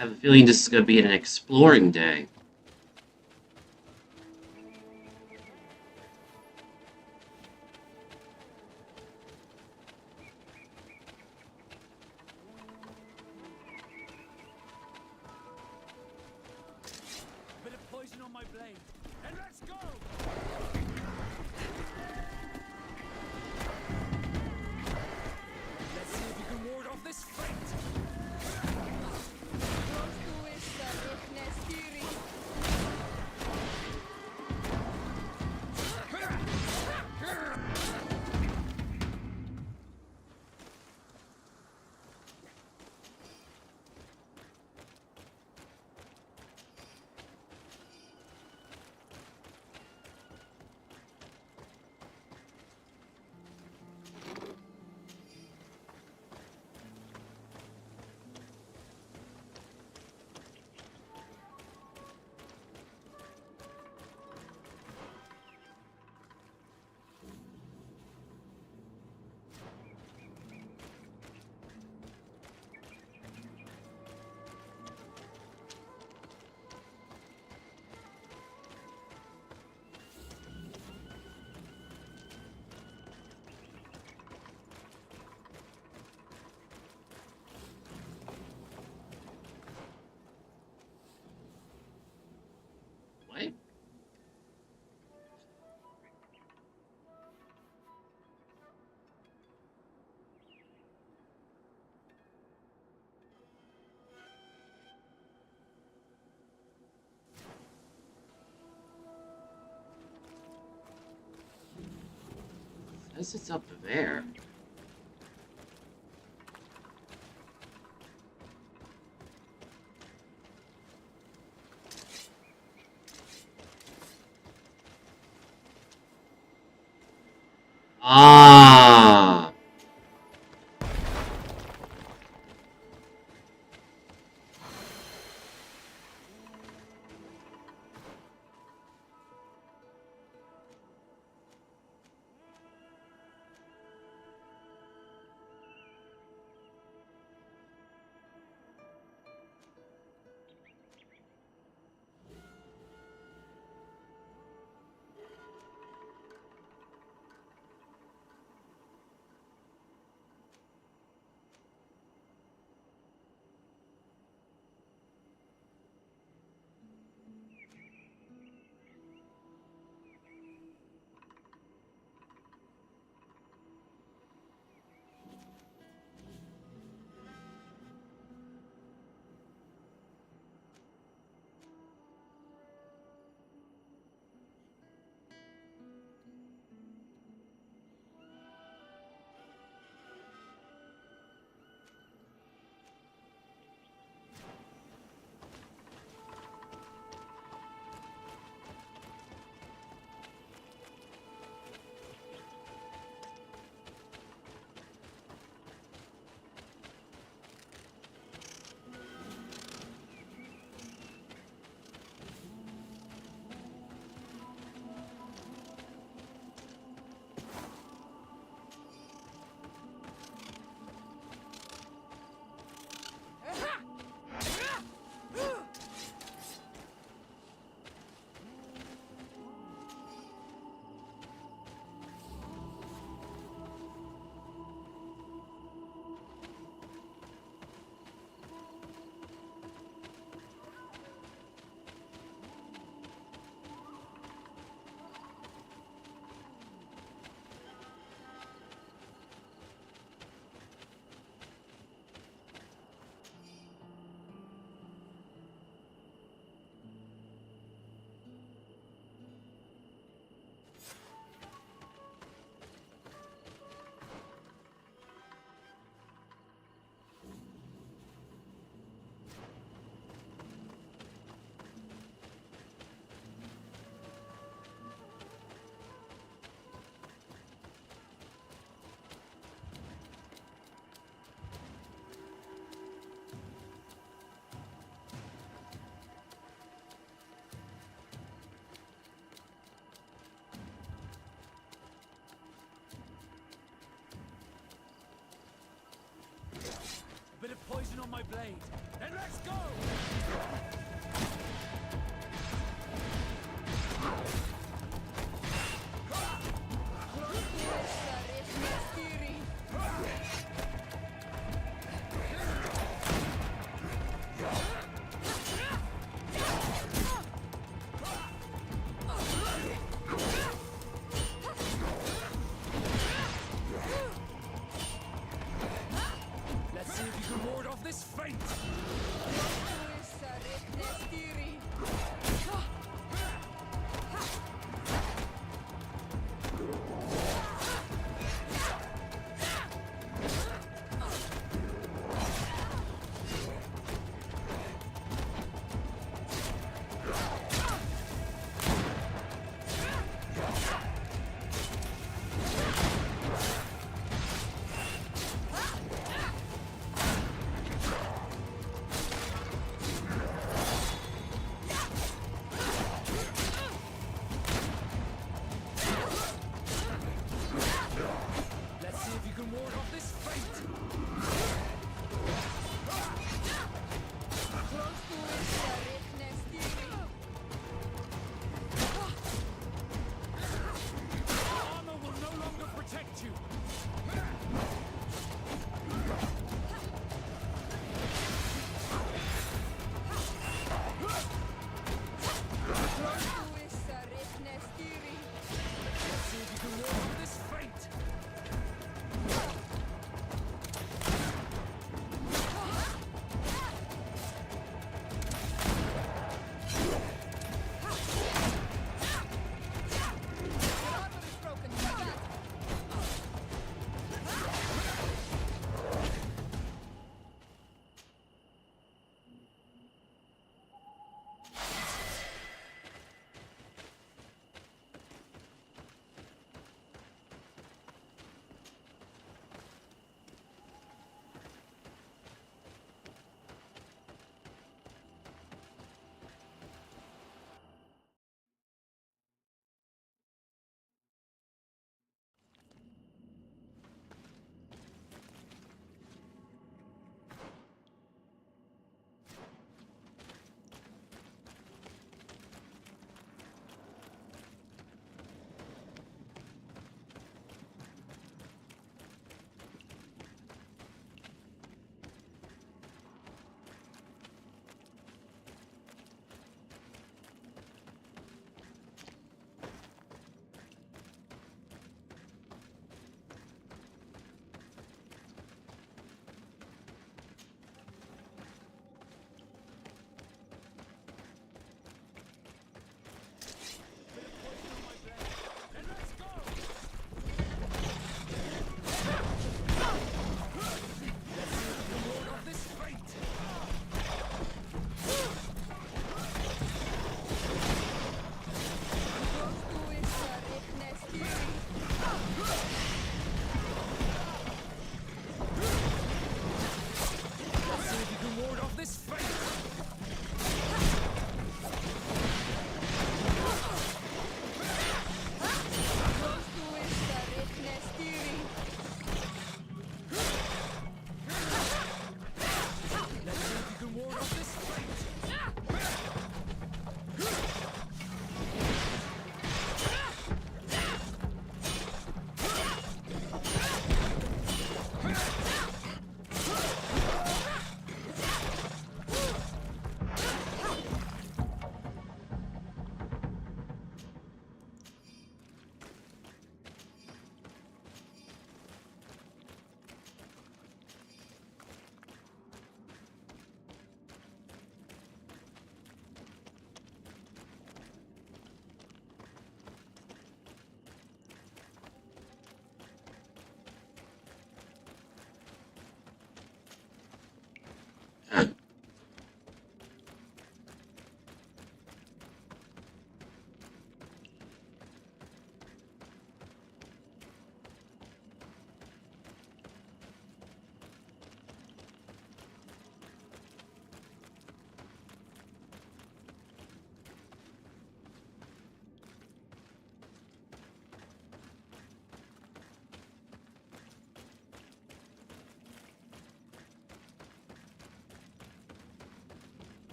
I have a feeling this is going to be an exploring day. Bit of poison on my blade, and let's go! Let's see if you can ward off this fate! What? Says it's up there. Ah. poison on my blade. Then let's go! Let's see if you can ward off this fate!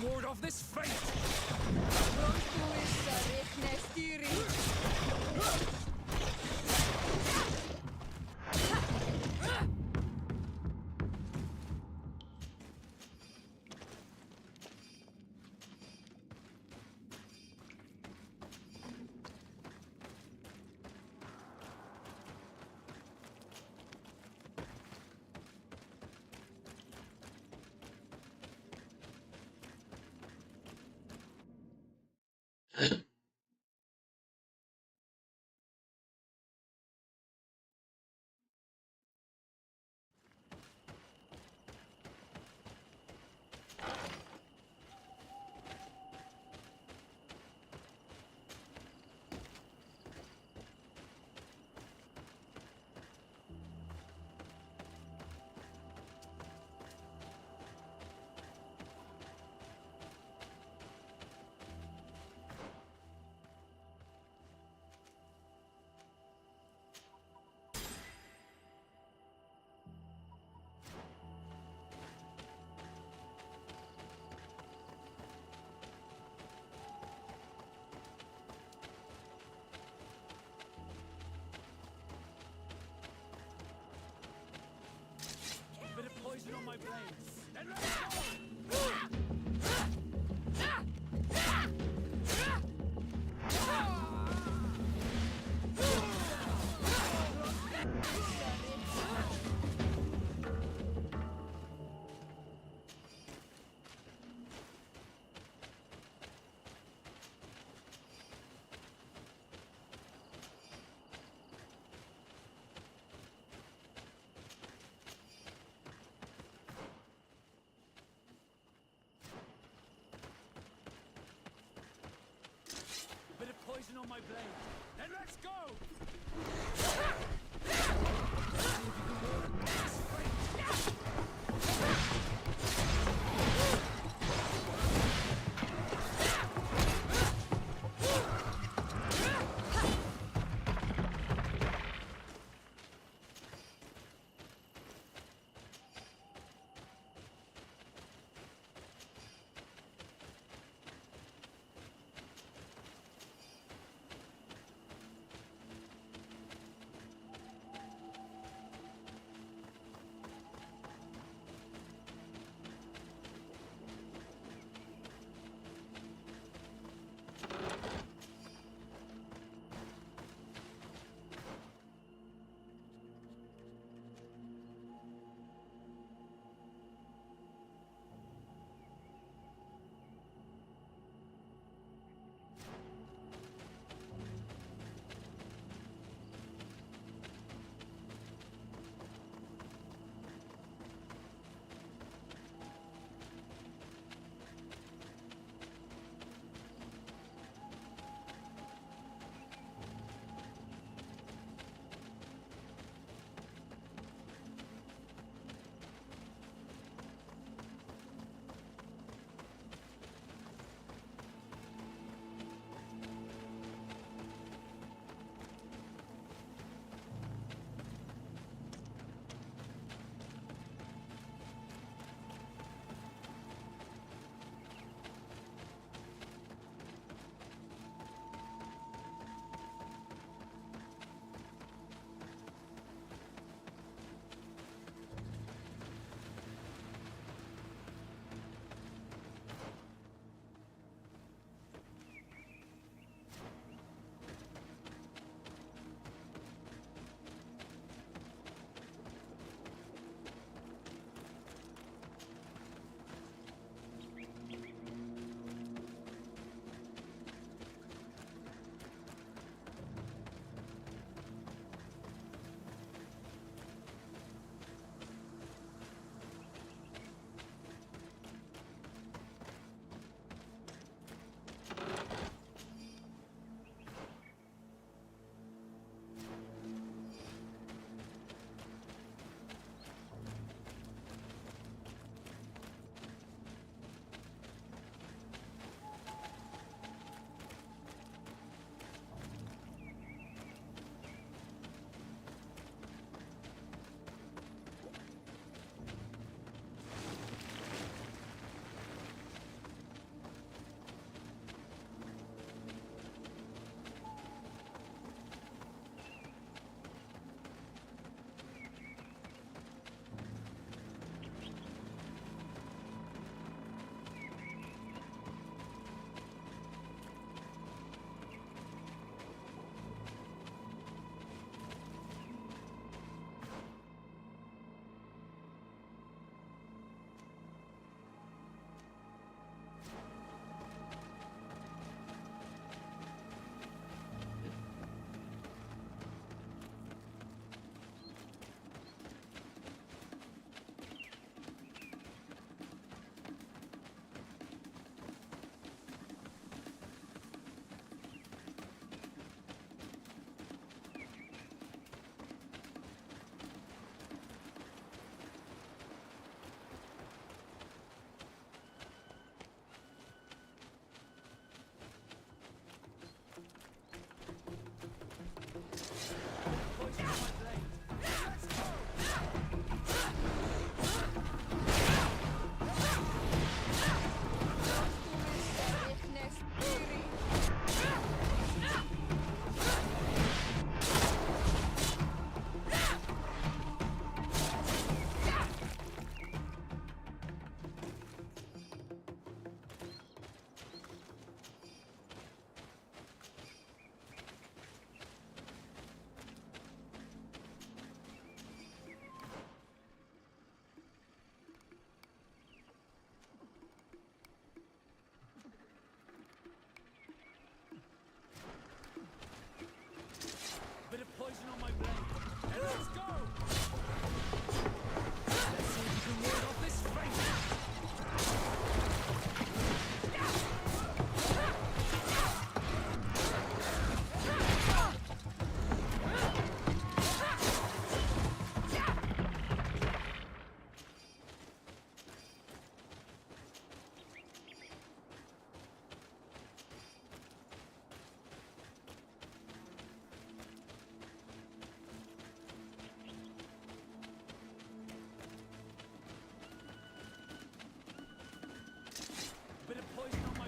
ward off this fate! Bit of poison on my blades. Then let's go! Bit of poison on my blade. Then let's go!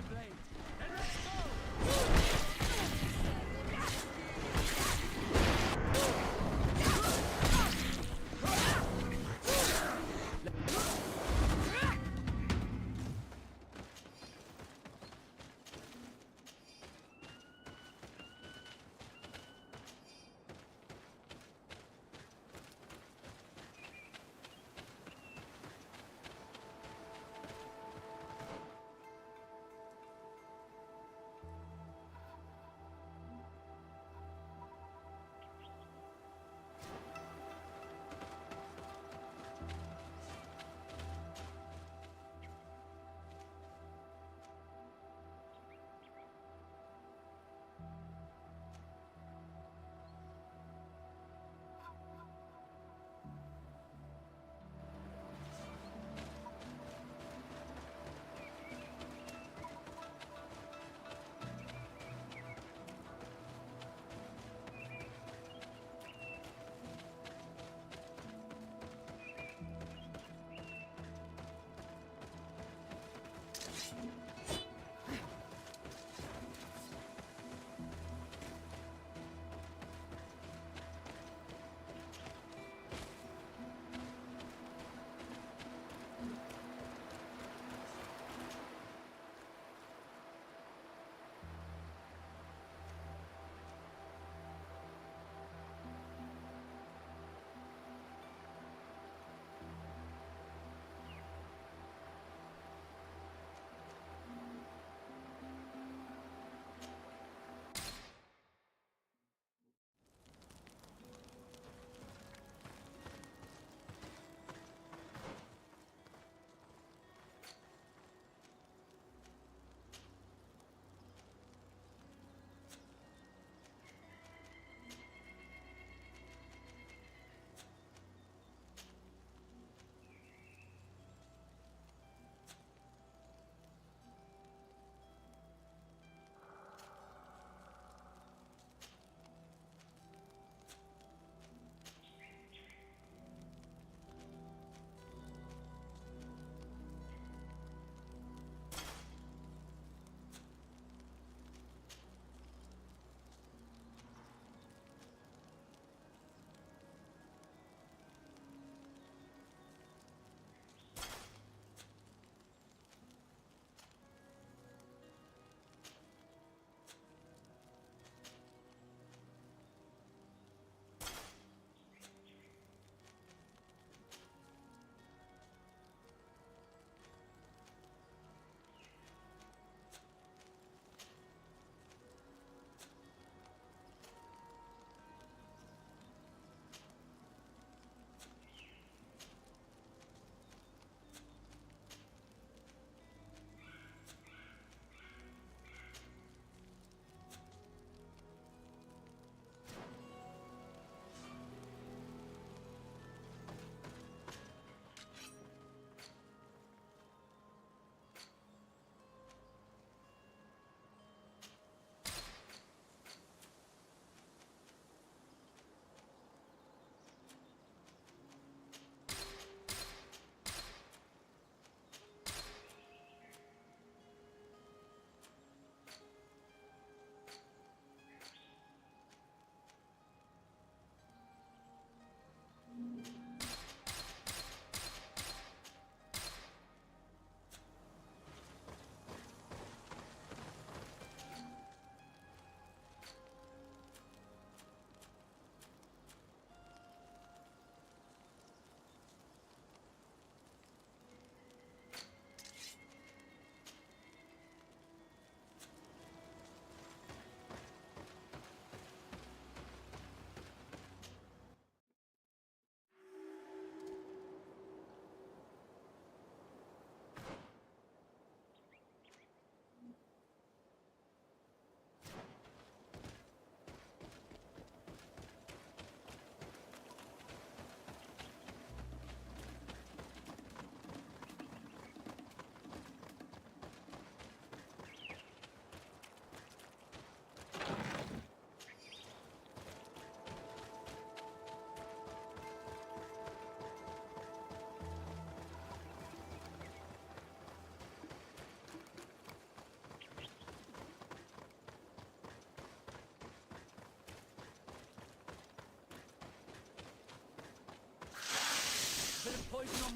blade. Then let's go!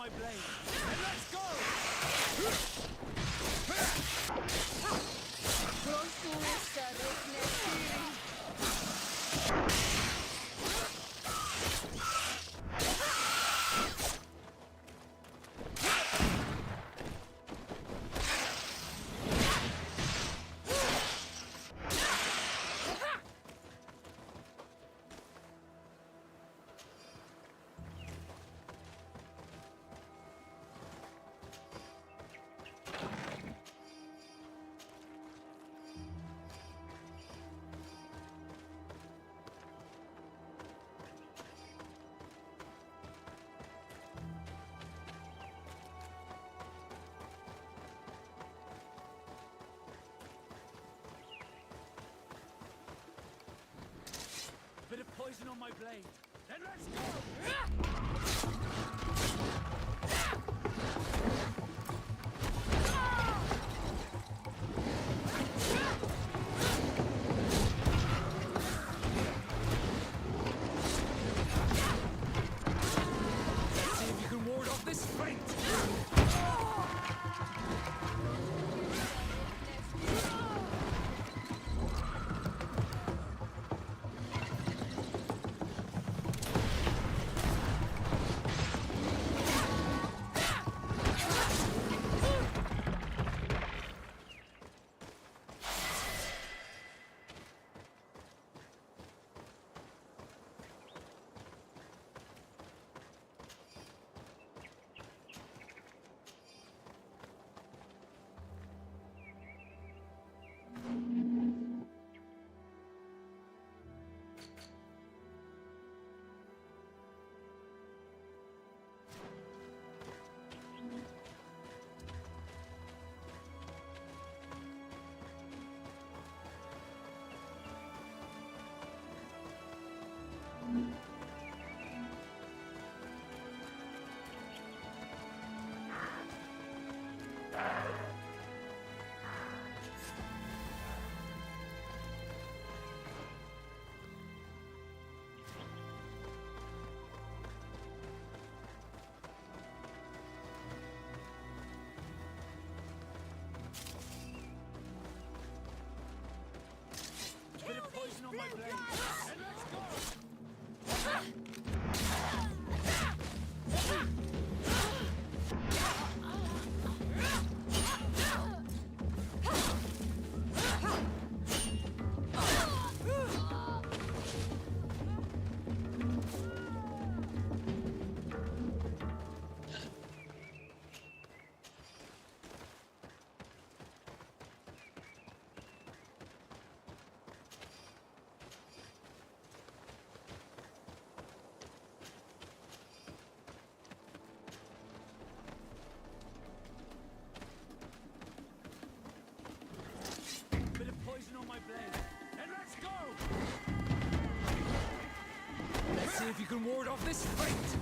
my blade. And let's go! Bit of poison on my blade. Then let's go! Let's see if you can ward off this fate! Bit of poison on my blade. And let's go! Bit of poison on my blade. And let's go! Let's see if you can ward off this fate!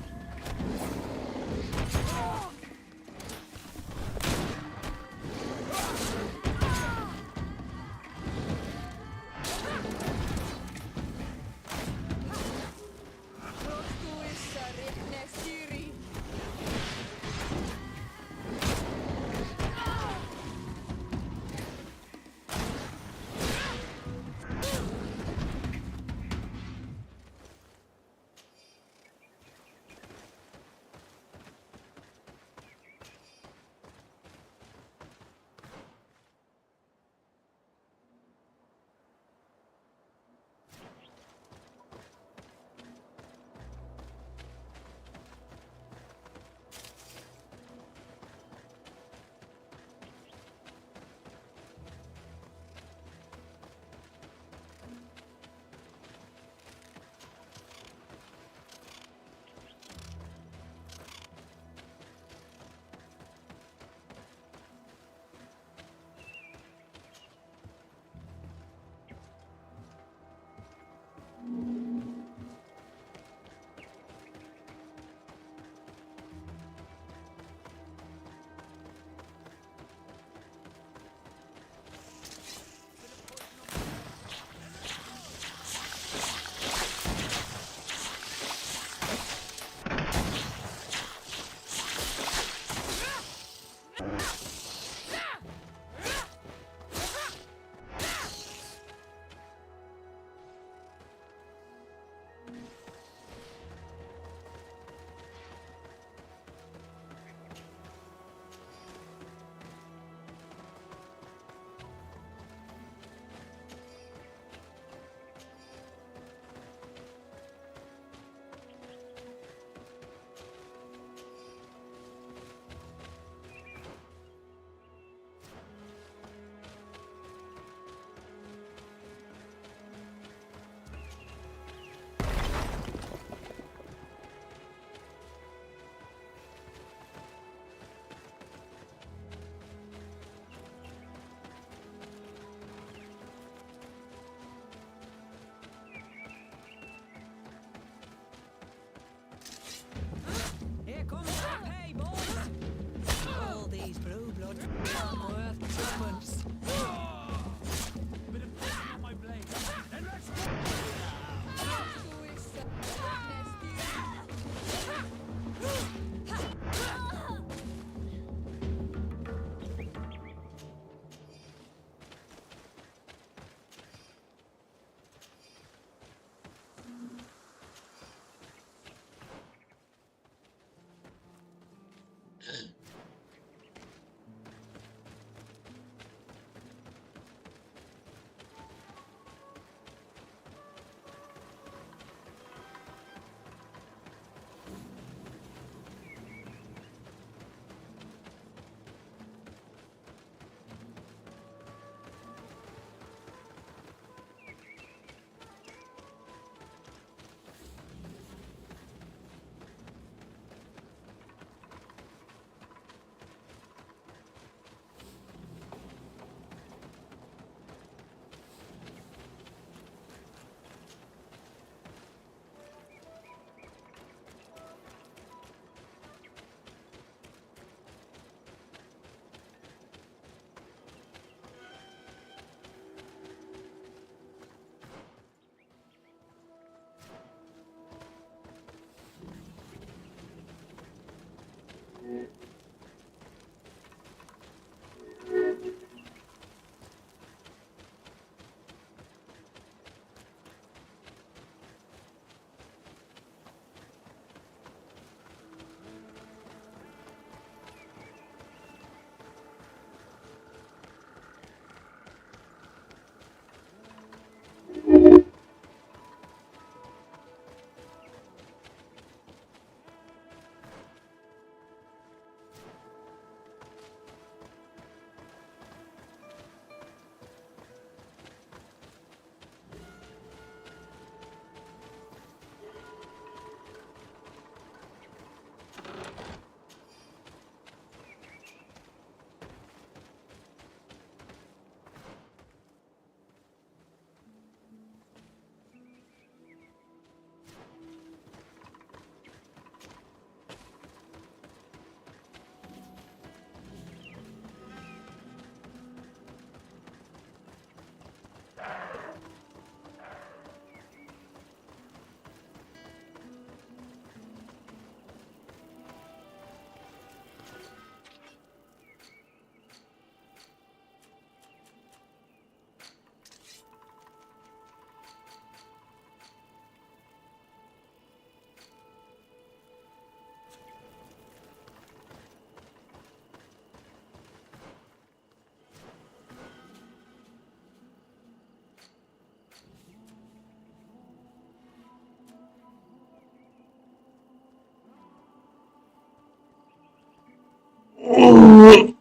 Oh,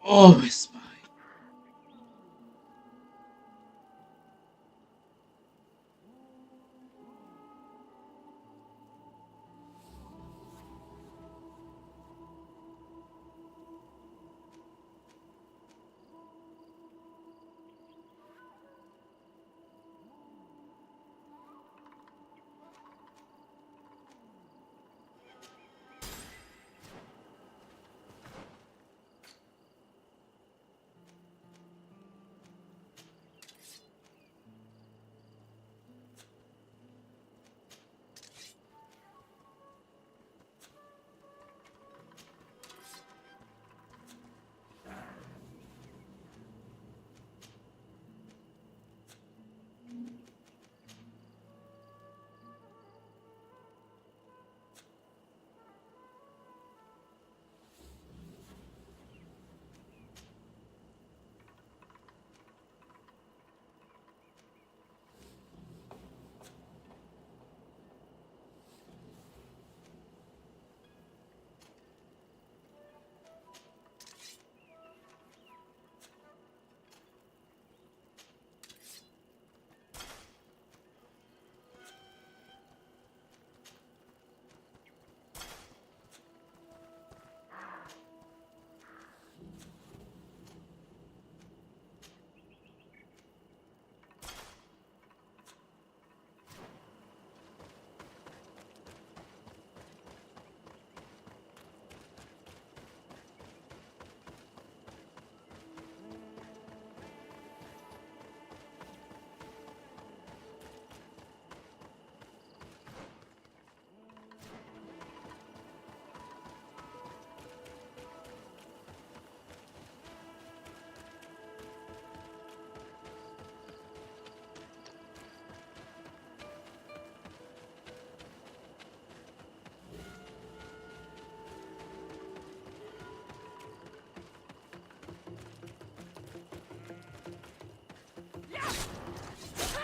oh, my spine.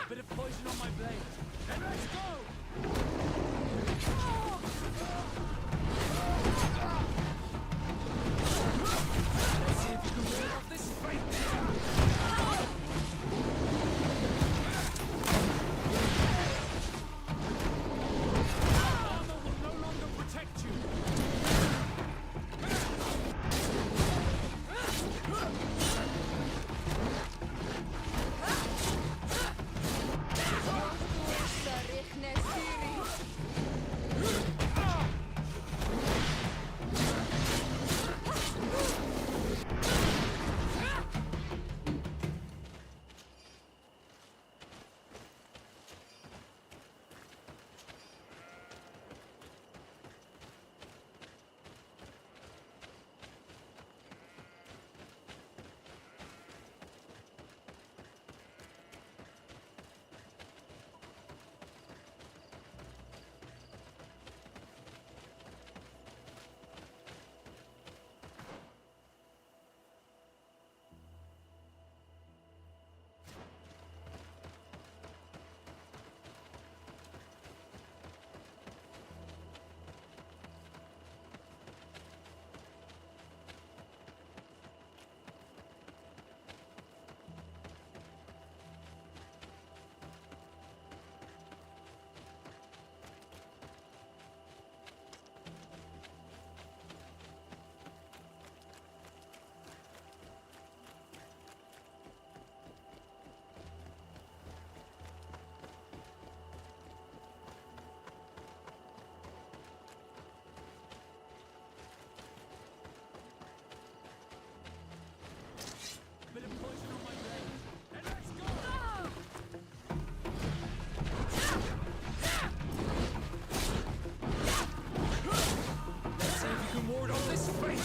Bit of poison on my blade. Then let's go! Let's see if you can ward off this fate. Armor will no longer protect you. Bit of poison on my blade. Then let's go! Let's see if you can ward off this fate.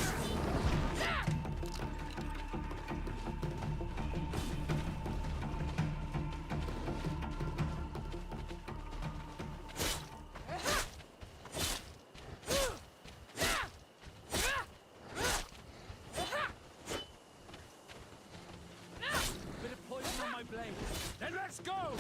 Bit of poison on my blade. Then let's go!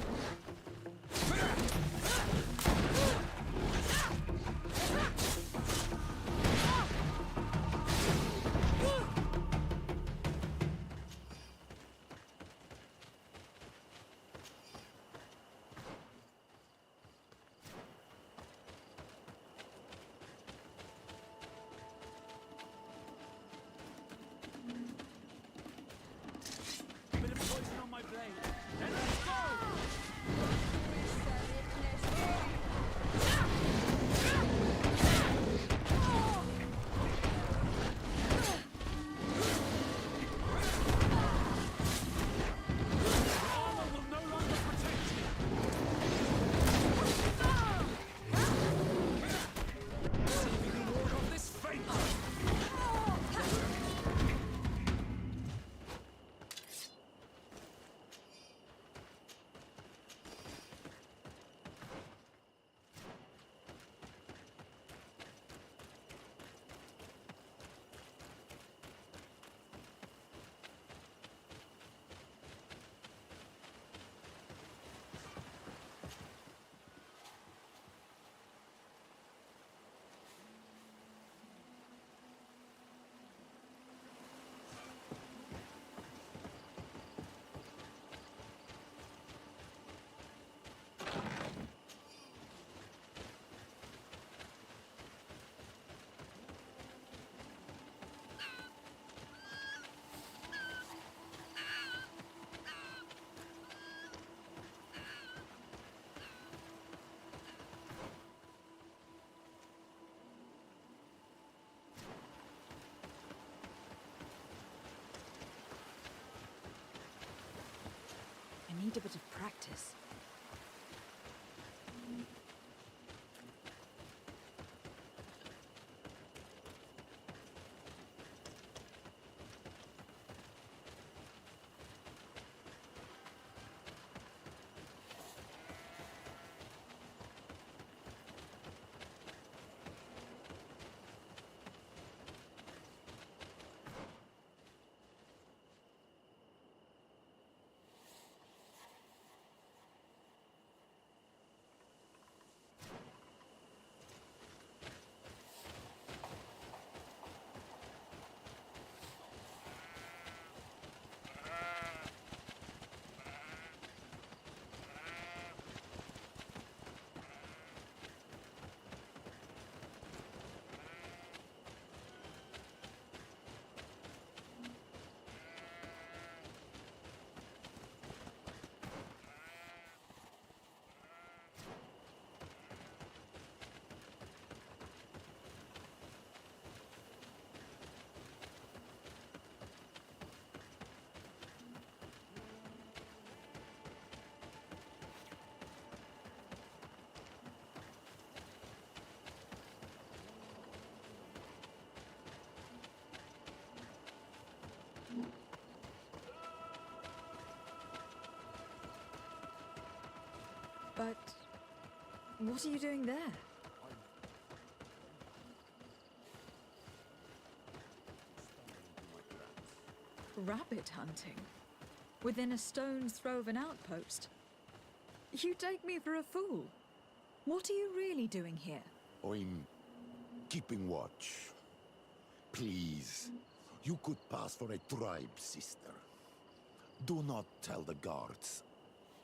need a bit of practice. But what are you doing there? Rabbit hunting? Within a stone's throw of an outpost? You take me for a fool. What are you really doing here? I'm keeping watch. Please, you could pass for a tribe, sister. Do not tell the guards.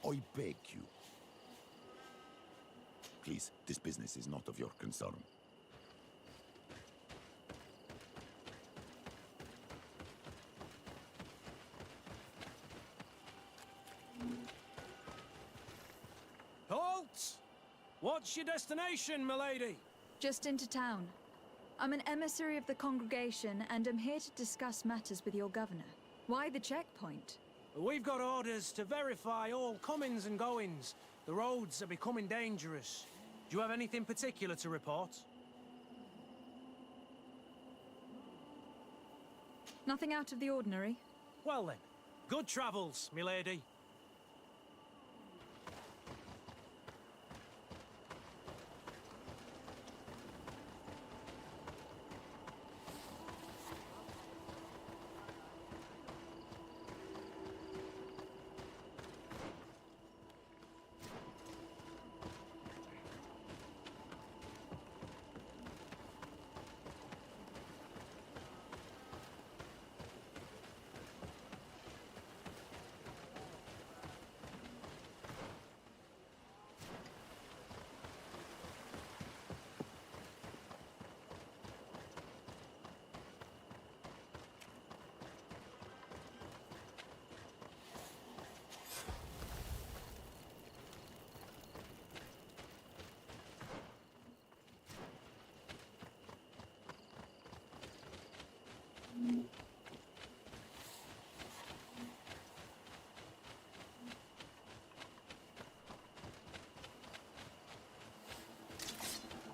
I beg you. Please, this business is not of your concern. Halt! What's your destination, milady? Just into town. I'm an emissary of the congregation and am here to discuss matters with your governor. Why the checkpoint? We've got orders to verify all comings and goings. The roads are becoming dangerous. Do you have anything particular to report? Nothing out of the ordinary. Well then, good travels, milady.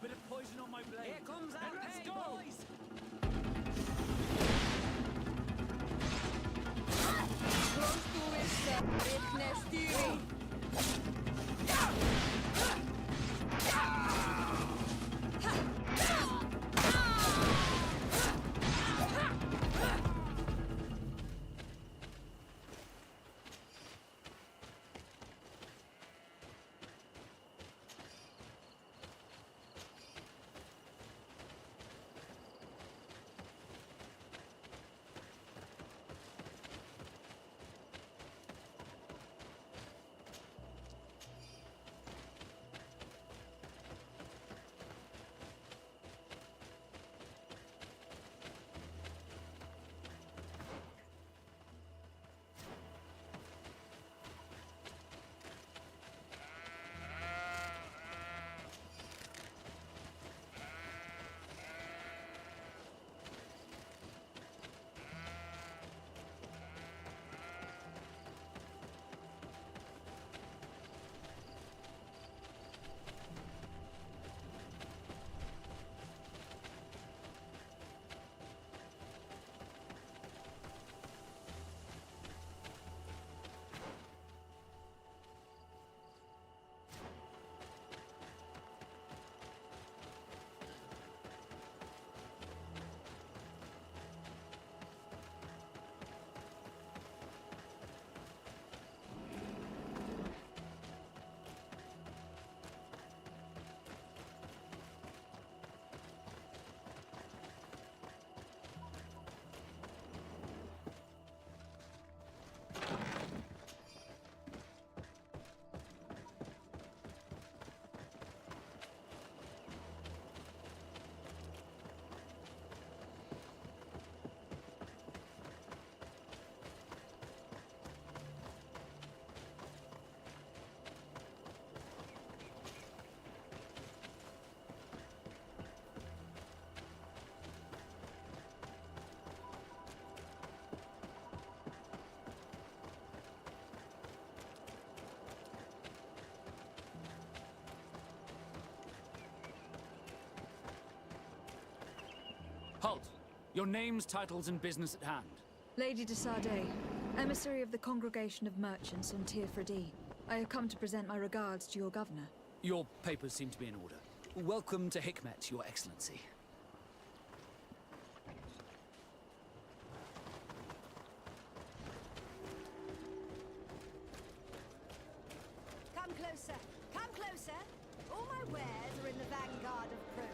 A bit of poison on my blade. Here comes Then our let's pay, go! boys! Halt! Your names, titles, and business at hand. Lady de Sardet, emissary of the Congregation of Merchants on Tir Fredi. I have come to present my regards to your governor. Your papers seem to be in order. Welcome to Hikmet, Your Excellency. Come closer. Come closer. All my wares are in the vanguard of progress.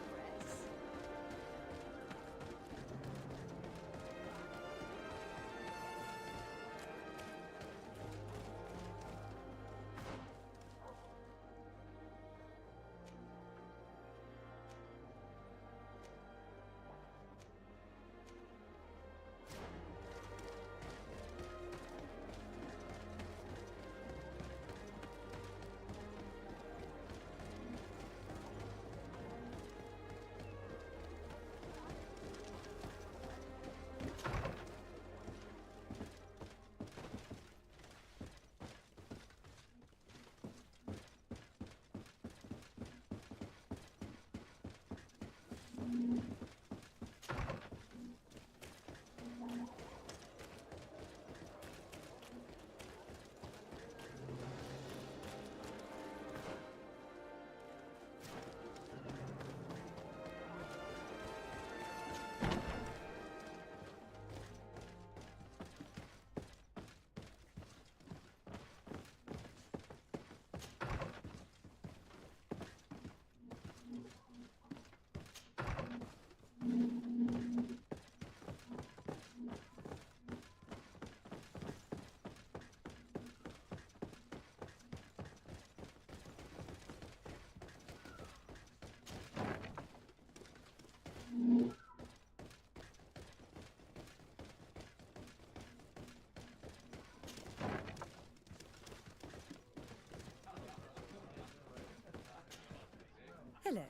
Hello,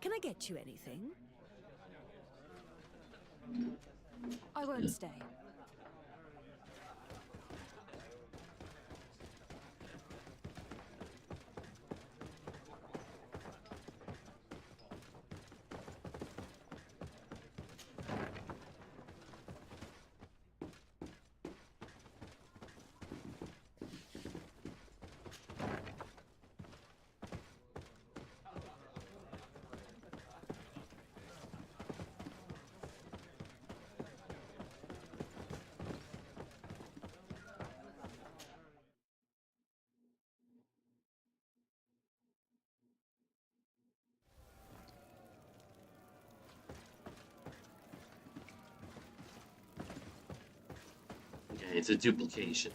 can I get you anything? I won't stay. Okay, it's a duplication.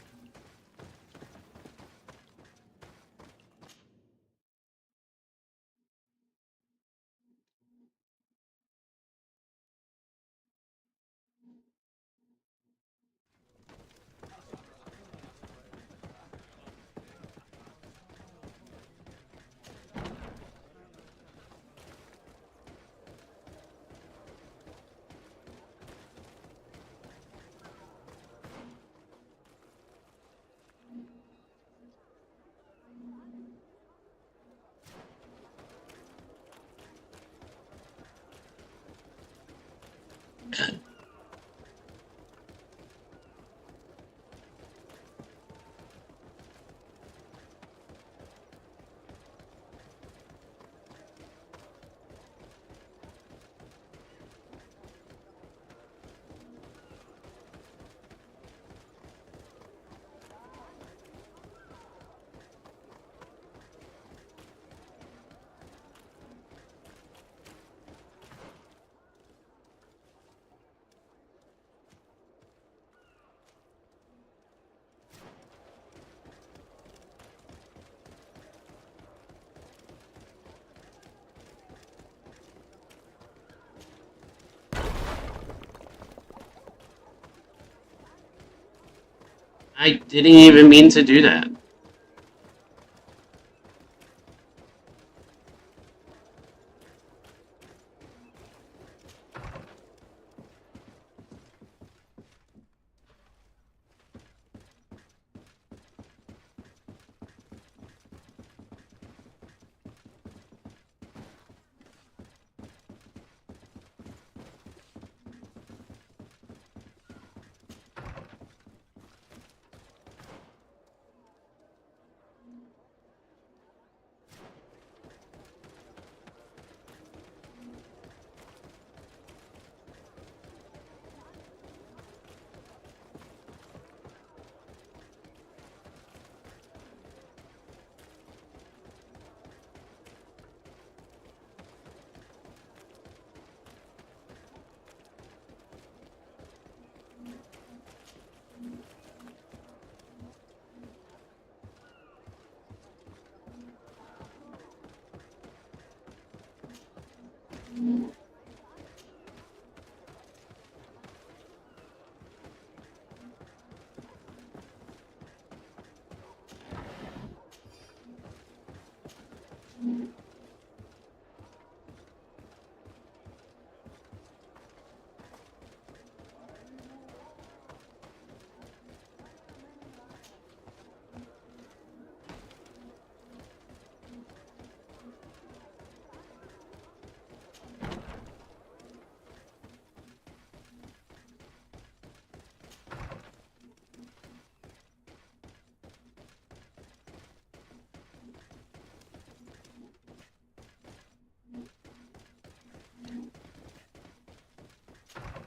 I didn't even mean to do that.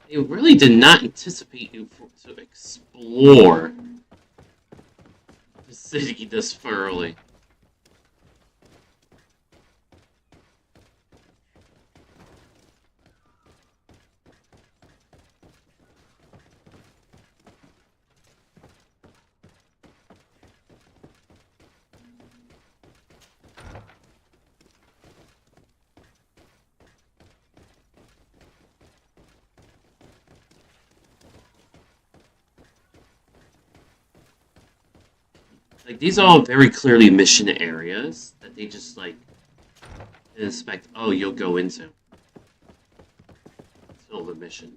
They really did not anticipate you to explore the city this thoroughly. Like, these are all very clearly mission areas that they just, like, expect, oh, you'll go into. Until the mission.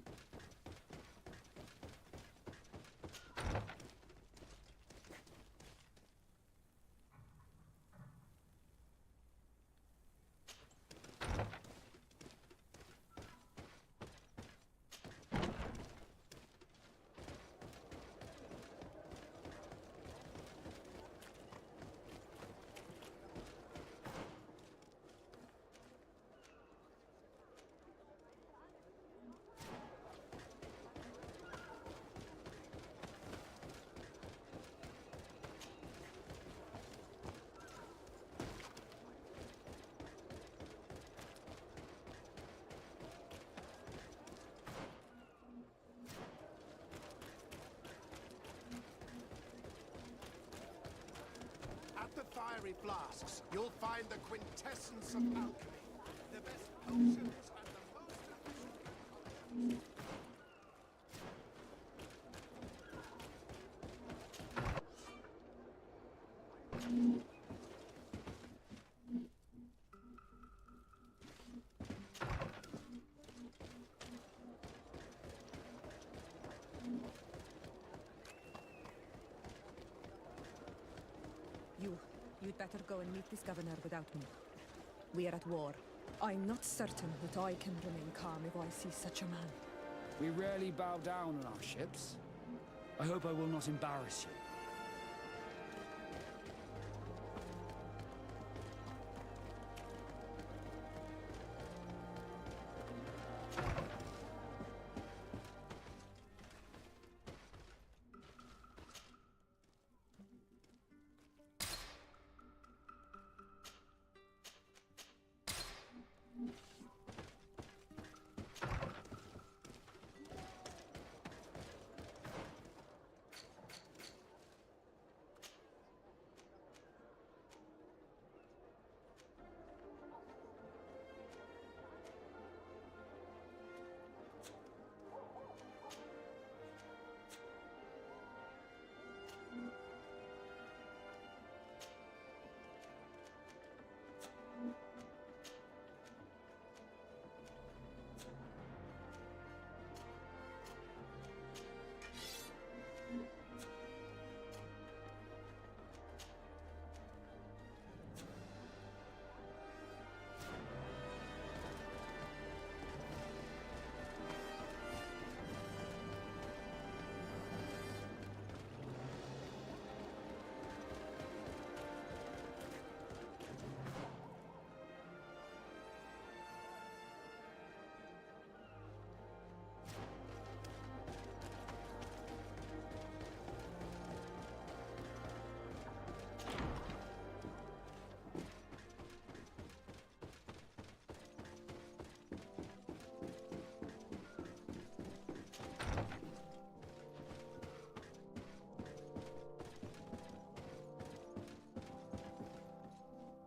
At the fiery flasks, you'll find the quintessence of alchemy. The best potions and the most efficient. You'd better go and meet this governor without me. We are at war. I'm not certain that I can remain calm if I see such a man. We rarely bow down on our ships. I hope I will not embarrass you.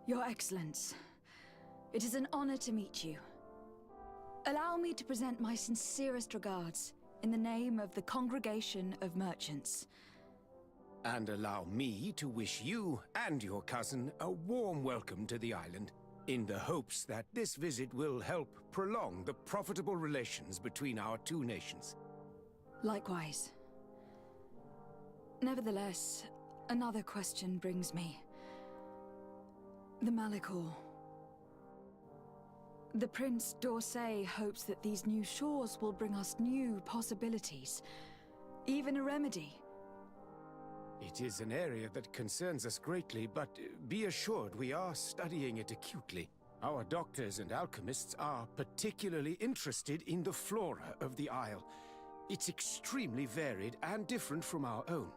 Your Excellence, it is an honor to meet you. Allow me to present my sincerest regards in the name of the Congregation of Merchants. And allow me to wish you and your cousin a warm welcome to the island, in the hopes that this visit will help prolong the profitable relations between our two nations. Likewise. Nevertheless, another question brings me. The Malachor. The Prince d'Orsay hopes that these new shores will bring us new possibilities, even a remedy. It is an area that concerns us greatly, but be assured we are studying it acutely. Our doctors and alchemists are particularly interested in the flora of the Isle. It's extremely varied and different from our own.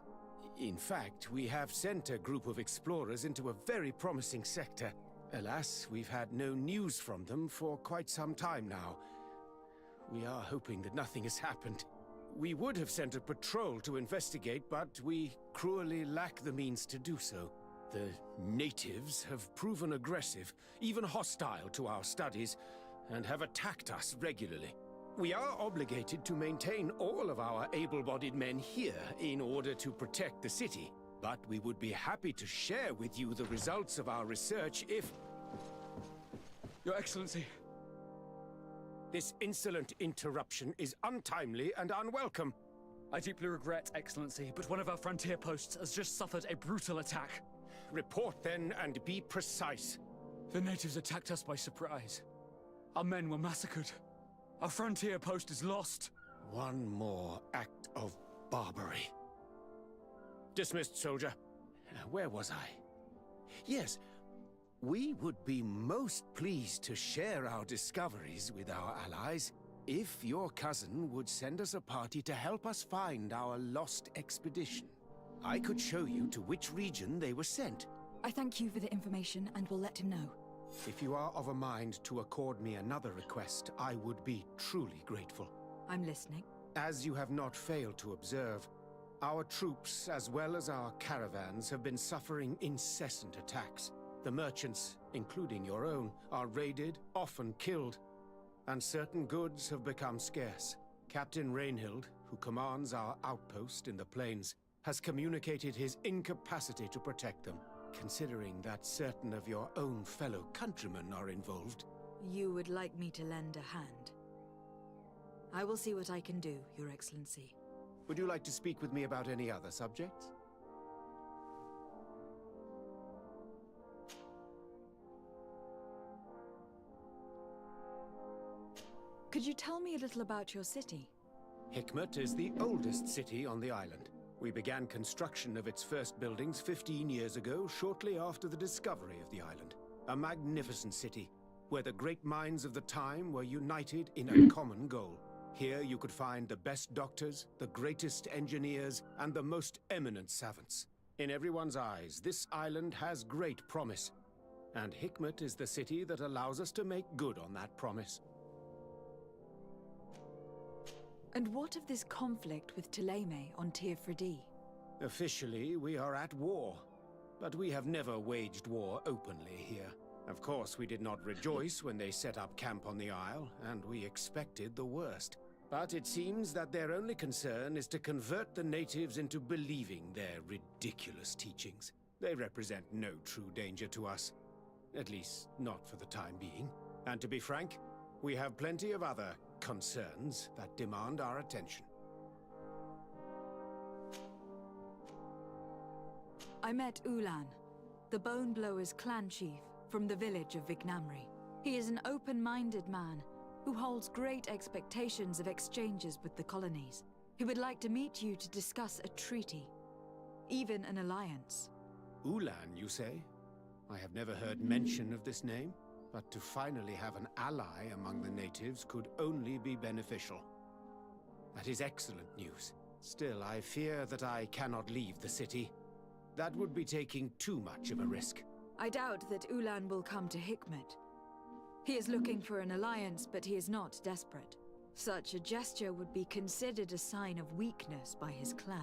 In fact, we have sent a group of explorers into a very promising sector. Alas, we've had no news from them for quite some time now. We are hoping that nothing has happened. We would have sent a patrol to investigate, but we cruelly lack the means to do so. The natives have proven aggressive, even hostile to our studies, and have attacked us regularly. We are obligated to maintain all of our able-bodied men here in order to protect the city, but we would be happy to share with you the results of our research if... Your Excellency. This insolent interruption is untimely and unwelcome. I deeply regret, Excellency, but one of our frontier posts has just suffered a brutal attack. Report then and be precise. The natives attacked us by surprise. Our men were massacred. Our frontier post is lost. One more act of barbarity. Dismissed, soldier. Where was I? Yes, we would be most pleased to share our discoveries with our allies if your cousin would send us a party to help us find our lost expedition. I could show you to which region they were sent. I thank you for the information and will let him know. If you are of a mind to accord me another request, I would be truly grateful. I'm listening. As you have not failed to observe, our troops, as well as our caravans, have been suffering incessant attacks. The merchants, including your own, are raided, often killed, and certain goods have become scarce. Captain Rainhild, who commands our outpost in the plains, has communicated his incapacity to protect them. Considering that certain of your own fellow countrymen are involved. You would like me to lend a hand? I will see what I can do, Your Excellency. Would you like to speak with me about any other subjects? Could you tell me a little about your city? Hikmet is the oldest city on the island. We began construction of its first buildings 15 years ago, shortly after the discovery of the island. A magnificent city, where the great minds of the time were united in a common goal. Here you could find the best doctors, the greatest engineers, and the most eminent savants. In everyone's eyes, this island has great promise. And Hikmet is the city that allows us to make good on that promise. And what of this conflict with Thélème on Tir Freddy? Officially, we are at war. But we have never waged war openly here. Of course, we did not rejoice when they set up camp on the Isle, and we expected the worst. But it seems that their only concern is to convert the natives into believing their ridiculous teachings. They represent no true danger to us. At least, not for the time being. And to be frank, we have plenty of other concerns that demand our attention. I met Ulan, the Bone Blower's clan chief from the village of Vignamri. He is an open-minded man who holds great expectations of exchanges with the colonies. He would like to meet you to discuss a treaty, even an alliance. Ulan, you say? I have never heard mention of this name. But to finally have an ally among the natives could only be beneficial. That is excellent news. Still, I fear that I cannot leave the city. That would be taking too much of a risk. I doubt that Ulan will come to Hikmet. He is looking for an alliance, but he is not desperate. Such a gesture would be considered a sign of weakness by his clan.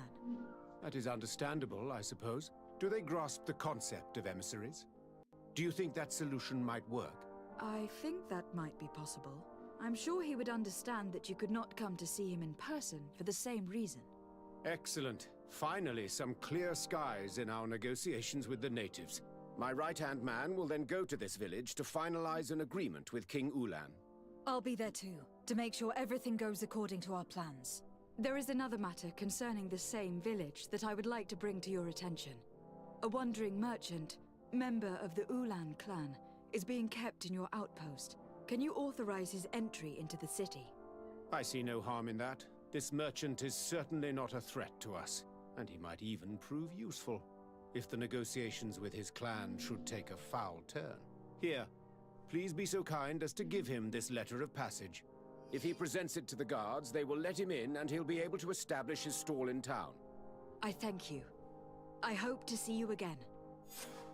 That is understandable, I suppose. Do they grasp the concept of emissaries? Do you think that solution might work? I think that might be possible. I'm sure he would understand that you could not come to see him in person for the same reason. Excellent. Finally, some clear skies in our negotiations with the natives. My right-hand man will then go to this village to finalize an agreement with King Ulan. I'll be there too, to make sure everything goes according to our plans. There is another matter concerning the same village that I would like to bring to your attention. A wandering merchant, member of the Ulan clan, is being kept in your outpost. Can you authorize his entry into the city? I see no harm in that. This merchant is certainly not a threat to us, and he might even prove useful, if the negotiations with his clan should take a foul turn. Here, please be so kind as to give him this letter of passage. If he presents it to the guards, they will let him in and he'll be able to establish his stall in town. I thank you. I hope to see you again.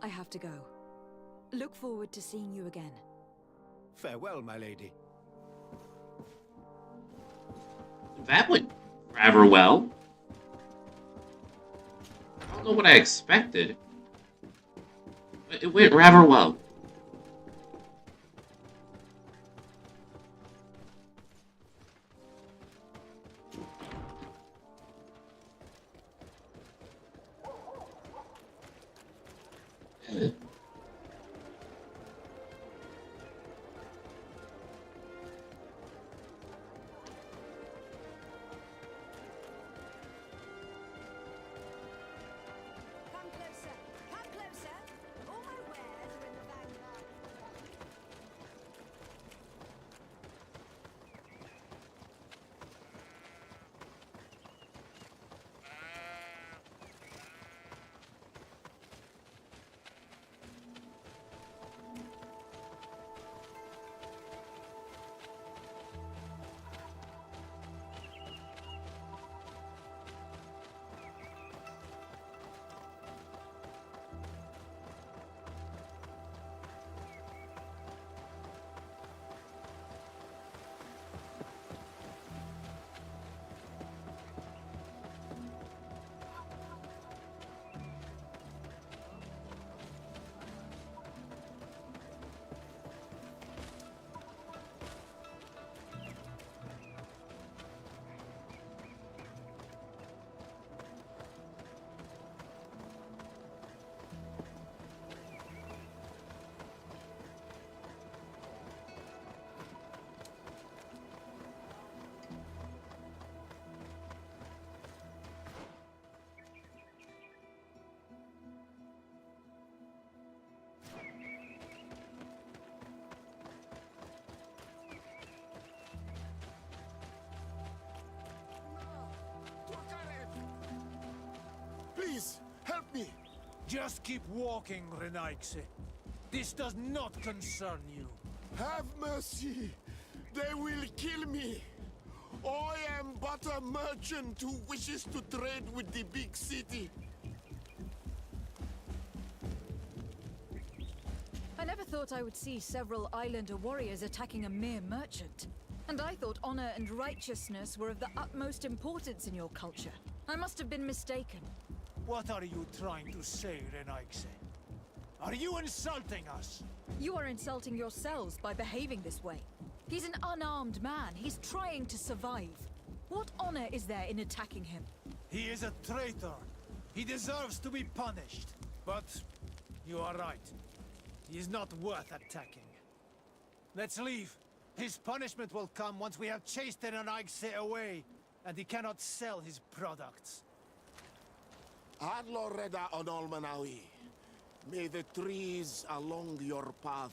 I have to go. Look forward to seeing you again. Farewell, my lady. That went rather well. I don't know what I expected. But it went rather well. Come closer. Come closer. All my wares are in the vanguard. Please, help me! Just keep walking, Renaigse. This does not concern you. Have mercy! They will kill me! I am but a merchant who wishes to trade with the big city. I never thought I would see several Islander warriors attacking a mere merchant. And I thought honor and righteousness were of the utmost importance in your culture. I must have been mistaken. What are you trying to say, Renaigse? Are you insulting us? You are insulting yourselves by behaving this way. He's an unarmed man. He's trying to survive. What honor is there in attacking him? He is a traitor. He deserves to be punished. But you are right. He is not worth attacking. Let's leave. His punishment will come once we have chased Renaigse away, and he cannot sell his products. Adloreda Onolmanawi, may the trees along your path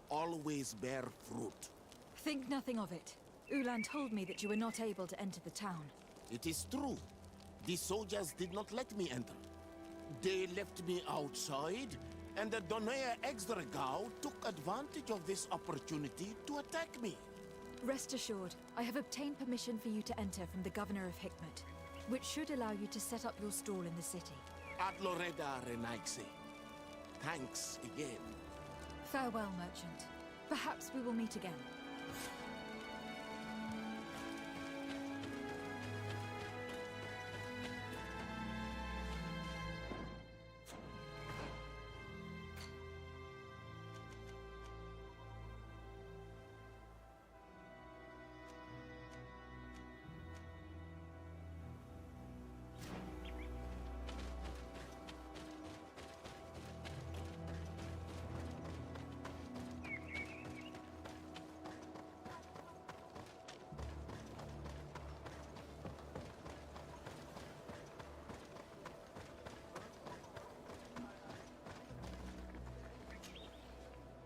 always bear fruit. Think nothing of it. Ulan told me that you were not able to enter the town. It is true. The soldiers did not let me enter. They left me outside, and the Donea Exdragao took advantage of this opportunity to attack me. Rest assured, I have obtained permission for you to enter from the Governor of Hikmet, which should allow you to set up your stall in the city. Adloreda Renaigse. Thanks again. Farewell, merchant. Perhaps we will meet again.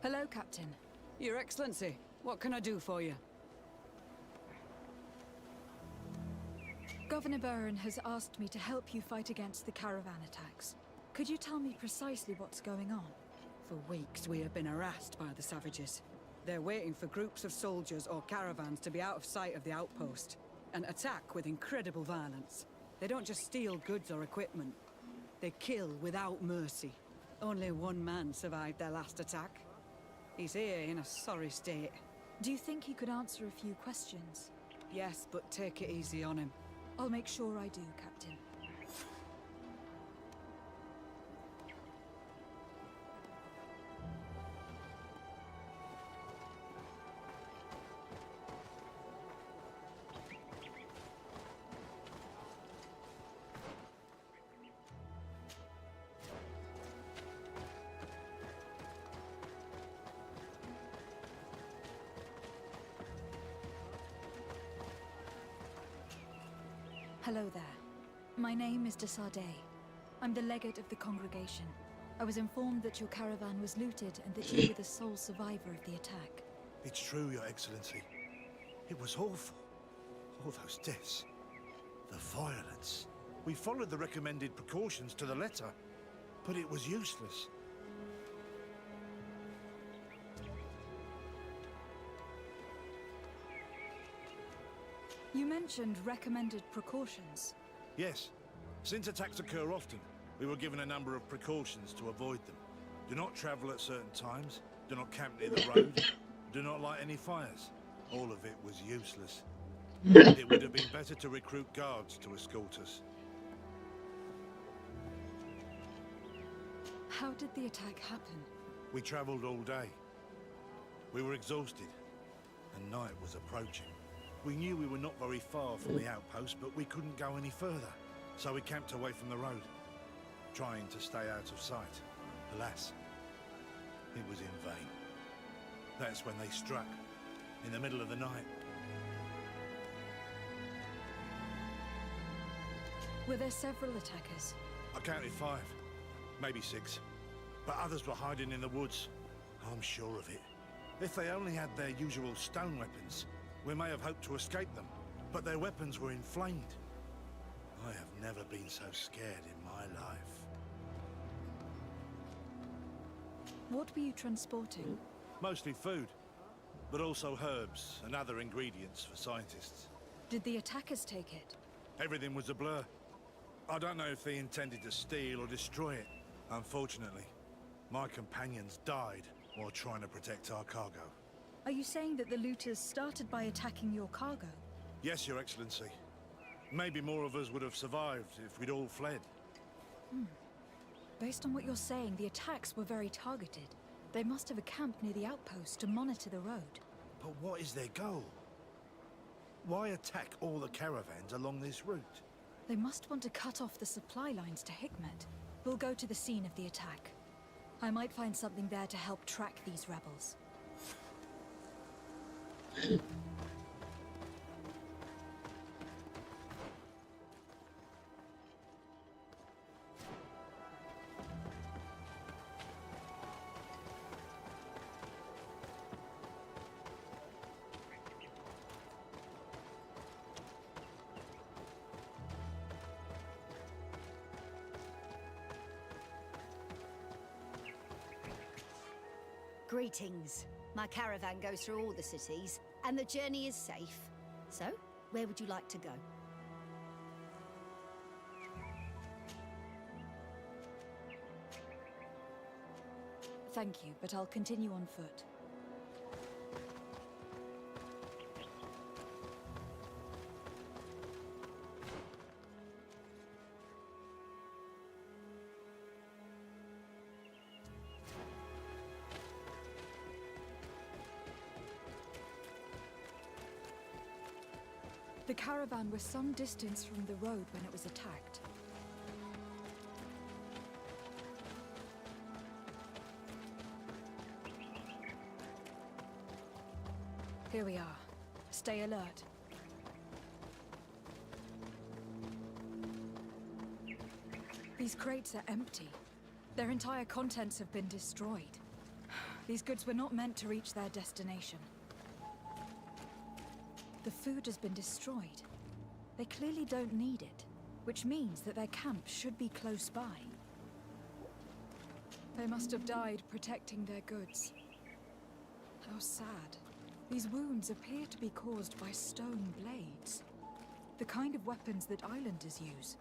Hello, Captain. Your Excellency, what can I do for you? Governor Burren has asked me to help you fight against the caravan attacks. Could you tell me precisely what's going on? For weeks we have been harassed by the savages. They're waiting for groups of soldiers or caravans to be out of sight of the outpost and attack with incredible violence. They don't just steal goods or equipment. They kill without mercy. Only one man survived their last attack. He's here in a sorry state. Do you think he could answer a few questions? Yes, but take it easy on him. I'll make sure I do, Captain. Hello there. My name is de Sardet. I'm the legate of the congregation. I was informed that your caravan was looted and that you were the sole survivor of the attack. It's true, Your Excellency. It was awful. All those deaths. The violence. We followed the recommended precautions to the letter, but it was useless. You mentioned recommended precautions. Yes. Since attacks occur often, we were given a number of precautions to avoid them. Do not travel at certain times, do not camp near the road, do not light any fires. All of it was useless. It would have been better to recruit guards to escort us. How did the attack happen? We traveled all day. We were exhausted, and night was approaching. We knew we were not very far from the outpost, but we couldn't go any further. So we camped away from the road, trying to stay out of sight. Alas, it was in vain. That's when they struck, in the middle of the night. Were there several attackers? I counted 5, maybe 6. But others were hiding in the woods. I'm sure of it. If they only had their usual stone weapons, we may have hoped to escape them. But their weapons were inflamed. I have never been so scared in my life. What were you transporting? Mostly food, but also herbs and other ingredients for scientists. Did the attackers take it? Everything was a blur. I don't know if they intended to steal or destroy it. Unfortunately, my companions died while trying to protect our cargo. Are you saying that the looters started by attacking your cargo? Yes, Your Excellency. Maybe more of us would have survived if we'd all fled. Based on what you're saying, the attacks were very targeted. They must have a camp near the outpost to monitor the road. But what is their goal? Why attack all the caravans along this route? They must want to cut off the supply lines to Hikmet. We'll go to the scene of the attack. I might find something there to help track these rebels. Greetings. My caravan goes through all the cities, and the journey is safe. So, where would you like to go? Thank you, but I'll continue on foot. The caravan was some distance from the road when it was attacked. Here we are. Stay alert. These crates are empty. Their entire contents have been destroyed. These goods were not meant to reach their destination. The food has been destroyed. They clearly don't need it, which means that their camp should be close by. They must have died protecting their goods. How sad. These wounds appear to be caused by stone blades. The kind of weapons that islanders use.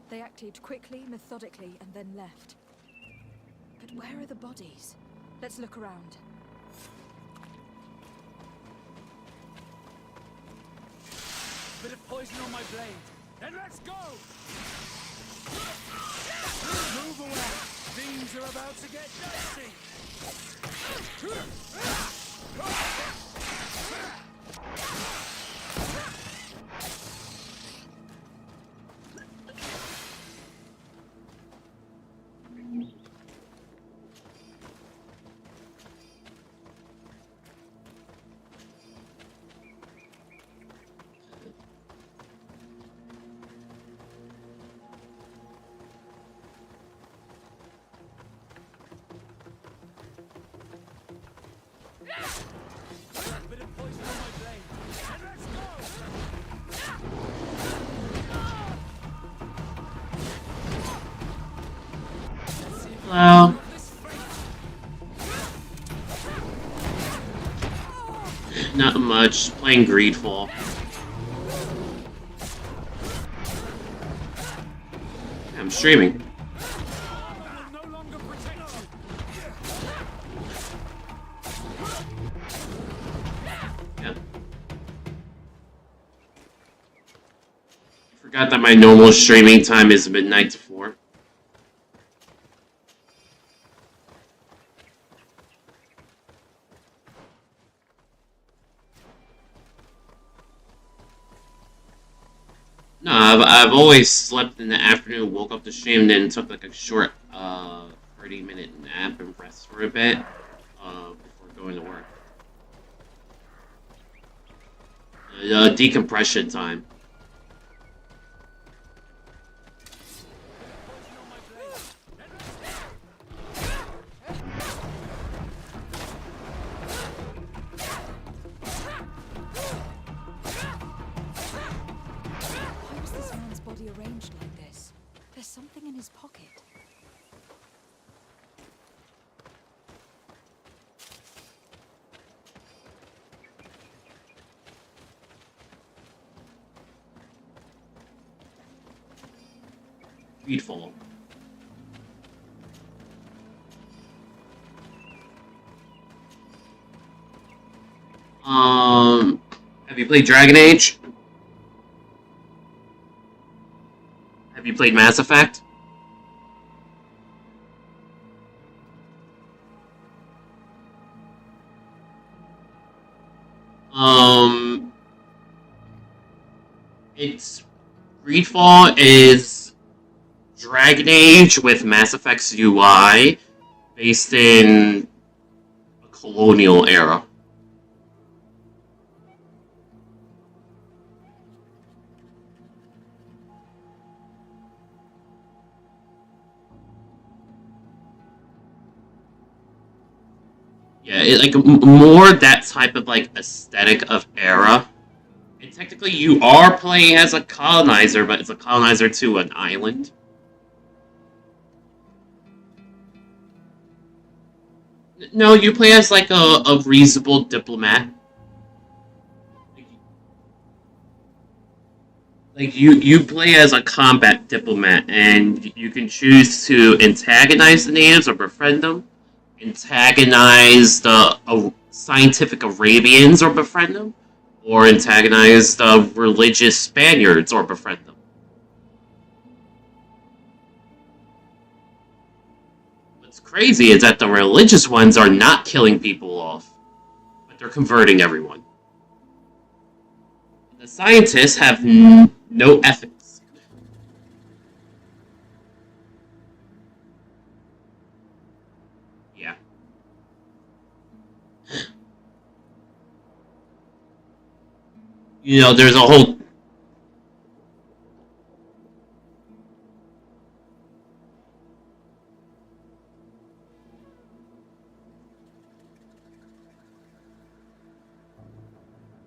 They acted quickly, methodically, and then left. But where are the bodies? Let's look around. Bit of poison on my blade. And let's go! Move away! Things are about to get dicey! Bit of poison on my blade. And let's go! Hello. Not much. Playing GreedFall. I'm streaming. No longer protect you. Yeah. Forgot that my normal streaming time is midnight to 4. No, I've always slept in the afternoon, woke up to stream, then took like a short 30-minute nap and rest for a bit before going to work. Decompression time. Why was this man's body arranged like this? There's something in his pocket. GreedFall. Have you played Dragon Age? Have you played Mass Effect? It's GreedFall is Dragon Age with Mass Effect's UI based in a colonial era. Yeah, more that type of like aesthetic of era. And technically, you are playing as a colonizer, but it's a colonizer to an island. No, you play as like a reasonable diplomat. Like you play as a combat diplomat, and you can choose to antagonize the natives or befriend them. Antagonize the scientific Arabians or befriend them, or antagonize the religious Spaniards or befriend them. What's crazy is that the religious ones are not killing people off, but they're converting everyone. The scientists have no ethics. You know, there's a whole...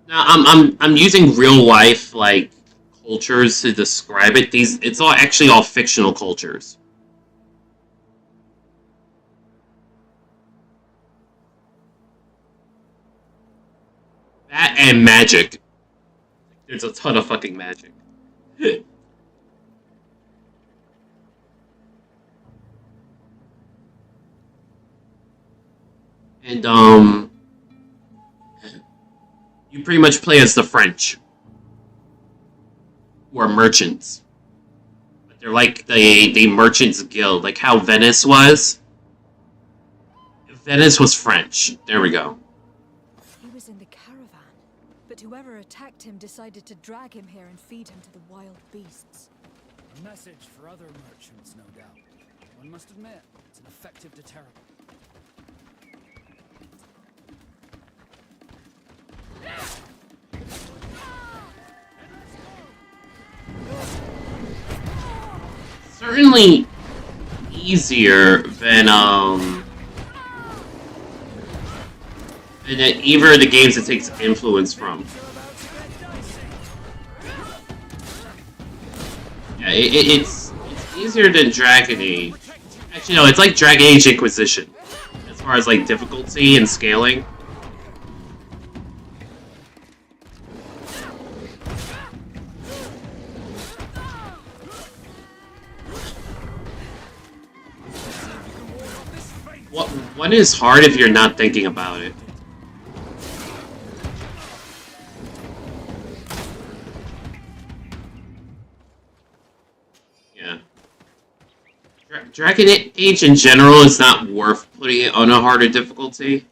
Now, I'm using real life, like, cultures to describe it. It's actually all fictional cultures. That and magic. There's a ton of fucking magic. And, you pretty much play as the French. Who are merchants. But they're like the Merchants Guild, like how Venice was. Venice was French. There we go. He was in the caravan, but whoever attacked him decided to drag him here and feed him to the wild beasts. A message for other merchants, no doubt. One must admit, it's an effective deterrent. Certainly easier than either of the games it takes influence from. Yeah, it's easier than Dragon Age. Actually, no, it's like Dragon Age Inquisition as far as like difficulty and scaling. One is hard if you're not thinking about it. Yeah. Dragon Age in general is not worth putting it on a harder difficulty.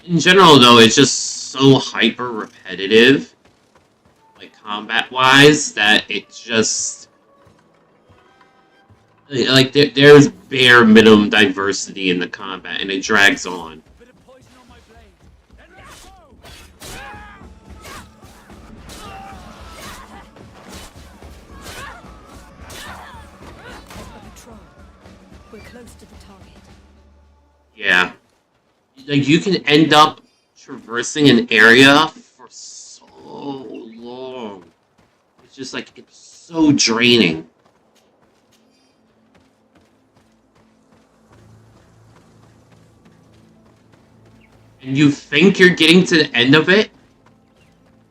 In general, though, it's just so hyper repetitive, like combat-wise, that it's just like there's bare minimum diversity in the combat, and it drags on. We're close to the target. Yeah. Like, you can end up traversing an area for so long. It's just like, it's so draining. And you think you're getting to the end of it,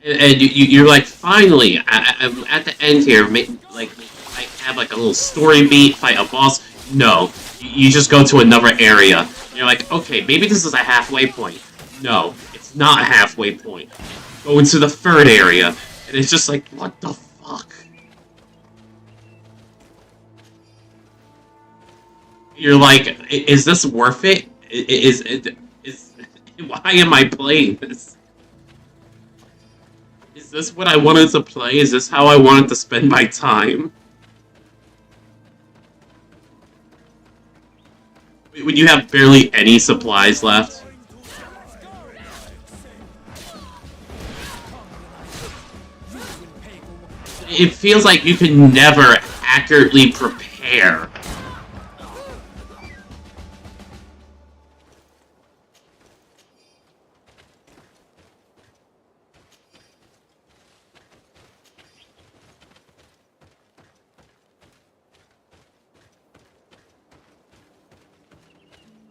and you're like, finally, I'm at the end here. Like, I have like a little story beat, fight a boss. No, you just go to another area. You're like, okay, maybe this is a halfway point. No, it's not a halfway point. Go into the third area, and it's just like, what the fuck? You're like, is this worth it? Why am I playing this? Is this what I wanted to play? Is this how I wanted to spend my time? When you have barely any supplies left. It feels like you can never accurately prepare.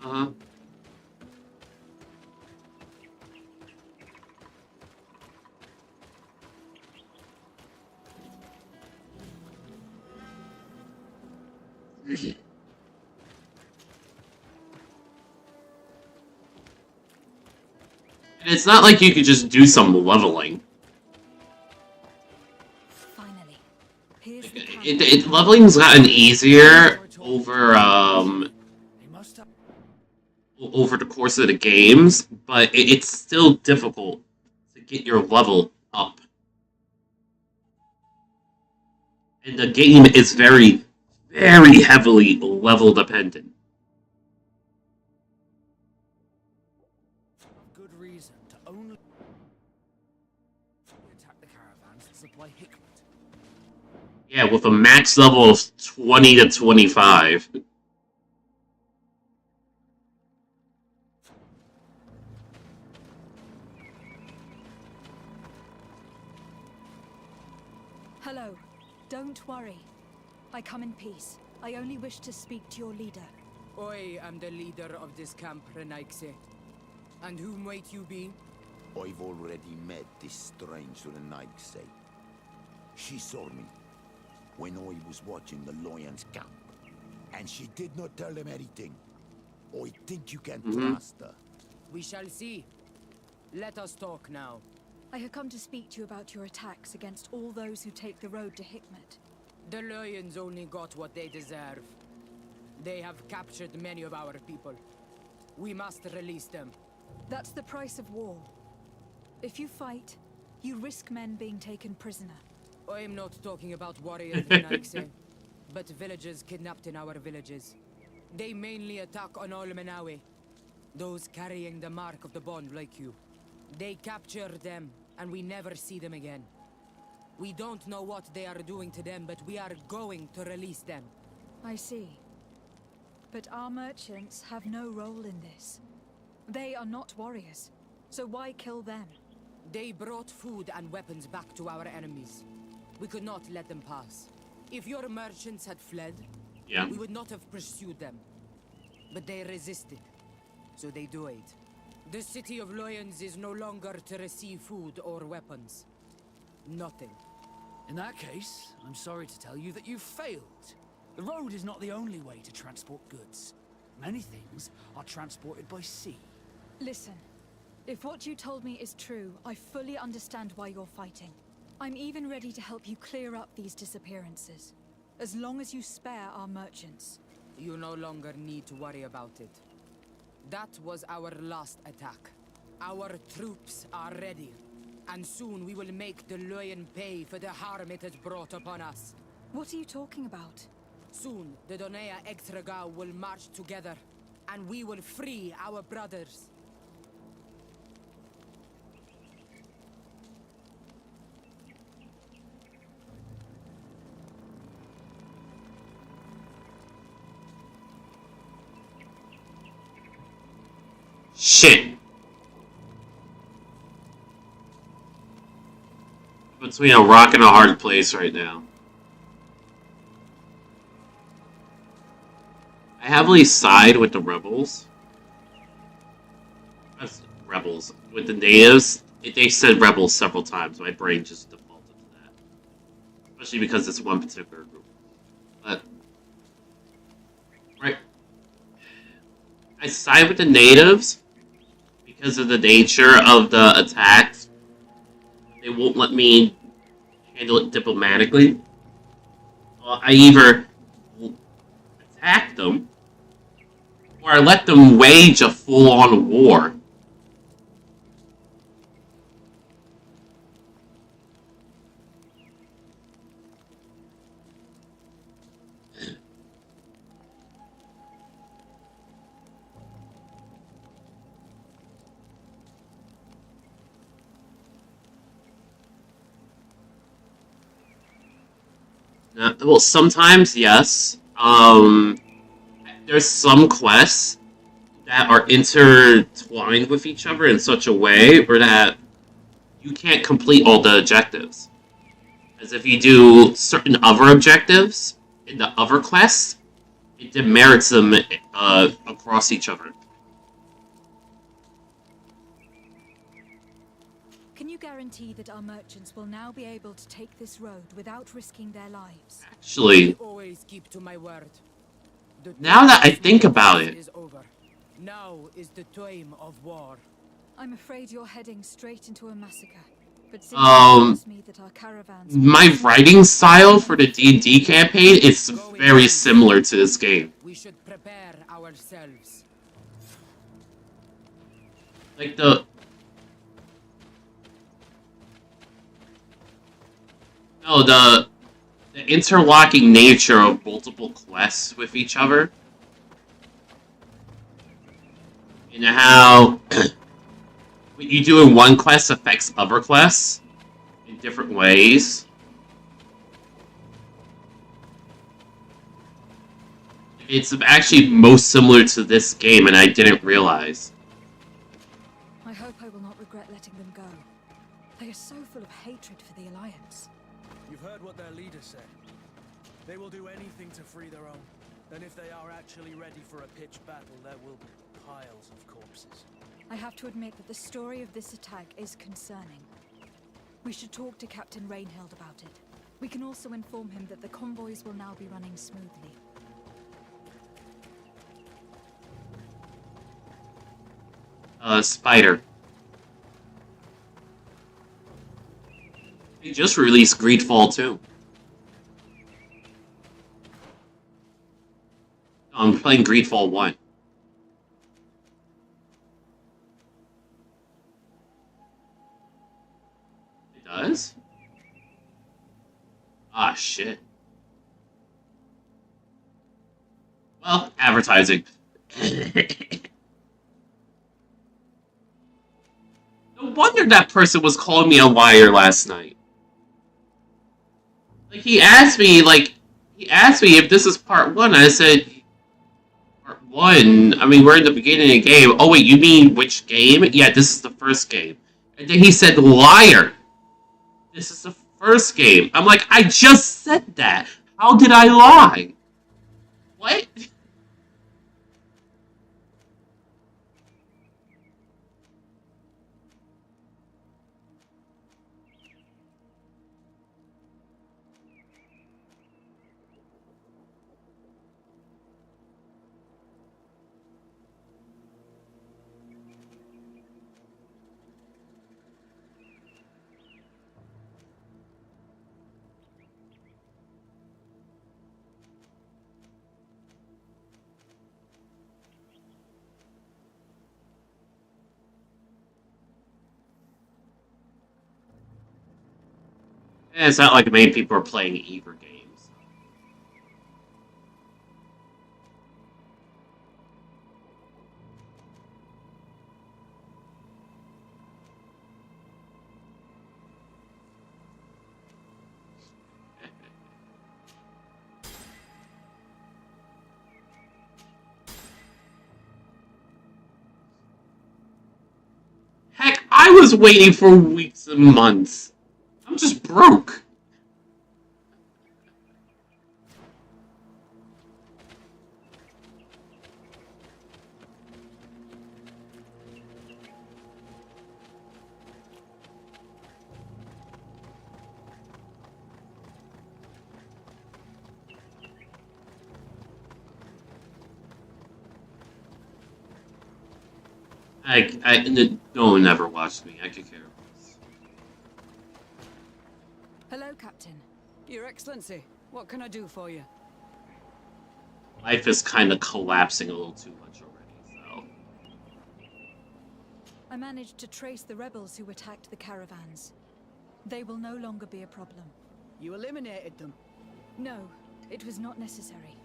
Uh-huh. And it's not like you could just do some leveling. Finally, here's Leveling's gotten easier over over the course of the games, but it's still difficult to get your level up. And the game is very, very heavily level dependent. Good reason to only attack the caravans to supply Hickman. Yeah, with a max level of 20 to 25. Hello. Don't worry. I come in peace. I only wish to speak to your leader. I am the leader of this camp, Renaigse. And whom might you be? I've already met this stranger in Nightse. She saw me when I was watching the Lions camp, and she did not tell them anything. I think you can trust her. We shall see. Let us talk now. I have come to speak to you about your attacks against all those who take the road to Hikmet. The Lions only got what they deserve. They have captured many of our people. We must release them. That's the price of war. If you fight, you risk men being taken prisoner. I am not talking about warriors, Renaigse, but villagers kidnapped in our villages. They mainly attack on Olmenawe, those carrying the mark of the bond like you. They capture them, and we never see them again. We don't know what they are doing to them, but we are going to release them. I see. But our merchants have no role in this. They are not warriors, so why kill them? They brought food and weapons back to our enemies. We could not let them pass. If your merchants had fled, we would not have pursued them. But they resisted, so they died. The city of Lions is no longer to receive food or weapons. Nothing. In that case, I'm sorry to tell you that you've failed. The road is not the only way to transport goods. Many things are transported by sea. Listen, if what you told me is true, I fully understand why you're fighting. I'm even ready to help you clear up these disappearances, as long as you spare our merchants. You no longer need to worry about it. That was our last attack. Our troops are ready, and soon we will make the Lion pay for the harm it has brought upon us. What are you talking about? Soon, the Donea Extraga will march together, and we will free our brothers. Shit. Between a rock and a hard place right now. I heavily side with the rebels. That's rebels. With the natives, they said rebels several times. My brain just defaulted to that. Especially because it's one particular group. But, right. I side with the natives because of the nature of the attacks. They won't let me handle it diplomatically. I either attack them, or I let them wage a full-on war. Well, sometimes, yes. There's some quests that are intertwined with each other in such a way where that you can't complete all the objectives. As if you do certain other objectives in the other quests, it demerits them across each other. Can you guarantee that our merchants will now be able to take this road without risking their lives? Actually, I always keep to my word. Now that I think about it, is over. Now is the time of war. I'm afraid you're heading straight into a massacre. But since you promised me that our caravans... my writing style for the D&D campaign is very similar to this game. We should prepare ourselves. Like the interlocking nature of multiple quests with each other. And how what you do in one quest affects other quests in different ways. It's actually most similar to this game, and I didn't realize. I hope I will not regret letting them go. They are so full of hatred for the Alliance. You've heard what their leader said. They will do anything to free their own. And if they are actually ready for a pitched battle, there will be piles of corpses. I have to admit that the story of this attack is concerning. We should talk to Captain Rainhild about it. We can also inform him that the convoys will now be running smoothly. Spider. They just released GreedFall 2. I'm playing GreedFall 1. It does? Ah, shit. Well, advertising. No wonder that person was calling me a liar last night. Like, he asked me if this is part 1. I said, part 1? I mean, we're in the beginning of the game. Oh, wait, you mean which game? Yeah, this is the first game. And then he said, liar. This is the first game. I'm like, I just said that. How did I lie? What? It's not like many people are playing either games. Heck, I was waiting for weeks and months. I'm just broke. No one ever watched me. I could care less. Hello, Captain. Your Excellency, what can I do for you? Life is kind of collapsing a little too much already, so... I managed to trace the rebels who attacked the caravans. They will no longer be a problem. You eliminated them? No, it was not necessary.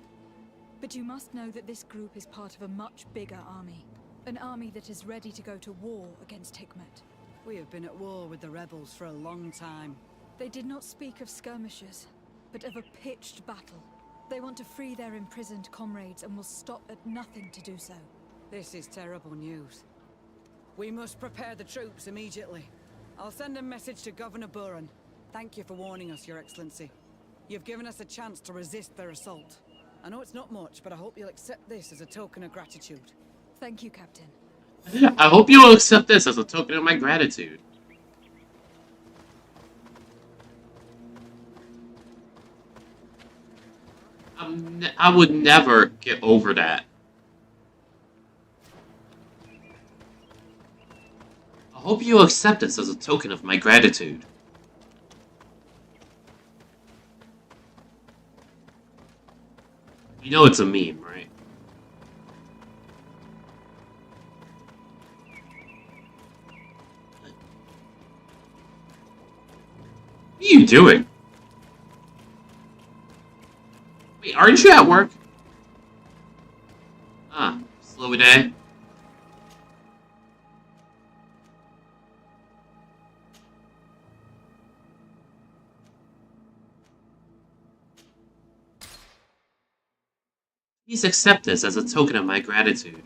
But you must know that this group is part of a much bigger army. An army that is ready to go to war against Hikmet. We have been at war with the rebels for a long time. They did not speak of skirmishes, but of a pitched battle. They want to free their imprisoned comrades and will stop at nothing to do so. This is terrible news. We must prepare the troops immediately. I'll send a message to Governor Buran. Thank you for warning us, Your Excellency. You've given us a chance to resist their assault. I know it's not much, but I hope you'll accept this as a token of gratitude. Thank you, Captain. I hope you will accept this as a token of my gratitude. I would never get over that. I hope you accept this as a token of my gratitude. You know it's a meme, right? What are you doing? Wait, aren't you at work? Ah, slow day. Please accept this as a token of my gratitude.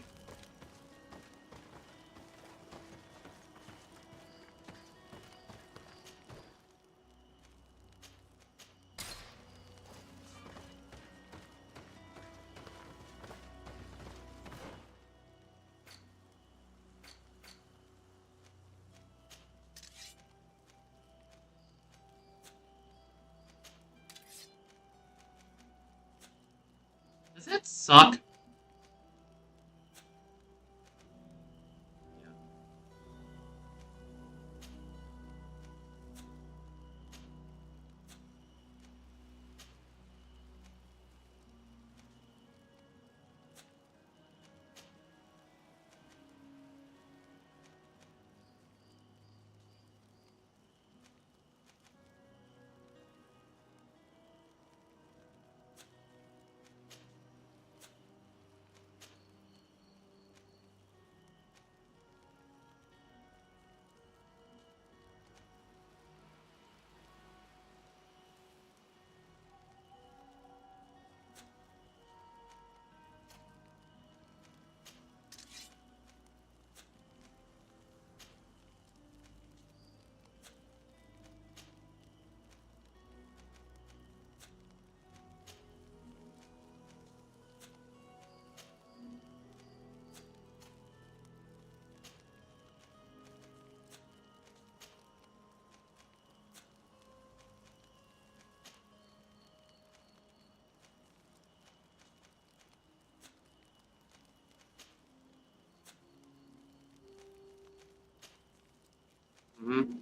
suck. Mhm.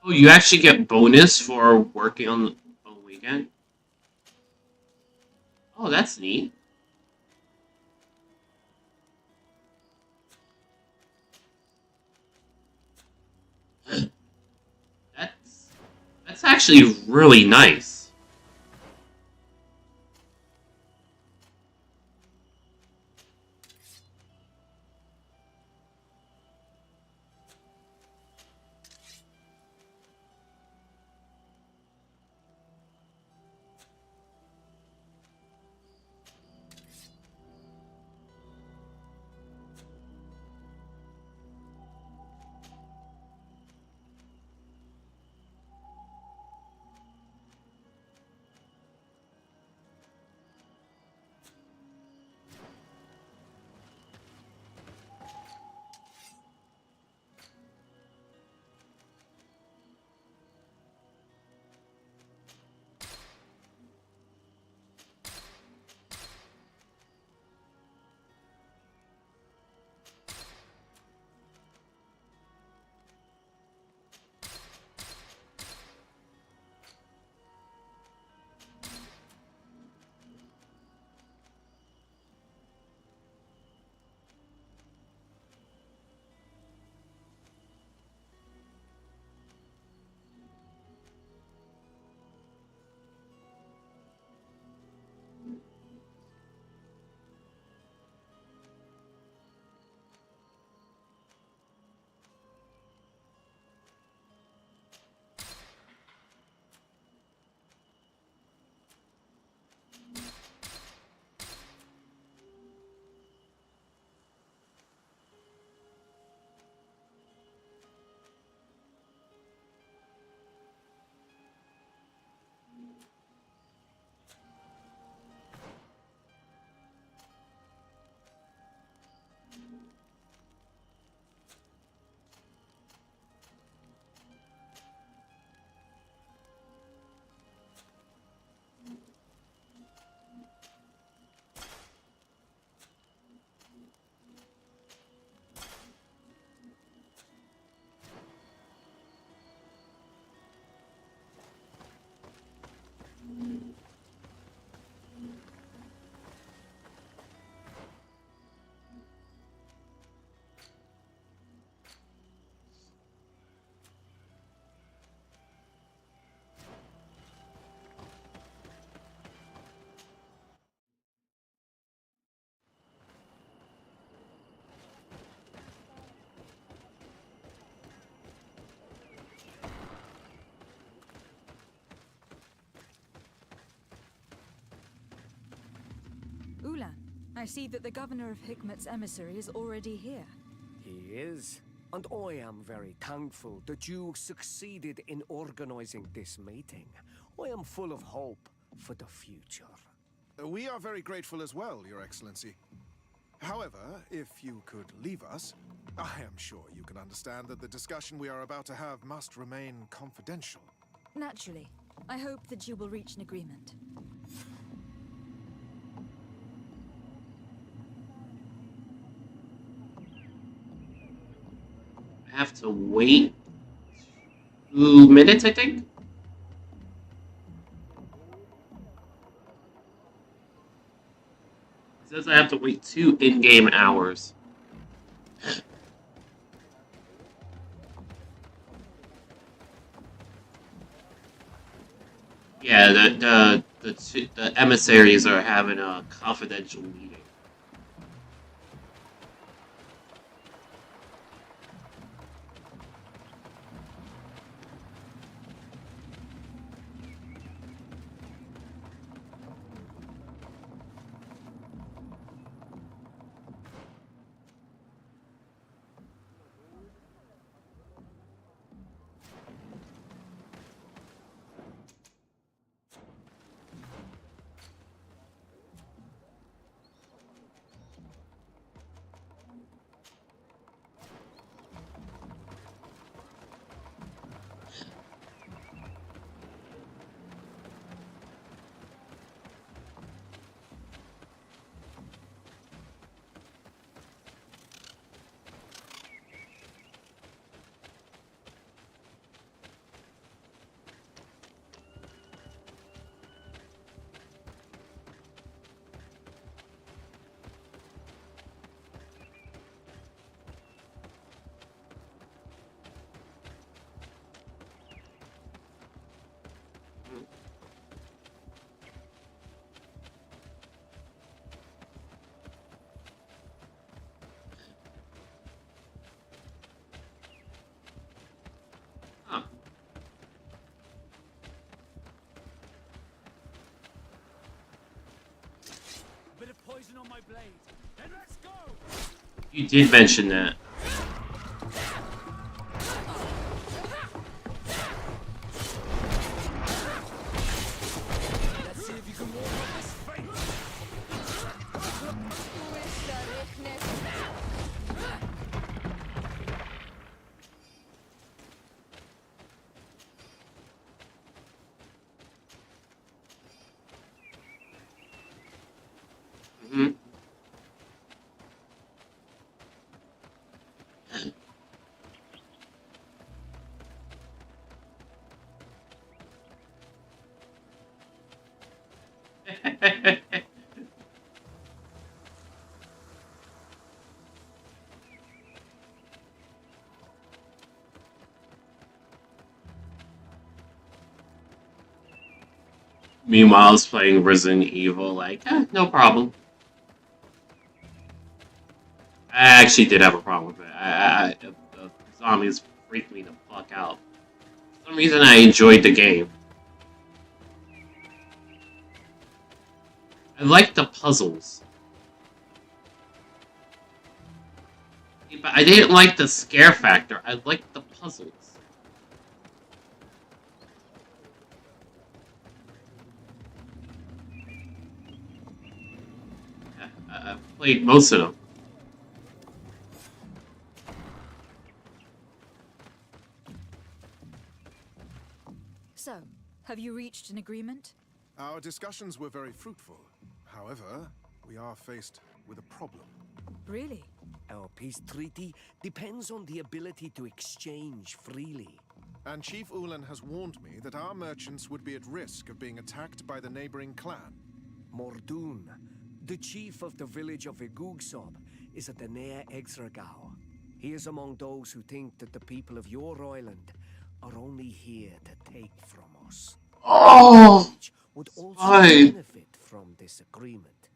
Oh, you actually get bonus for working on the weekend? Oh, that's neat. That's that's actually really nice. Ulan, I see that the governor of Hikmet's emissary is already here. He is. And I am very thankful that you succeeded in organizing this meeting. I am full of hope for the future. We are very grateful as well, Your Excellency. However, if you could leave us, I am sure you can understand that the discussion we are about to have must remain confidential. Naturally. I hope that you will reach an agreement. I have to wait 2 minutes, I think. It says I have to wait 2 in-game hours. Yeah, the emissaries are having a confidential meeting. Bit of poison on my blade. Then let's go. You did mention that. Let's see if you can walk on this fate. Mm-hmm. Meanwhile, I was playing Resident Evil, like, no problem. I actually did have a problem with it. The zombies freaked me the fuck out. For some reason, I enjoyed the game. I liked the puzzles. But I didn't like the scare factor. I liked the puzzles. Yeah, I've played most of them. So, have you reached an agreement? Our discussions were very fruitful. However, we are faced with a problem. Really? Our peace treaty depends on the ability to exchange freely. And Chief Ulan has warned me that our merchants would be at risk of being attacked by the neighboring clan. Mordoon, the chief of the village of Igugsob, is at the Nea Exragao. He is among those who think that the people of your island are only here to take from us. Oh, would also fine. benefit from this agreement.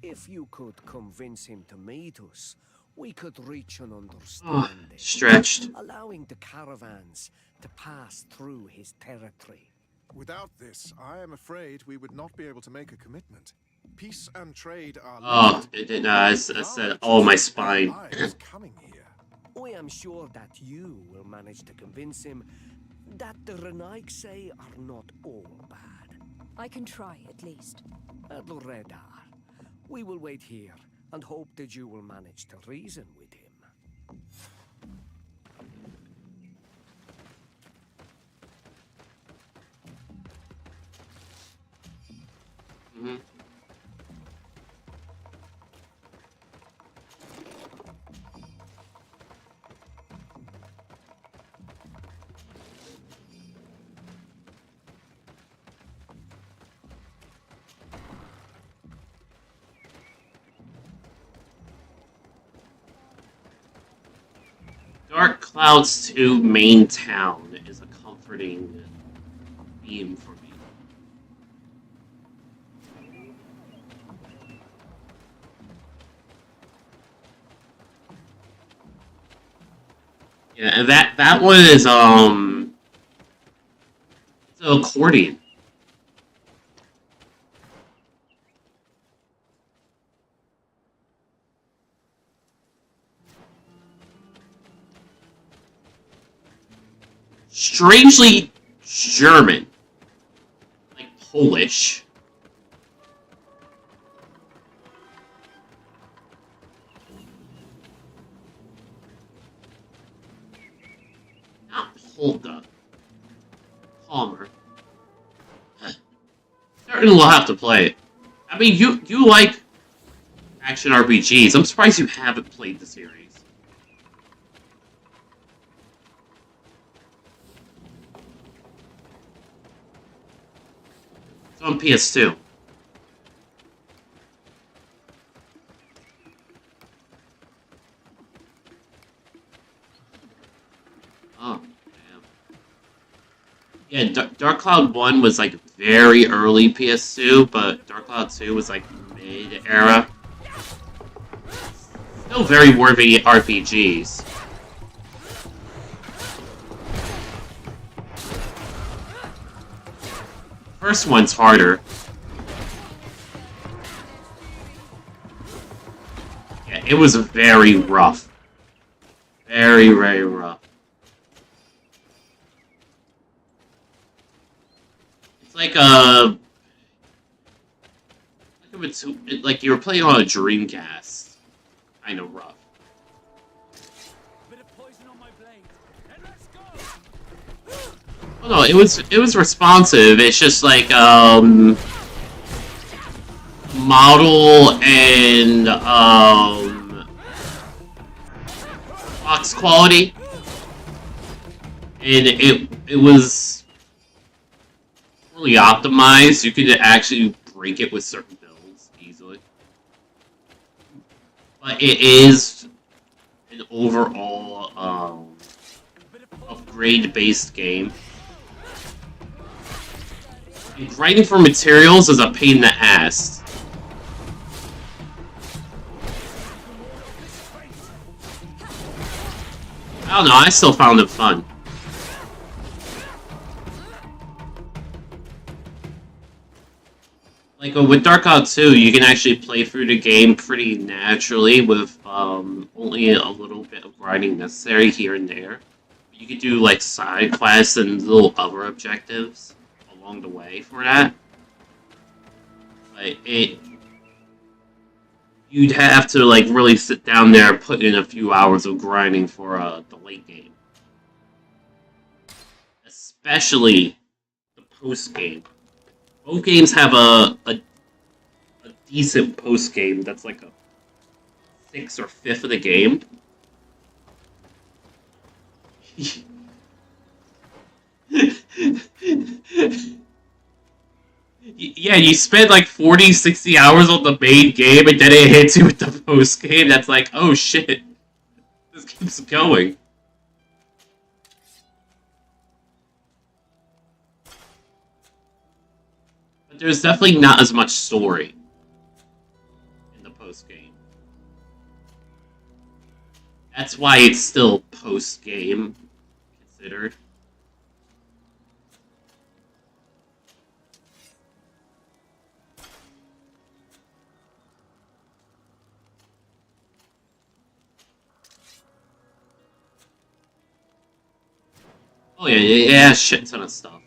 If you could convince him to meet us, we could reach an understanding. Stretched. Allowing the caravans to pass through his territory. Without this, I am afraid we would not be able to make a commitment. Peace and trade are Oh, it did. I said, oh, my spine. coming here. I am sure that you will manage to convince him that the Renaigse are not all bad. I can try, at least. Adlredar, we will wait here and hope that you will manage to reason with him. Mm-hmm. Dark Clouds 2 main town is a comforting theme for me. Yeah, and that one is it's an accordion. Strangely German, like Polish. Not polka. Palmer. Certainly we'll have to play it. I mean, you like action RPGs. I'm surprised you haven't played the series. It's on PS2. Oh, damn. Yeah, Dark Cloud 1 was like very early PS2, but Dark Cloud 2 was like mid-era. Still very worthy RPGs. First one's harder. Yeah, it was very rough. Very, very rough. It's like like you were playing on a Dreamcast. Kind of rough. Oh no, it was responsive. It's just like model and box quality, and it was really optimized. You could actually break it with certain builds easily, but it is an overall upgrade-based game. And grinding for materials is a pain in the ass. I don't know, I still found it fun. Like with Dark Cloud 2, you can actually play through the game pretty naturally with only a little bit of grinding necessary here and there. You could do like side quests and little other objectives along the way for that. But you'd have to like really sit down there and put in a few hours of grinding for the late game. Especially the post game. Both games have a decent post game that's like a 6th or 5th of the game. Yeah, you spend like 40, 60 hours on the main game and then it hits you with the post game. That's like, oh shit. This keeps going. But there's definitely not as much story in the post game. That's why it's still post game considered. Oh yeah, it has shit ton of stuff.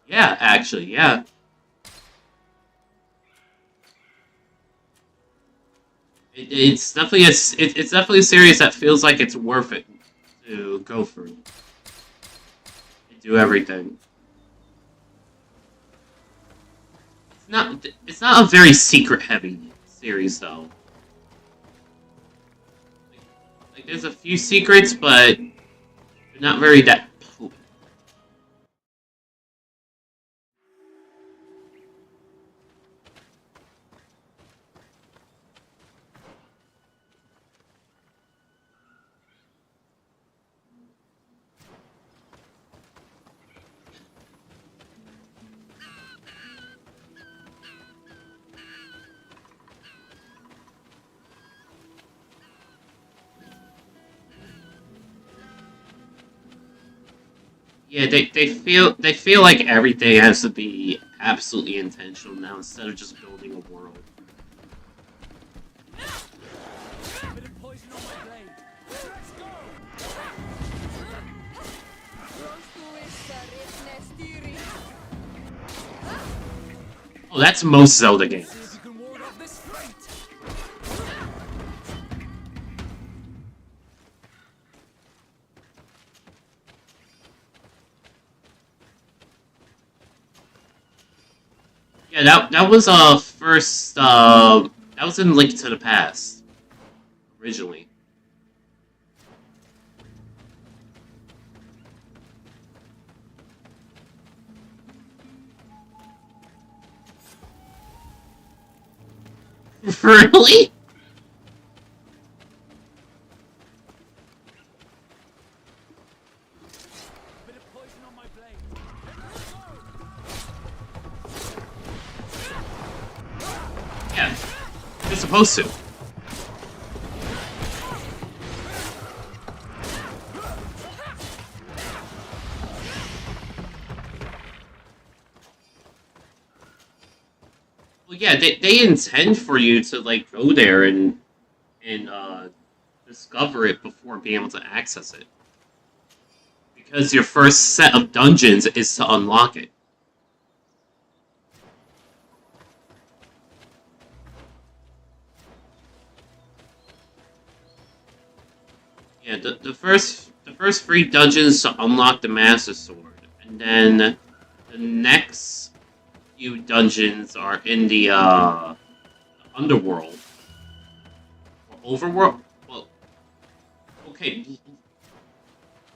Yeah, actually, yeah. It's definitely it's definitely a series that feels like it's worth it to go through. And do everything. It's not a very secret heavy series though. Like there's a few secrets, but they're not very that potent. Yeah, they feel like everything has to be absolutely intentional now instead of just building a world. Bit of poison on my blade. Let's go! Oh, that's most Zelda games. See if you can ward off this fate. Yeah, that was first that was in Link to the Past originally. Really? Bit of poison on my blade. Yeah, you're supposed to. Well, yeah, they intend for you to like go there and discover it before being able to access it. Because your first set of dungeons is to unlock it. Yeah, the first 3 dungeons to unlock the Master Sword, and then the next few dungeons are in the underworld or overworld. Well, okay,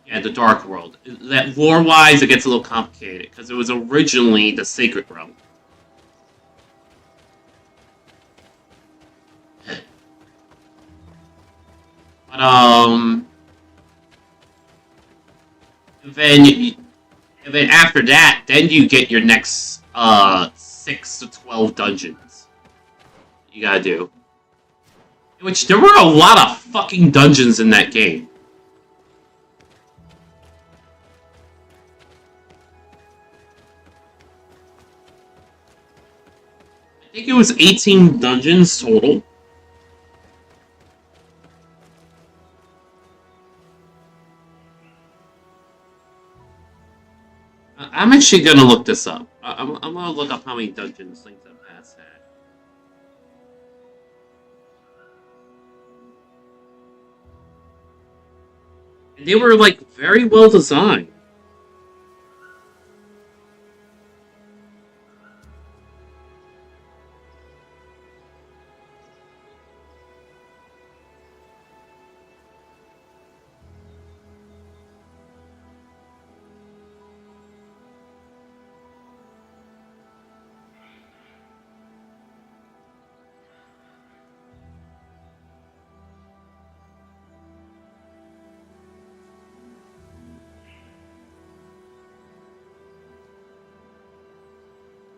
yeah, the Dark World. That lore-wise, it gets a little complicated because it was originally the Sacred Realm. But then and then after that, then you get your next 6 to 12 dungeons you gotta do. Which there were a lot of fucking dungeons in that game. I think it was 18 dungeons total. I'm actually gonna look this up. I'm gonna look up how many dungeons Link to the Past had. And they were like very well designed.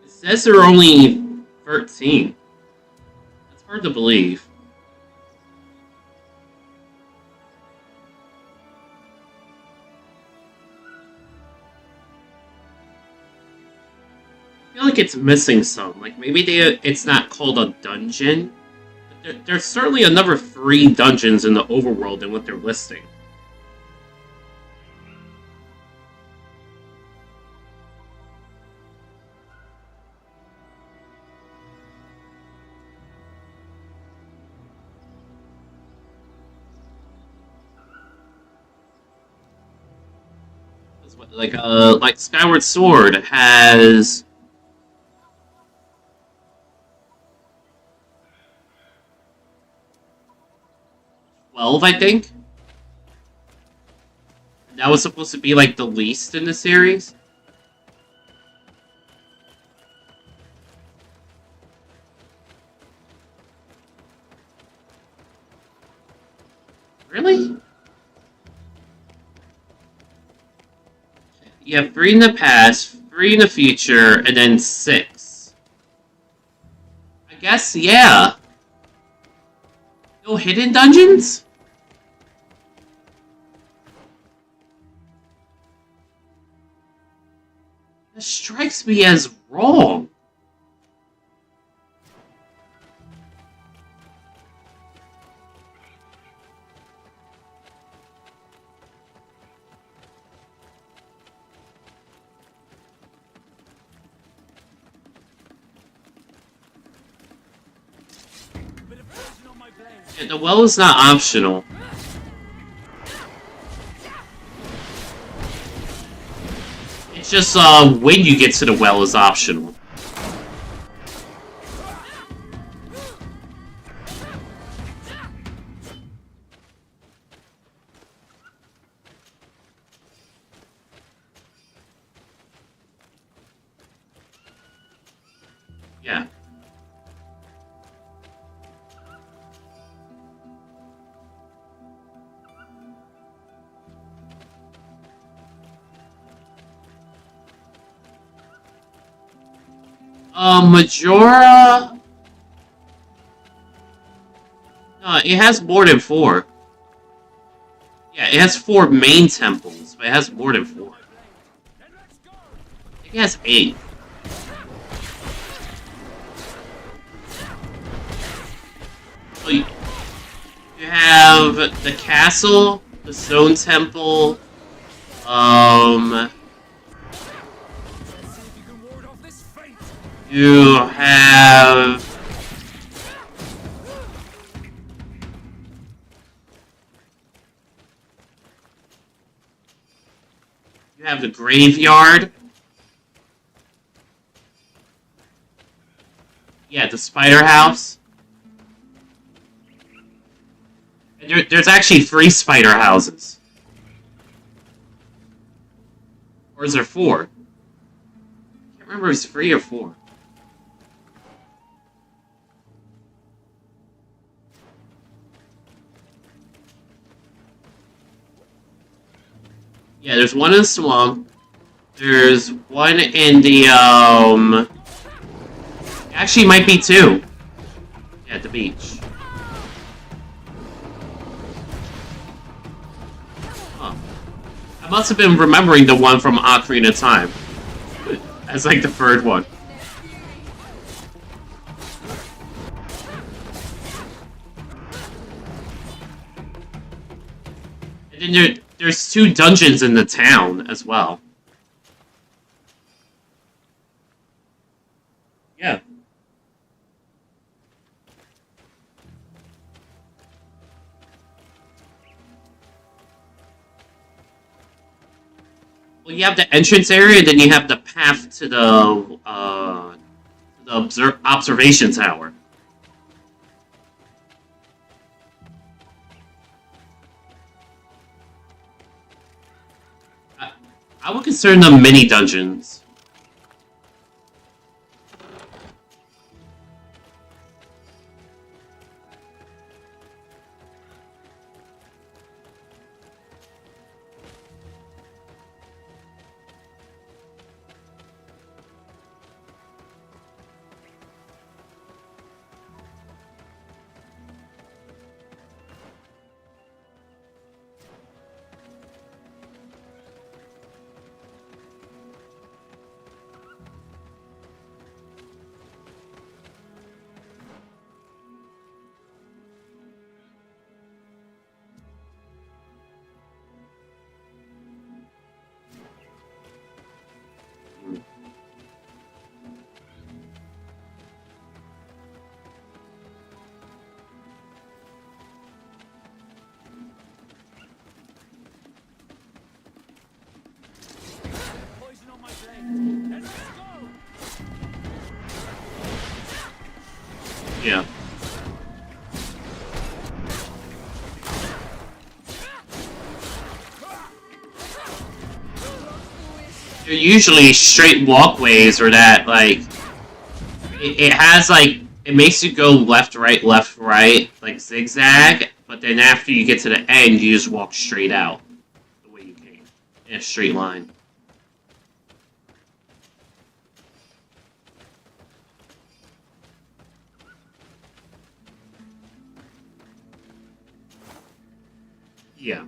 It says there are only 13. That's hard to believe. I feel like it's missing some. Like maybe it's not called a dungeon, but There's certainly another 3 dungeons in the overworld than what they're listing. Like Skyward Sword has 12, I think. That was supposed to be like the least in the series. Really? You have 3 in the past, 3 in the future, and then 6. I guess, yeah. No hidden dungeons? That strikes me as wrong. Yeah, the well is not optional. It's just when you get to the well is optional. Yeah. Majora... No, it has more than 4. Yeah, it has 4 main temples, but it has more than 4. I think it has 8. So you have the castle, the stone temple, you have... You have the graveyard. Yeah, the spider house. And there's actually 3 spider houses. Or is there 4? I can't remember if it's 3 or 4. Yeah, there's one in the swamp. There's one in the, Actually, might be 2. Yeah, at the beach. Huh. I must have been remembering the one from Ocarina of Time. As, like, the 3rd one. And then there's 2 dungeons in the town as well. Yeah. Well, you have the entrance area, and then you have the path to the observation tower. I would consider them mini dungeons. Yeah. They're usually straight walkways, or that, like, it has, like, it makes you go left, right, like zigzag, but then after you get to the end, you just walk straight out the way you came, in a straight line. Yeah.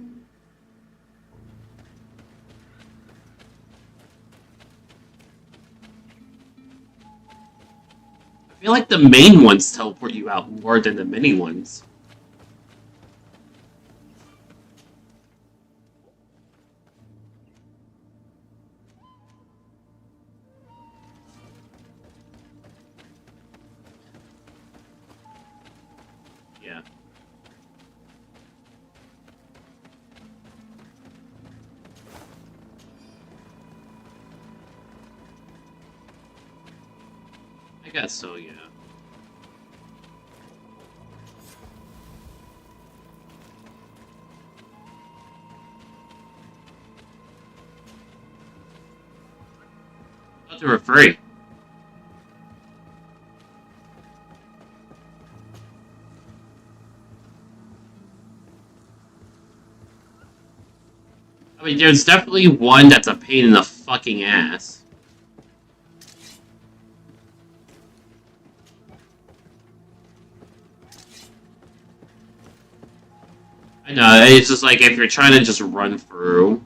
I feel like the main ones teleport you out more than the mini ones. Yeah. I guess so, yeah. I thought they were free. I mean, there's definitely one that's a pain in the fucking ass. I know, it's just like if you're trying to just run through,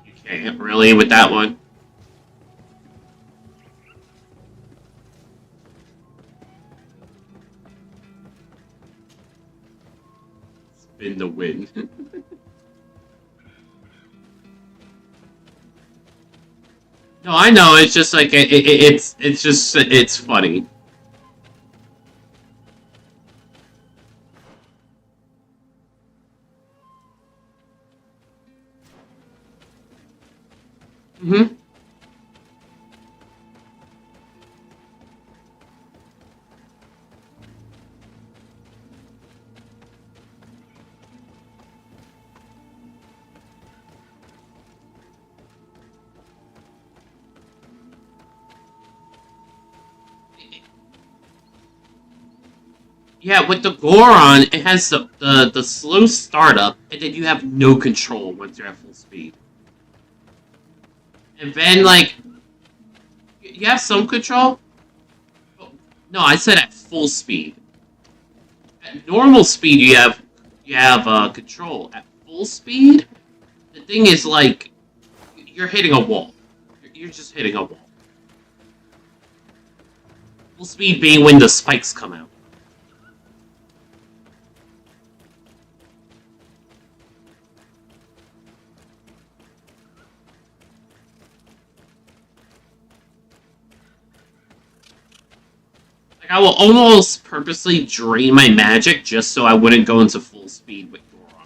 you can't really with that one. Spin the wind. No, I know, it's just like, it's funny. Mm-hmm. Yeah, with the Goron, it has the slow startup, and then you have no control once you're at full speed. And then, like, you have some control? No, I said at full speed. At normal speed, you have control. At full speed, the thing is, like, you're hitting a wall. You're just hitting a wall. Full speed being when the spikes come out. Like, I will almost purposely drain my magic just so I wouldn't go into full speed with Goron.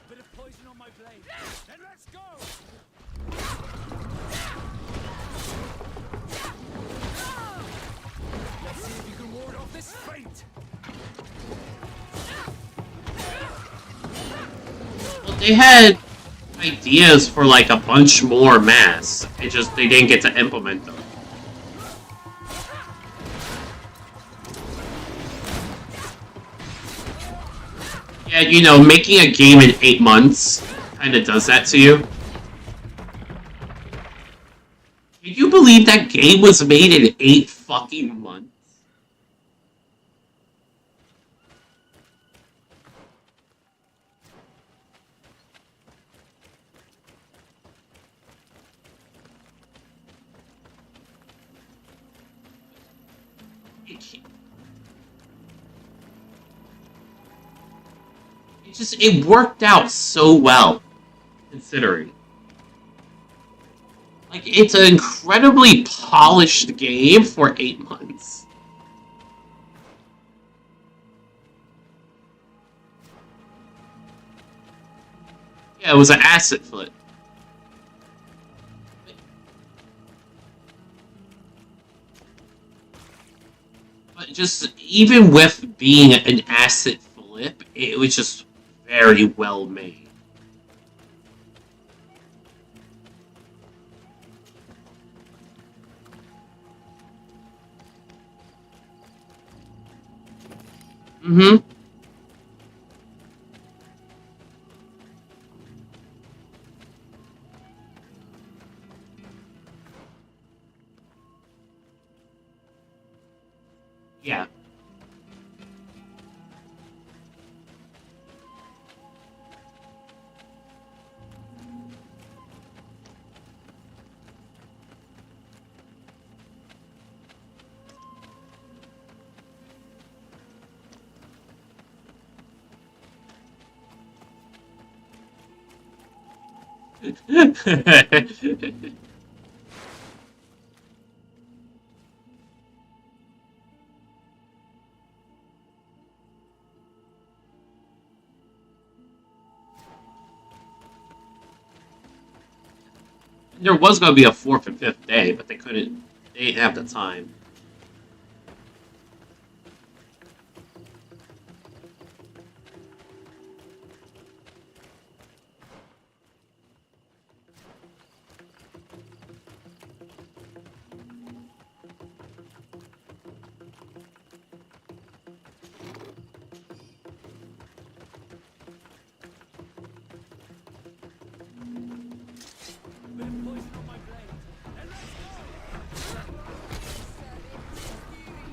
Bit of poison on my blade. Then let's go! Let's see if you can ward off this fate! Well, they had ideas for, like, a bunch more masks. They didn't get to implement them. Yeah, you know, making a game in 8 months kinda does that to you. Can you believe that game was made in 8 fucking months? It worked out so well, considering. Like, it's an incredibly polished game for 8 months. Yeah, it was an asset flip. But just, even with being an asset flip, it was just very well made. Mm-hmm. Yeah. There was going to be a 4th and 5th day, but they couldn't. They didn't have the time.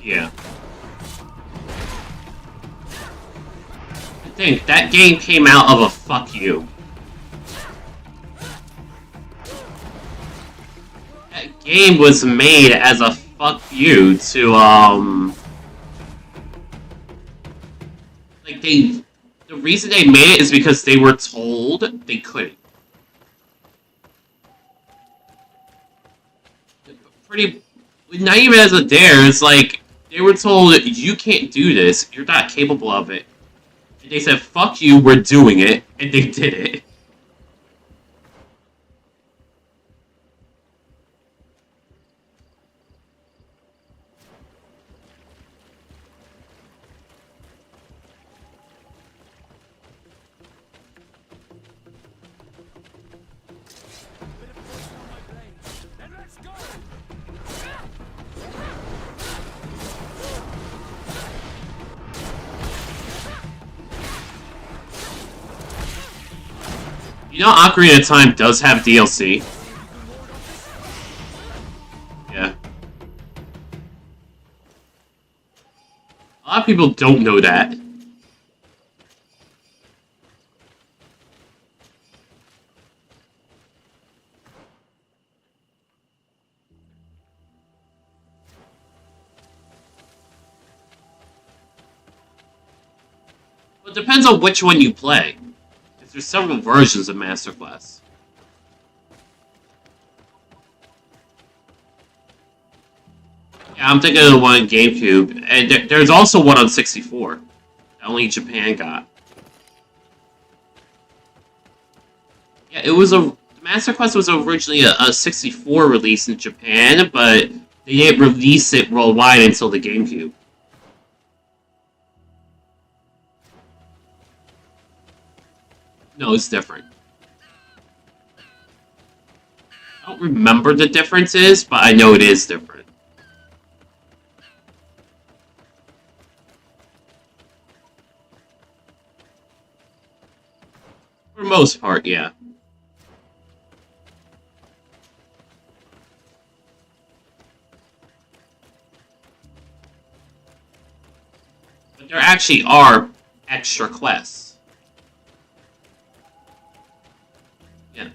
Yeah. I think that game came out of a fuck you. That game was made as a fuck you to, like, the reason they made it is because they were told they couldn't. Not even as a dare, it's like, they were told, you can't do this, you're not capable of it. And they said, fuck you, we're doing it, and they did it. You know, Ocarina of Time does have DLC. Yeah. A lot of people don't know that. Well, it depends on which one you play. There's several versions of Master Quest. Yeah, I'm thinking of the one on GameCube, and there's also one on 64 that only Japan got. Yeah, it was Master Quest was originally a 64 release in Japan, but they didn't release it worldwide until the GameCube. No, it's different. I don't remember the differences, but I know it is different. For the most part, yeah. But there actually are extra quests. Yeah.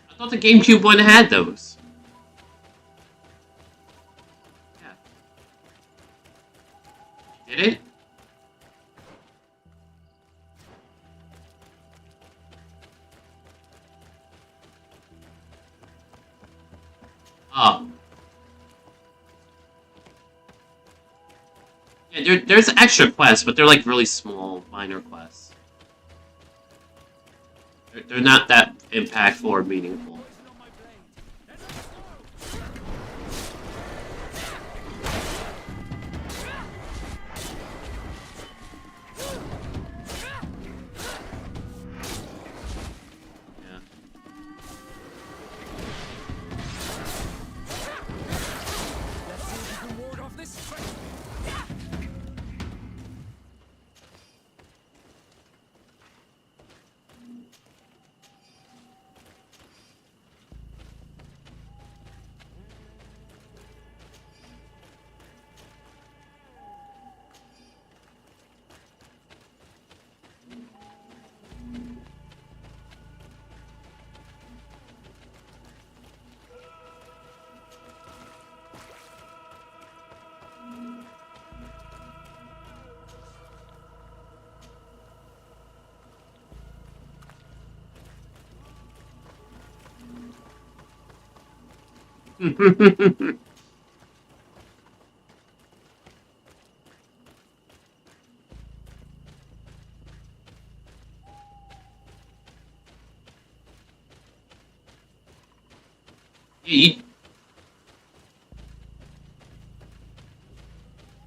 I thought the GameCube one had those. Yeah. Did it? Yeah, there's extra quests, but they're like really small, minor quests. They're not that impactful or meaningful.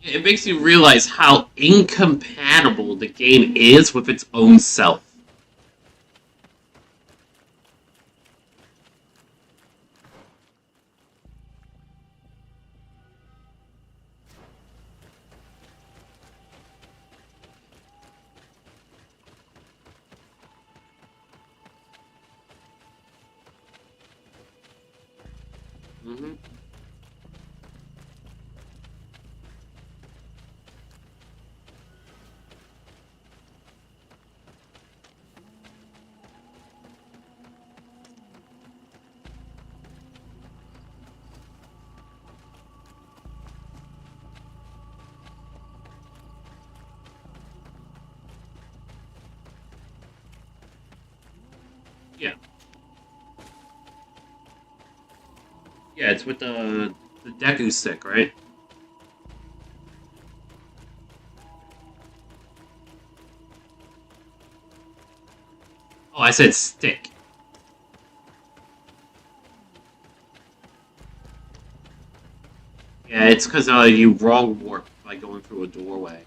It makes you realize how incompatible the game is with its own self. Mm-hmm. Yeah. Yeah, it's with the Deku stick, right? Oh, I said stick. Yeah, it's because you wrong warp by going through a doorway.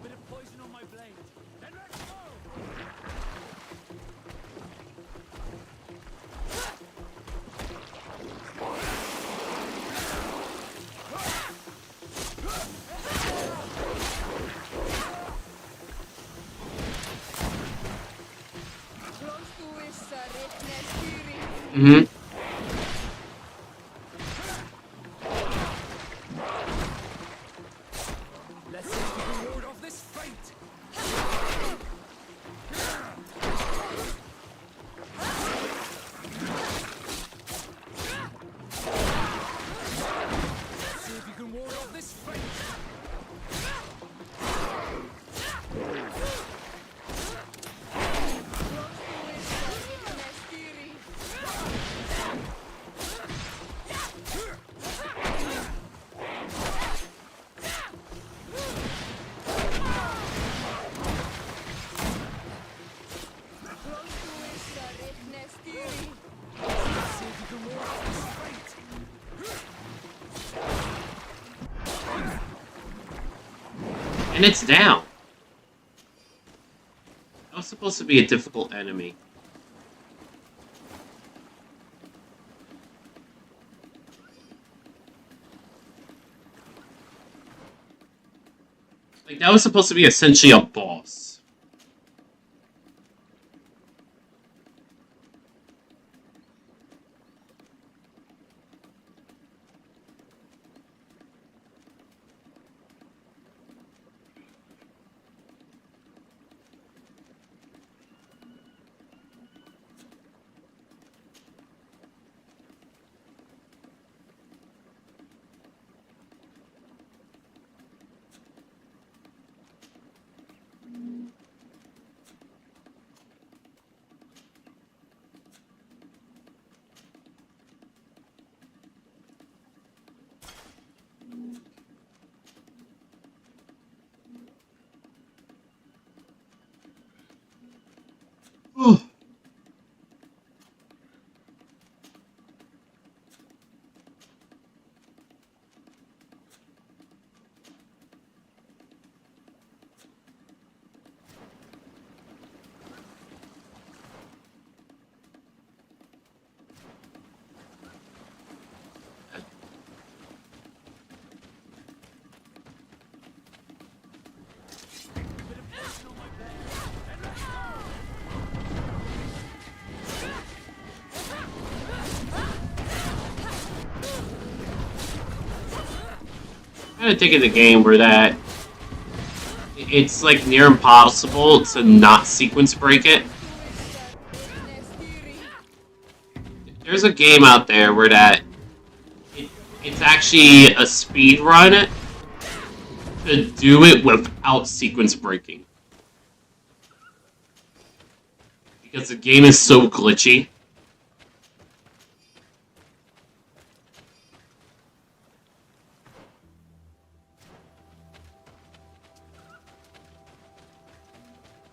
Bit of poison on my blade. Then let's go! Mm-hmm. this fate! And it's down. That was supposed to be a difficult enemy. Like, that was supposed to be essentially a boss. I think it's a game where that it's like near impossible to not sequence break it. There's a game out there where it's actually a speed run to do it without sequence breaking. Because the game is so glitchy.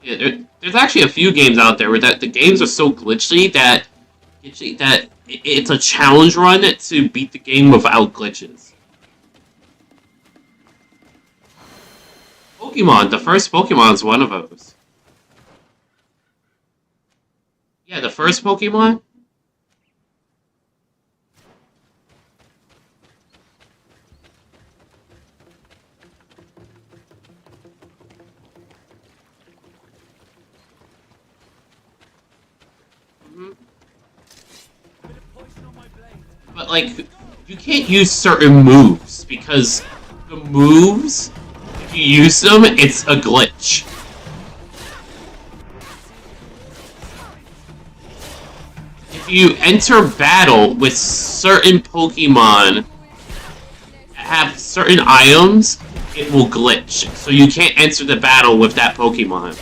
Yeah, there's actually a few games out there where the games are so glitchy that it's a challenge run to beat the game without glitches. Pokemon, the first Pokemon is one of those. Yeah, the first Pokemon? But, like, you can't use certain moves, because the moves, if you use them, it's a glitch. If you enter battle with certain Pokemon that have certain items, it will glitch. So you can't enter the battle with that Pokemon.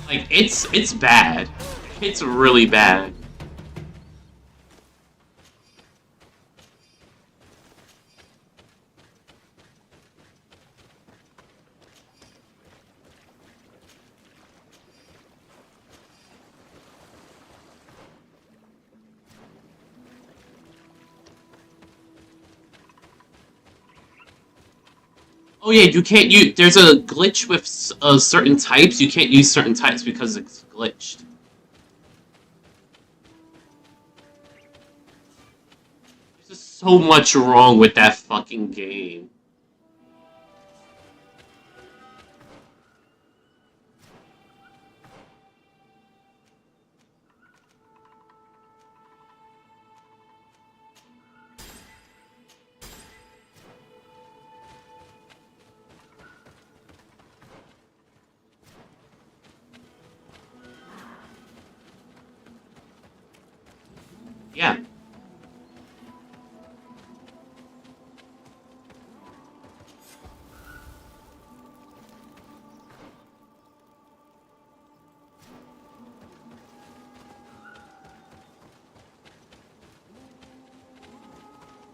Like, it's bad. It's really bad. Oh yeah, you can't use. There's a glitch with certain types. You can't use certain types because it's glitched. There's just so much wrong with that fucking game. Yeah.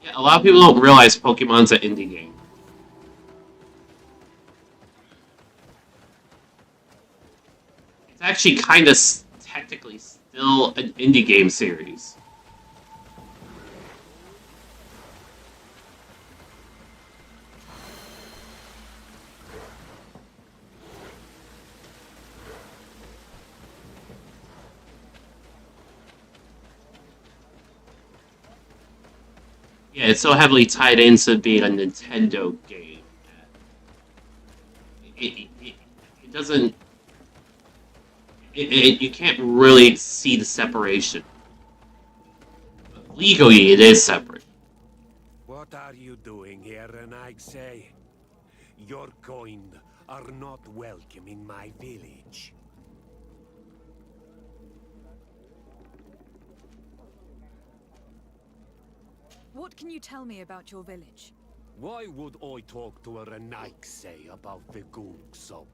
Yeah, a lot of people don't realize Pokemon's an indie game. It's actually kind of technically still an indie game series. Yeah, it's so heavily tied into being a Nintendo game. It doesn't... you can't really see the separation. But legally, it is separate. What are you doing here, Renaigse? Your kind are not welcome in my village. What can you tell me about your village? Why would I talk to a Renaigse about the Googsob?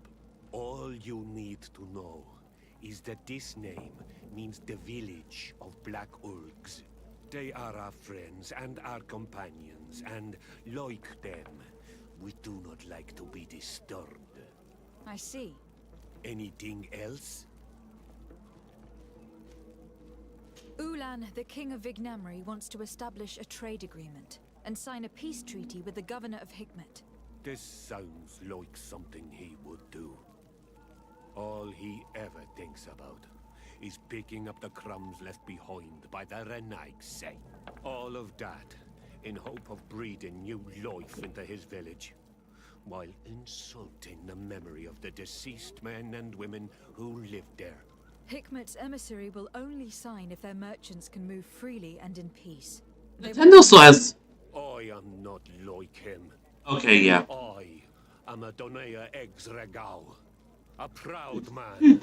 All you need to know is that this name means the village of Black Ulgs. They are our friends and our companions, and like them, we do not like to be disturbed. I see. Anything else? Ulan, the king of Vignamri, wants to establish a trade agreement and sign a peace treaty with the governor of Hikmet. This sounds like something he would do. All he ever thinks about is picking up the crumbs left behind by the Renaigse. All of that in hope of breathing new life into his village, while insulting the memory of the deceased men and women who lived there. Hikmet's emissary will only sign if their merchants can move freely and in peace. Nintendo still has... I am not like him. Okay, yeah. I am a Donea Exregao. A proud man,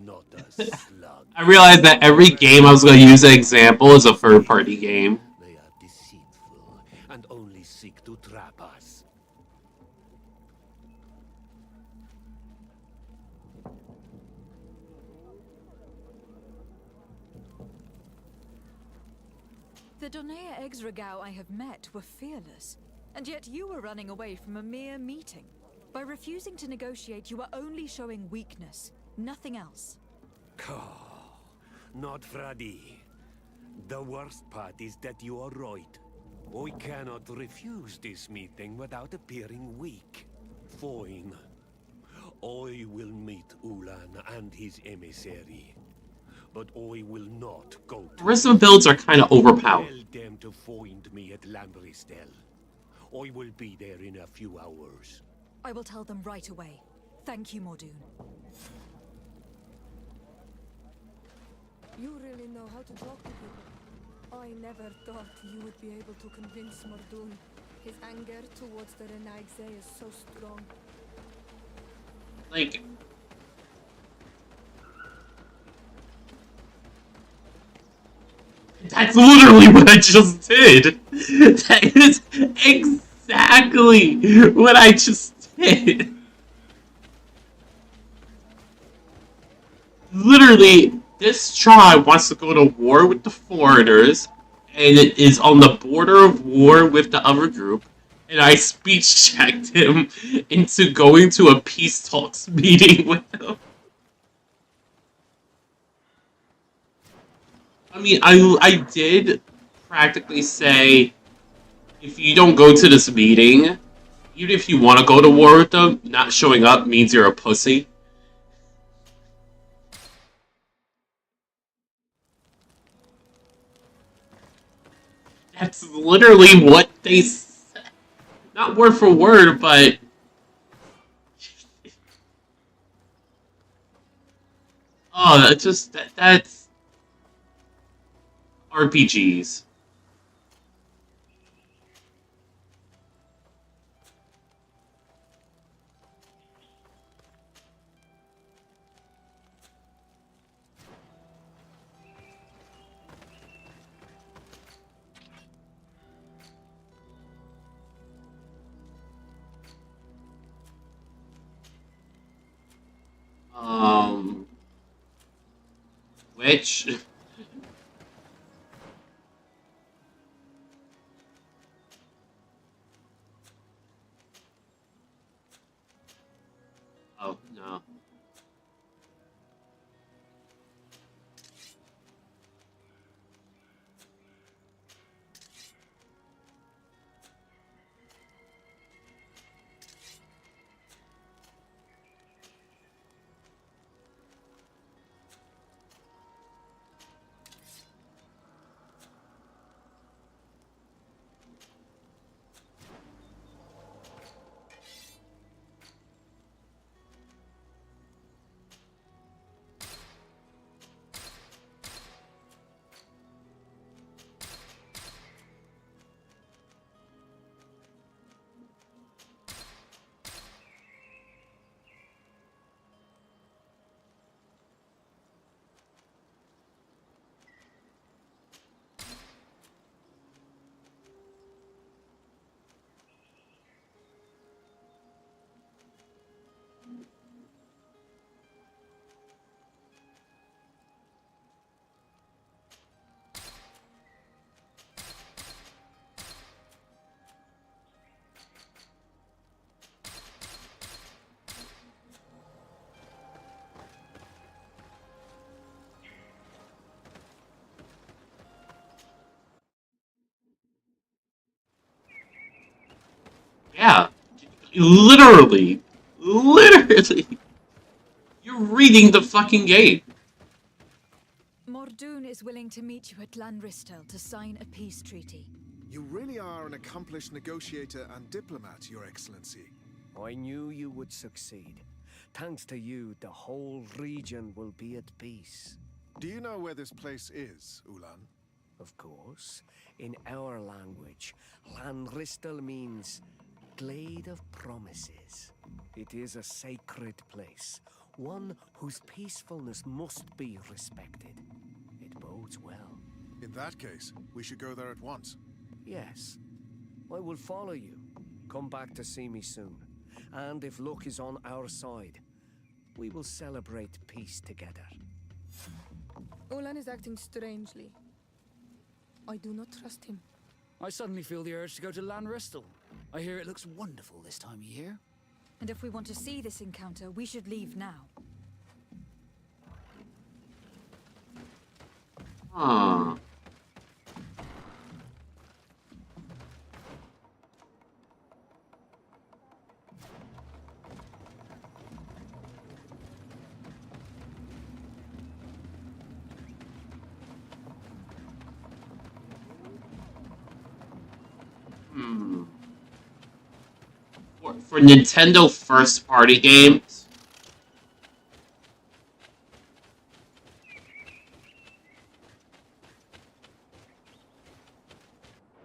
not a slug. I realized that every game I was going to use an example is a third-party game. They are deceitful and only seek to trap us. The Donea Exregao I have met were fearless, and yet you were running away from a mere meeting. By refusing to negotiate, you are only showing weakness, nothing else. Not Fradi. The worst part is that you are right. I cannot refuse this meeting without appearing weak. Fine. I will meet Ulan and his emissary. But I will not go to... Charisma builds are kind of overpowered. Tell them to find me at Lambristel. I will be there in a few hours. I will tell them right away. Thank you, Mordoon. You really know how to talk to people. I never thought you would be able to convince Mordoon. His anger towards the Renaigse is so strong. Like... That's literally what I just did! That is exactly what I just did! Literally, this tribe wants to go to war with the foreigners, and it is on the border of war with the other group, and I speech-checked him into going to a peace talks meeting with them. I mean, I did practically say, if you don't go to this meeting, even if you want to go to war with them, not showing up means you're a pussy. That's literally what they said. Not word for word, but... Oh, that's... RPGs. Which... Oh, no. Yeah. Literally. Literally. You're reading the fucking game. Mordoon is willing to meet you at Lanristel to sign a peace treaty. You really are an accomplished negotiator and diplomat, Your Excellency. I knew you would succeed. Thanks to you, the whole region will be at peace. Do you know where this place is, Ulan? Of course. In our language, Lanristel means Glade of Promises. It is a sacred place, one whose peacefulness must be respected. It bodes well. In that case, we should go there at once. Yes. I will follow you. Come back to see me soon. And if luck is on our side, we will celebrate peace together. Ulan is acting strangely. I do not trust him. I suddenly feel the urge to go to Lanristel. I hear it looks wonderful this time of year. And if we want to see this encounter, we should leave now. Huh. For Nintendo first-party games,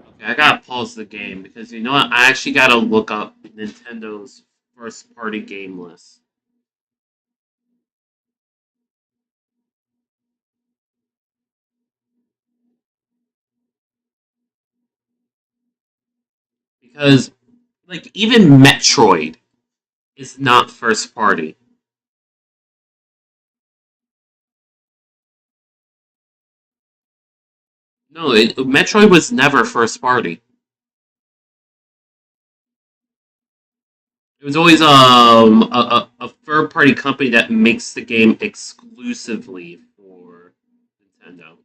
okay, I gotta pause the game because you know what? I actually gotta look up Nintendo's first-party game list. Because, like, even Metroid is not first party. No, Metroid was never first party. It was always a third party company that makes the game exclusively for Nintendo.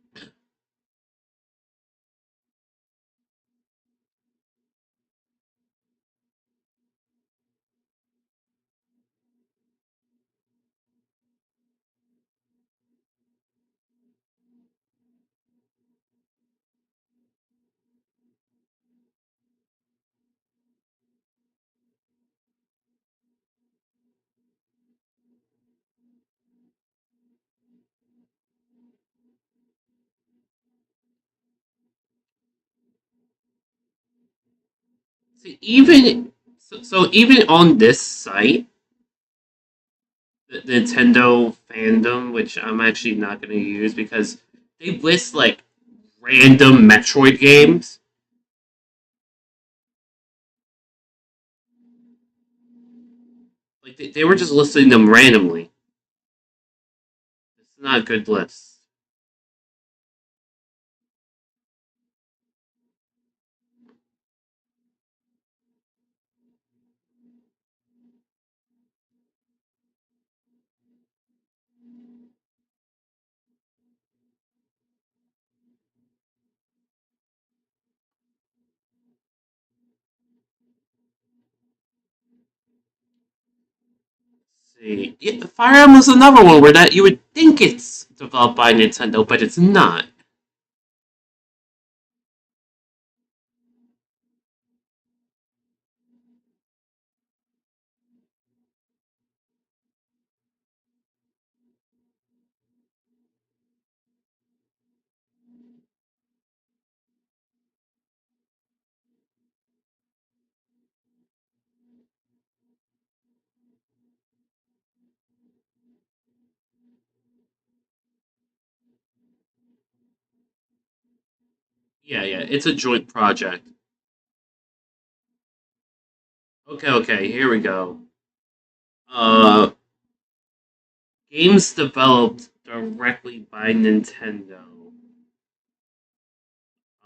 See, even on this site, the Nintendo fandom, which I'm actually not going to use because they list like random Metroid games. Like they were just listing them randomly. It's not a good list. See, yeah, Fire Emblem's another one where that you would think it's developed by Nintendo, but it's not. Yeah, yeah, it's a joint project. Okay, okay, here we go. Uh, Games developed directly by Nintendo.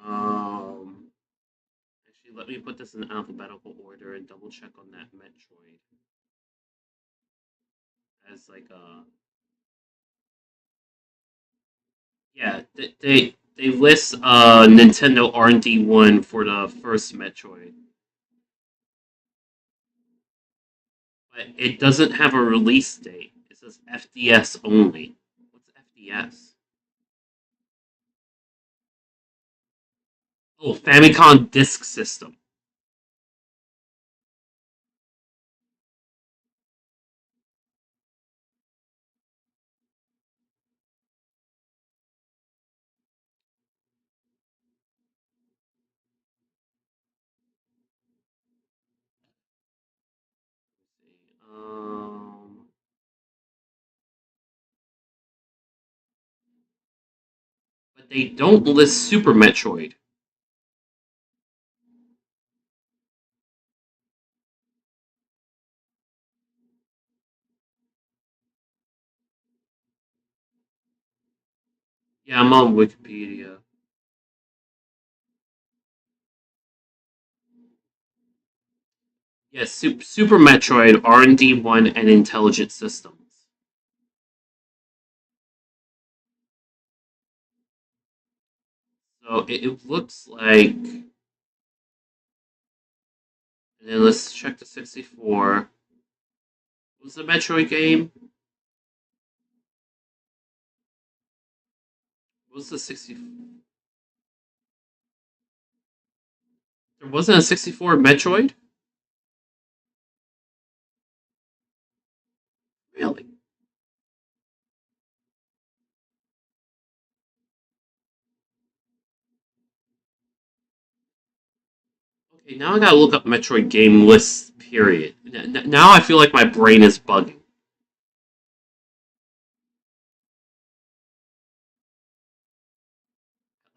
Um, Actually, let me put this in alphabetical order and double check on that Metroid as like a yeah. They list Nintendo R&D 1 for the first Metroid, but it doesn't have a release date. It says FDS only. What's FDS? Oh, Famicom Disk System. Um, but they don't list Super Metroid. Yeah, I'm on Wikipedia. Yes, Super Metroid, R&D 1, and Intelligent Systems. So it looks like. And then let's check the 64. What was the Metroid game? What was the 60? There wasn't a 64 Metroid? Really? Okay, now I gotta look up Metroid game lists, period. Now I feel like my brain is bugging.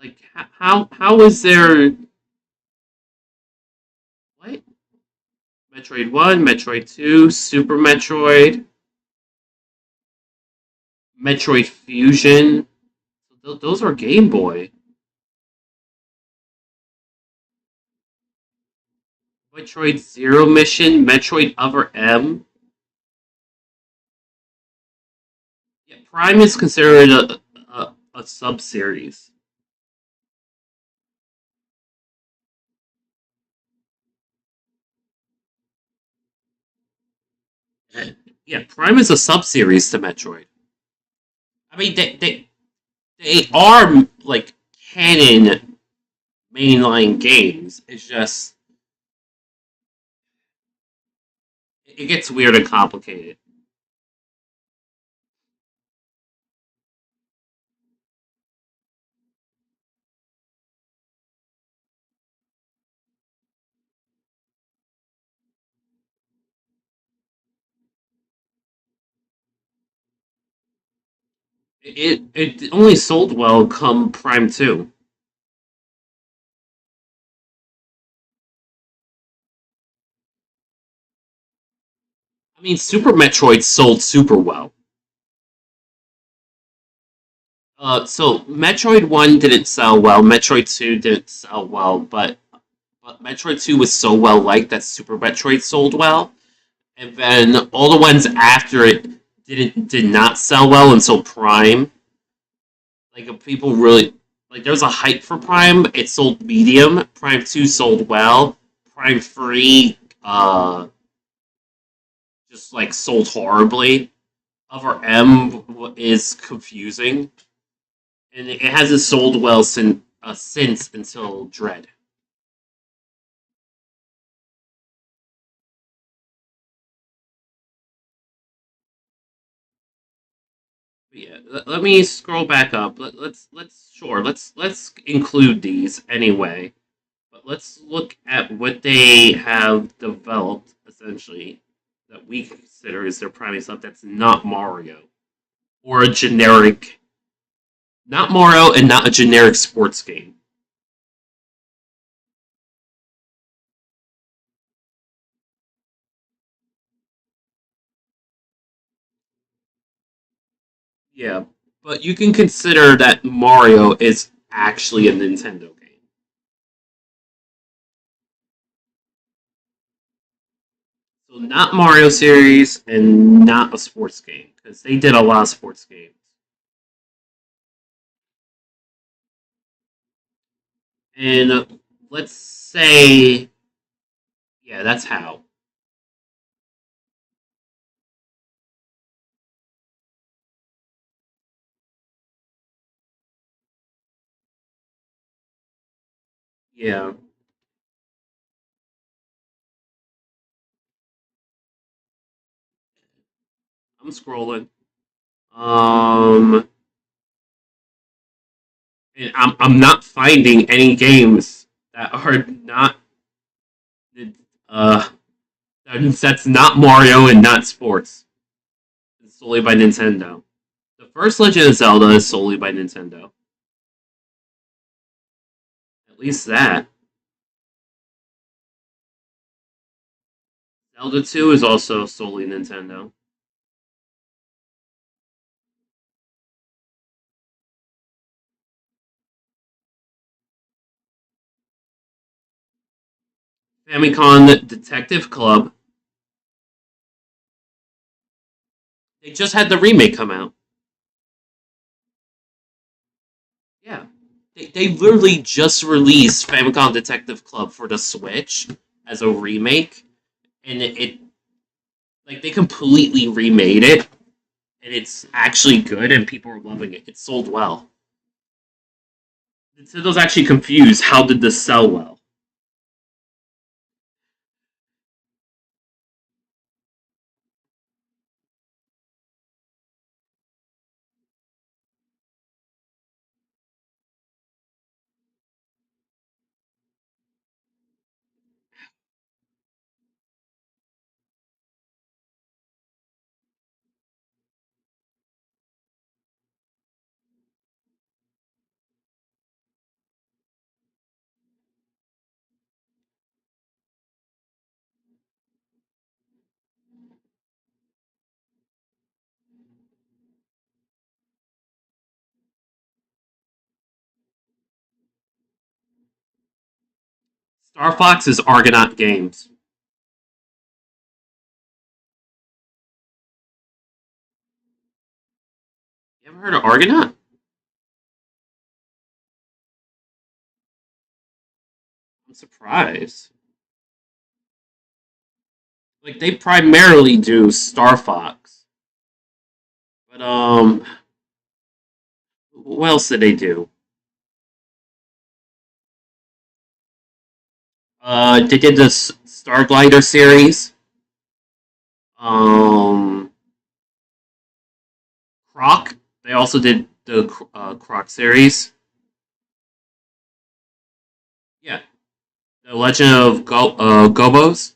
Like, how is there. What? Metroid 1, Metroid 2, Super Metroid, Metroid Fusion. Those are Game Boy. Metroid Zero Mission, Metroid Other M. Yeah, Prime is considered a sub series. Yeah, Prime is a sub series to Metroid. I mean, they are like canon mainline games. It's just it gets weird and complicated. It only sold well come Prime 2. I mean, Super Metroid sold super well. So Metroid 1 didn't sell well, Metroid 2 didn't sell well, but Metroid 2 was so well liked that Super Metroid sold well, and then all the ones after it did not sell well until Prime. Like people really like there was a hype for Prime, it sold medium, Prime 2 sold well, Prime 3 just like sold horribly. Other M is confusing, and it hasn't sold well since until Dread. But yeah, let me scroll back up. Let's include these anyway. But let's look at what they have developed essentially that we consider is their primary stuff that's not Mario or a generic, not Mario and not a generic sports game. Yeah, but you can consider that Mario is actually a Nintendo game. So not Mario series and not a sports game because they did a lot of sports games. And let's say, yeah, that's how. Yeah, I'm scrolling. Um, and I'm not finding any games that are not uh that's not Mario and not sports. It's solely by Nintendo. The first Legend of Zelda is solely by Nintendo. At least that. Zelda 2 is also solely Nintendo. Famicom Detective Club. They just had the remake come out. Yeah. They literally just released Famicom Detective Club for the Switch as a remake. And it like they completely remade it. And it's actually good and people are loving it. It sold well. Nintendo's actually confused. How did this sell well? Star Fox is Argonaut Games. You ever heard of Argonaut? I'm surprised. Like they primarily do Star Fox, but what else did they do? They did the Starglider series. Um, Croc. They also did the Croc series. Yeah, the Legend of Gobos.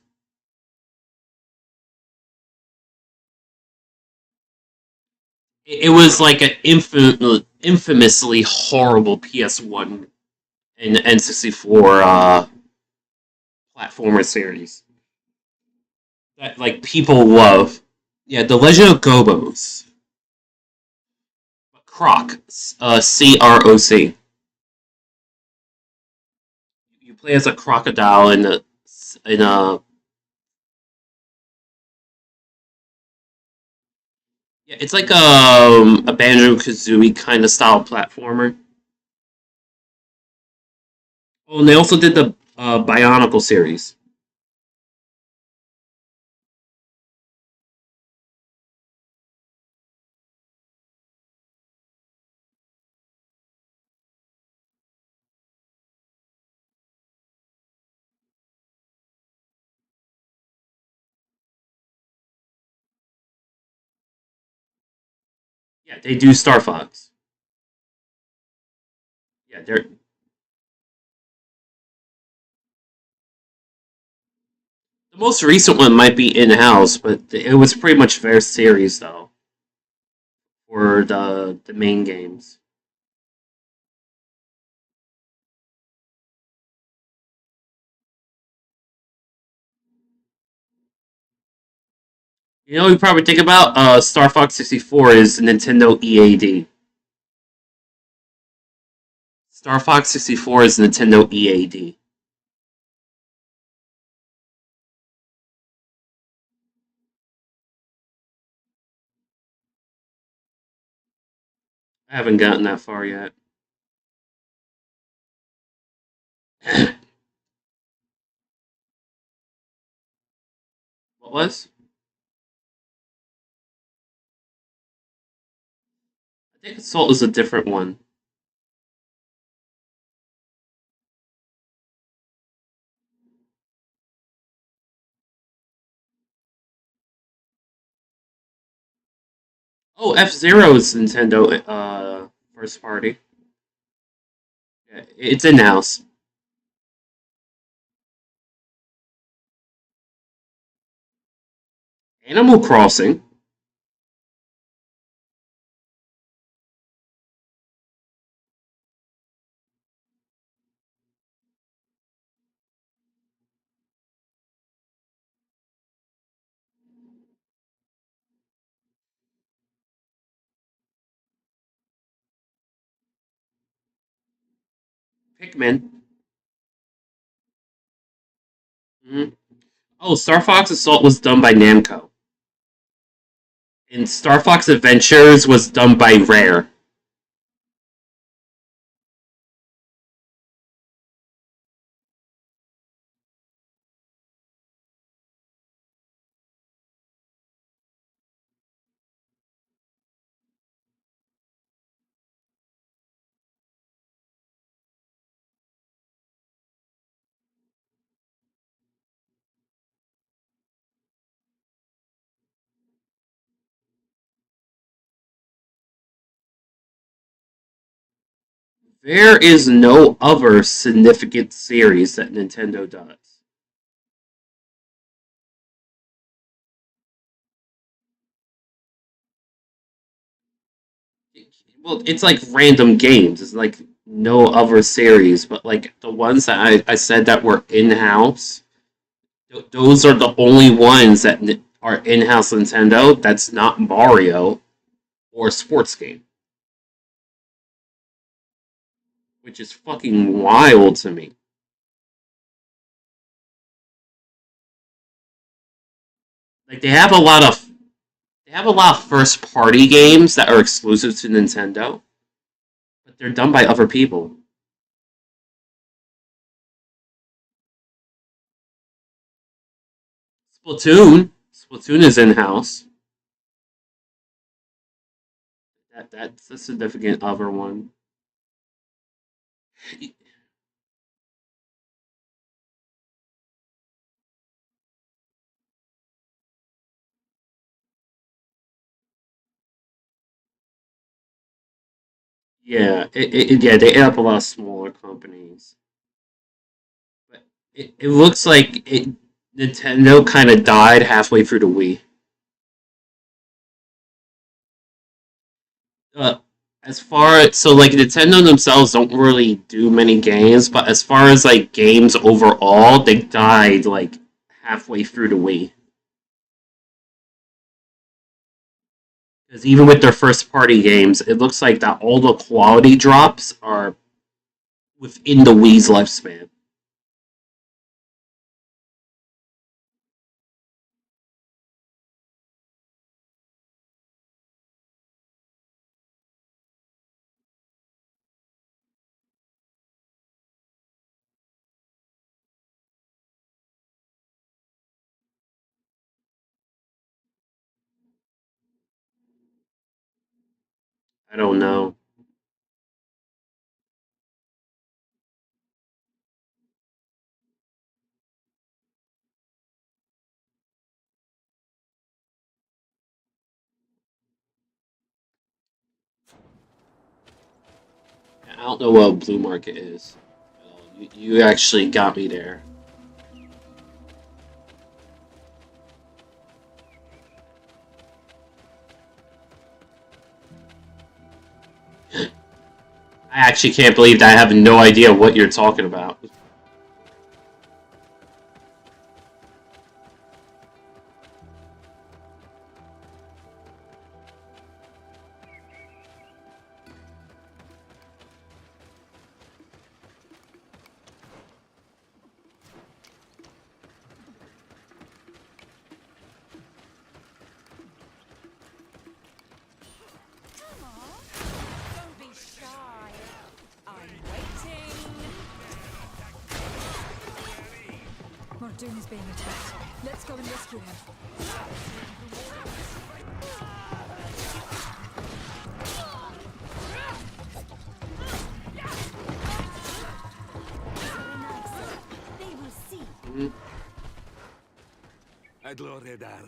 It was like an infamously horrible PS1 and N64 platformer series that like people love. Yeah, the Legend of Gobos. Croc, Croc. You play as a crocodile in a yeah, it's like a Banjo Kazooie kind of style platformer. Oh, and they also did the Bionicle series. Yeah, they do Star Fox. Yeah, they're the most recent one might be in house, but it was pretty much their series though for the main games. You know, you probably think about Star Fox 64 is Nintendo EAD. Star Fox 64 is Nintendo EAD. I haven't gotten that far yet. What was? I think Assault is a different one. Oh, F Zero is Nintendo first party. Yeah, it's in house. Animal Crossing. Pikmin. Mhm. Oh, Star Fox Assault was done by Namco, and Star Fox Adventures was done by Rare. There is no other significant series that Nintendo does. Well, it's like random games. It's like no other series, but like the ones that I said that were in house, those are the only ones that are in house Nintendo. That's not Mario or a sports game, which is fucking wild to me. Like they have a lot of first party games that are exclusive to Nintendo, but they're done by other people. Splatoon is in house. That's a significant other one. Yeah, yeah, they have a lot of smaller companies, but it looks like Nintendo kind of died halfway through the Wii. Uh, as far as so like Nintendo themselves don't really do many games, but as far as like games overall, they died like halfway through the Wii. Because even with their first party games, it looks like that all the quality drops are within the Wii's lifespan. I don't know. I don't know what a blue market is. You actually got me there. I actually can't believe that I have no idea what you're talking about. Don't be shy. I'm waiting. Mordoon is being attacked. Let's go and rescue him. They will see. Adloredar,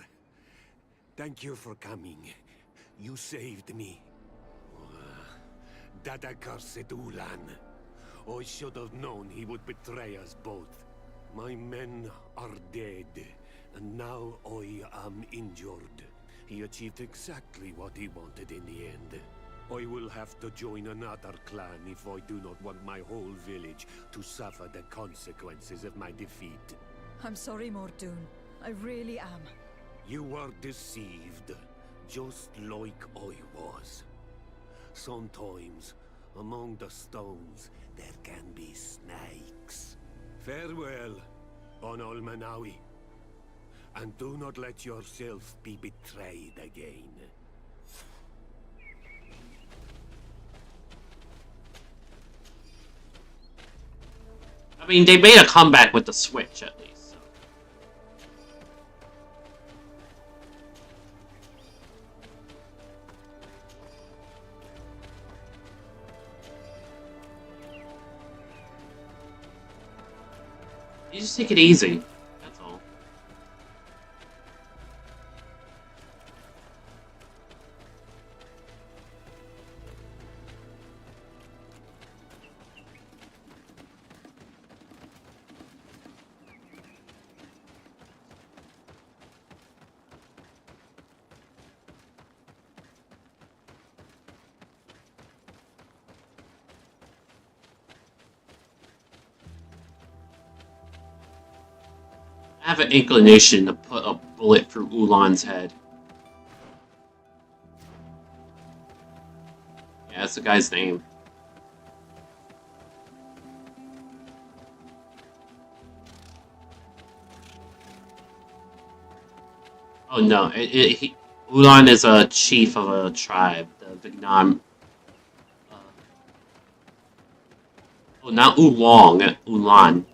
thank you for coming. You saved me. That accursed Ulan. I should have known he would betray us both. My men are dead, and now I am injured. He achieved exactly what he wanted in the end. I will have to join another clan if I do not want my whole village to suffer the consequences of my defeat. I'm sorry, Mordoon. I really am. You were deceived, just like I was. Sometimes, among the stones, there can be snakes. Farewell, on Almanawi. And do not let yourself be betrayed again. I mean, they made a comeback with the Switch, at least. So. You just take it easy. That's all. I have an inclination to put a bullet through Ulan's head. Yeah, that's the guy's name. Oh no, Ulan is a chief of a tribe, the Vietnam. Oh, not Oolong, Ulan.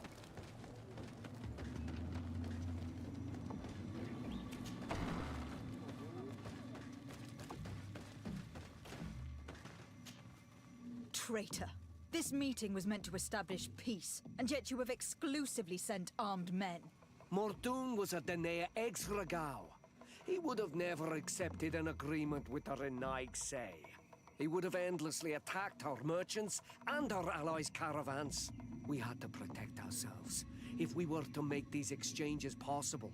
Traitor. This meeting was meant to establish peace, and yet you have exclusively sent armed men. Mordoon was a Danae ex-Regao. He would have never accepted an agreement with the Renaigse. He would have endlessly attacked our merchants and our allies' caravans. We had to protect ourselves if we were to make these exchanges possible.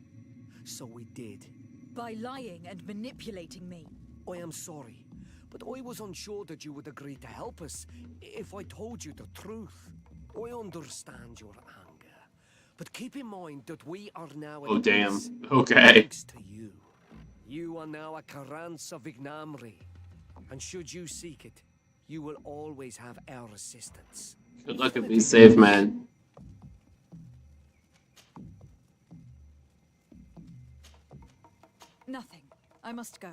So we did. By lying and manipulating me. I am sorry, but I was unsure that you would agree to help us if I told you the truth. I understand your anger, but keep in mind that we are now Oh at damn. peace Okay. thanks to you. You are now a Karans of Ignamri, and should you seek it, you will always have our assistance. Good luck and be safe, man. Nothing. I must go.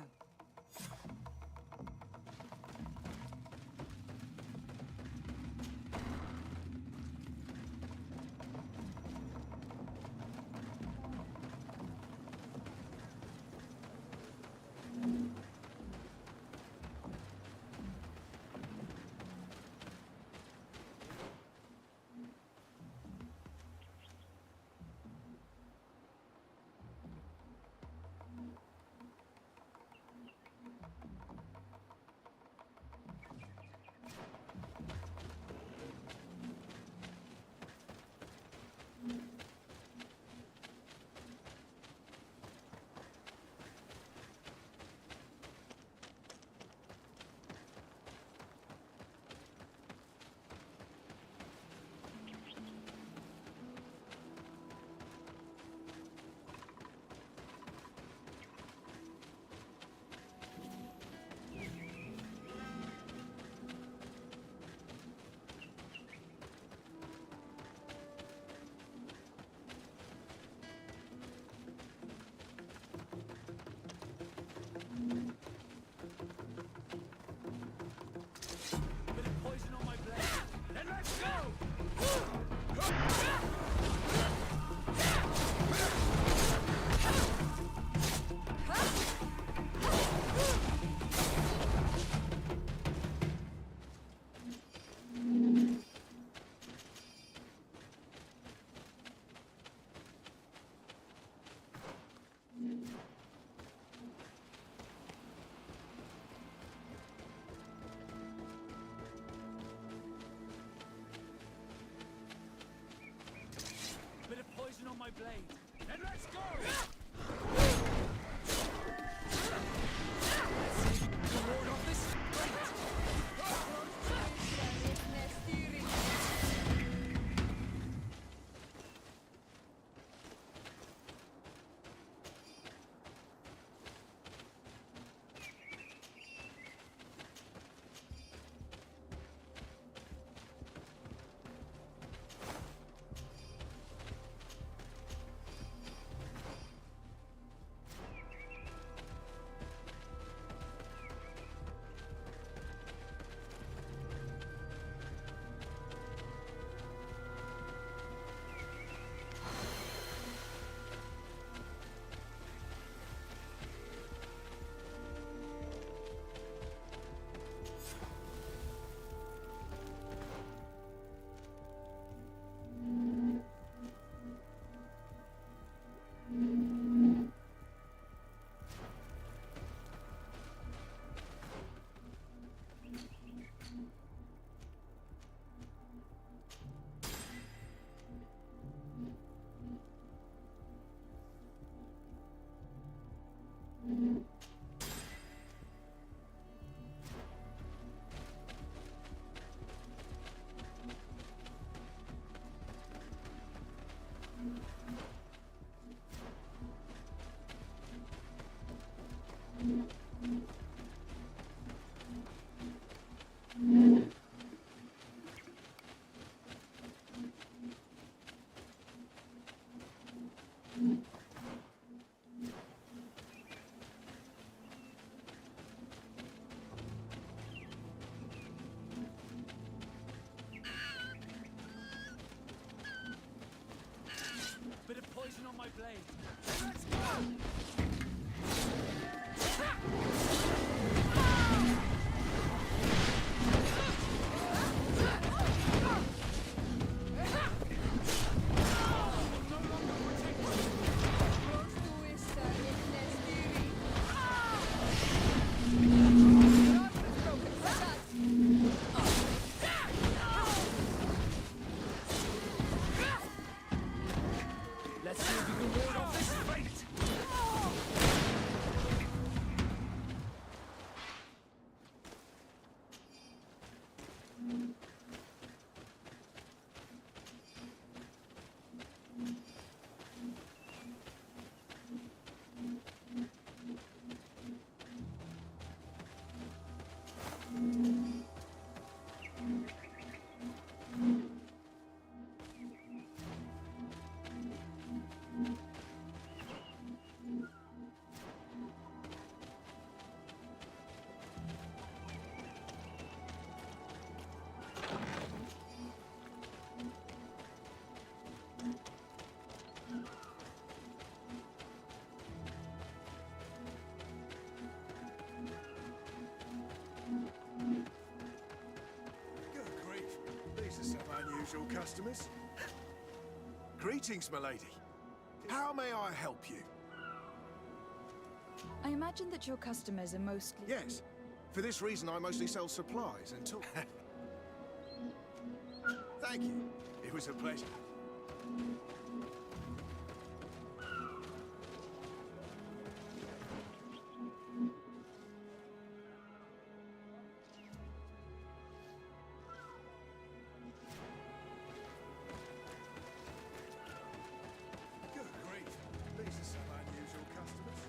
poison on my blade. Then let's go! Let's see if you can ward off this fate. Bit of poison on my blade. Let's go! Let's see if you can ward off this fate! Good grief. These are some unusual customers. Greetings, milady. How may I help you? I imagine that your customers are mostly... Yes. For this reason, I mostly sell supplies and tools. Thank you. It was a pleasure. Good grief. These are some unusual customers.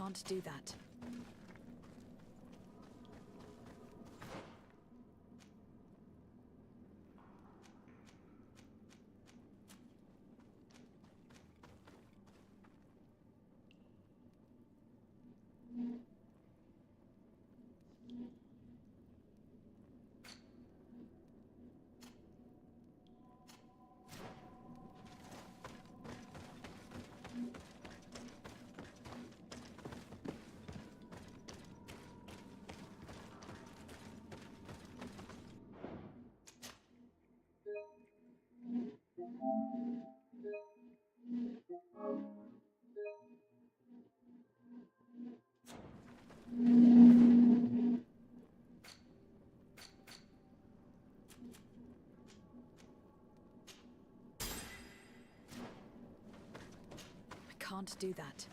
Can't do that. Can't do that.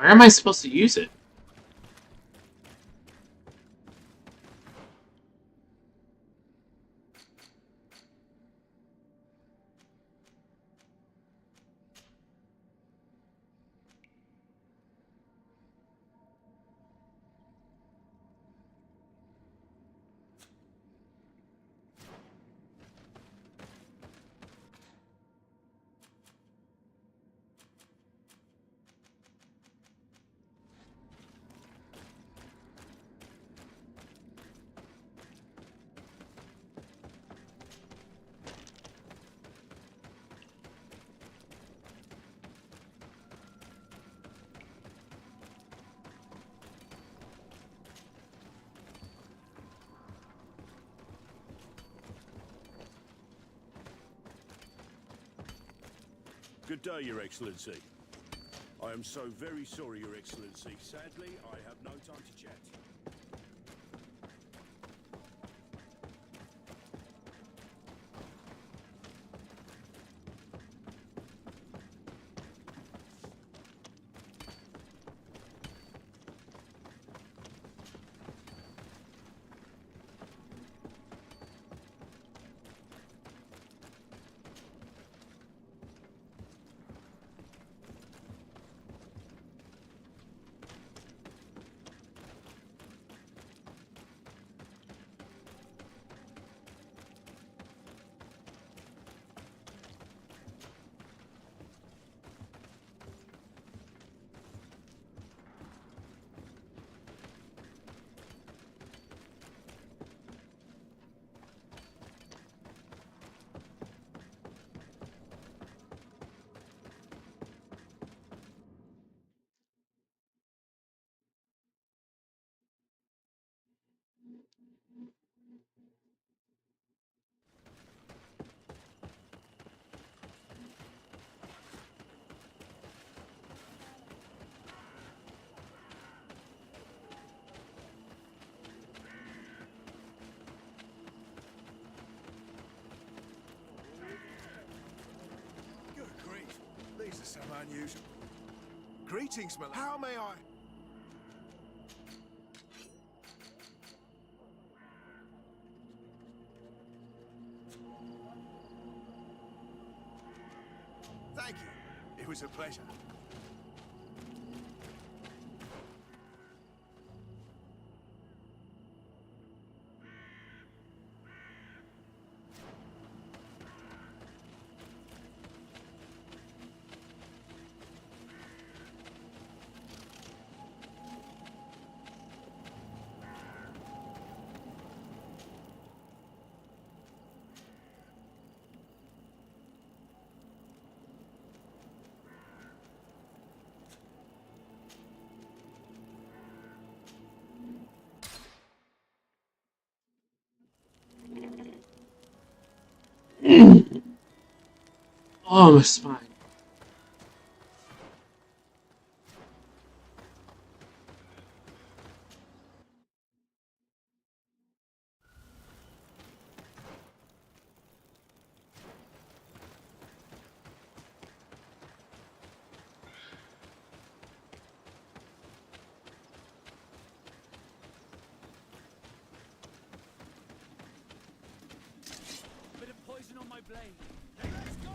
Where am I supposed to use it? Good day, Your Excellency. I am so very sorry, Your Excellency. Sadly, I have no time to chat. These are some unusual. Greetings, my lord. How may I? Thank you. It was a pleasure. Oh, my spine. Bit of poison on my blade. Hey, let's go!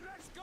Let's go!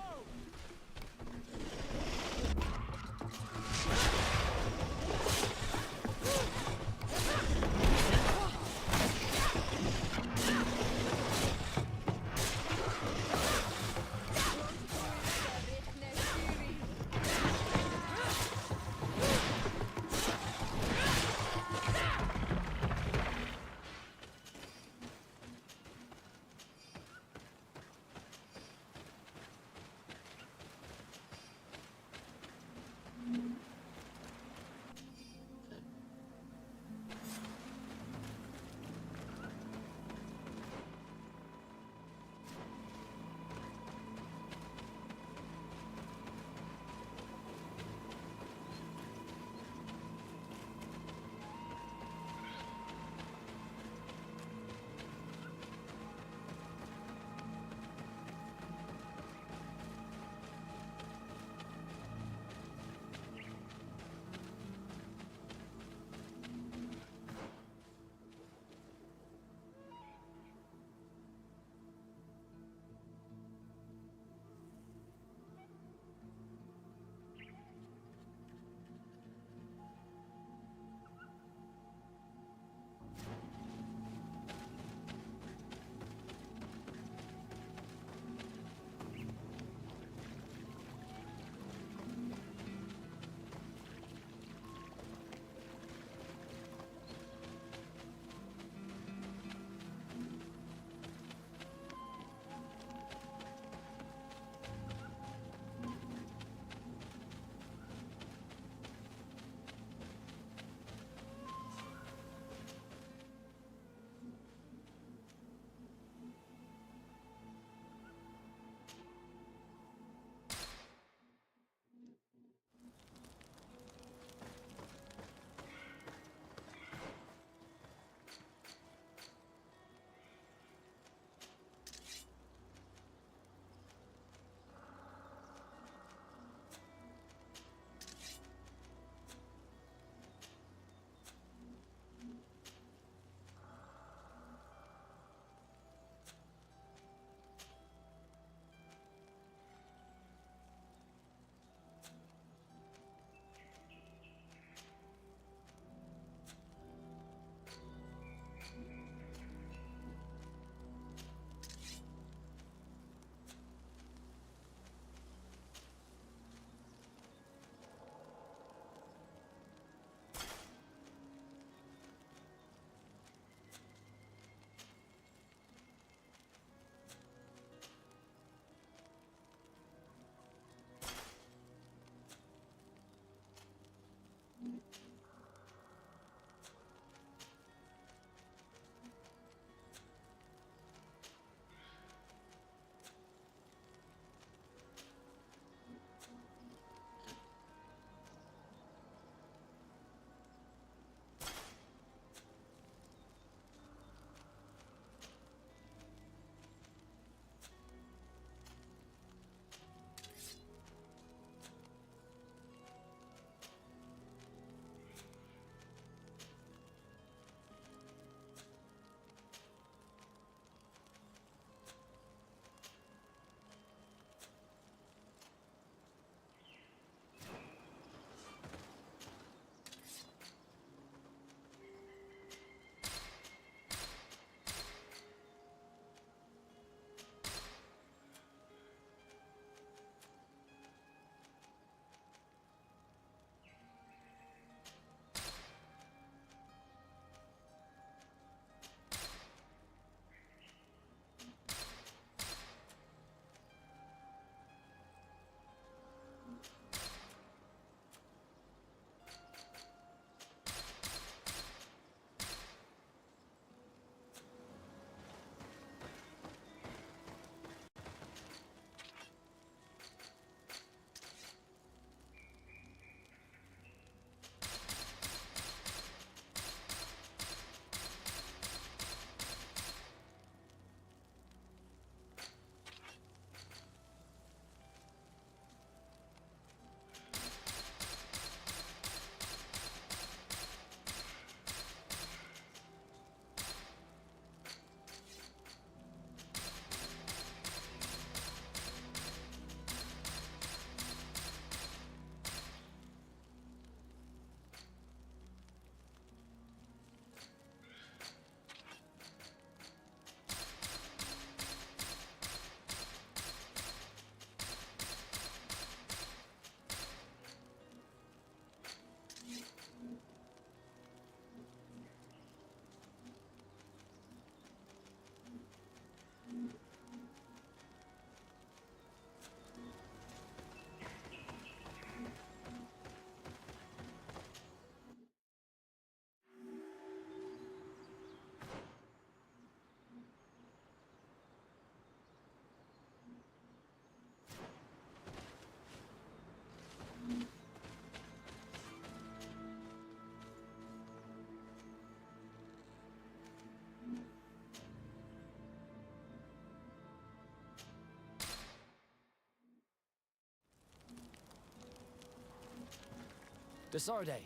Desarde,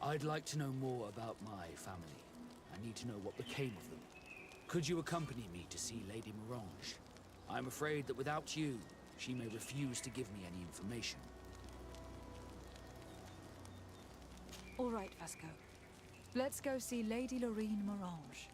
I'd like to know more about my family. I need to know what became of them. Could you accompany me to see Lady Morange? I'm afraid that without you, she may refuse to give me any information. All right, Vasco. Let's go see Lady Lorraine Morange.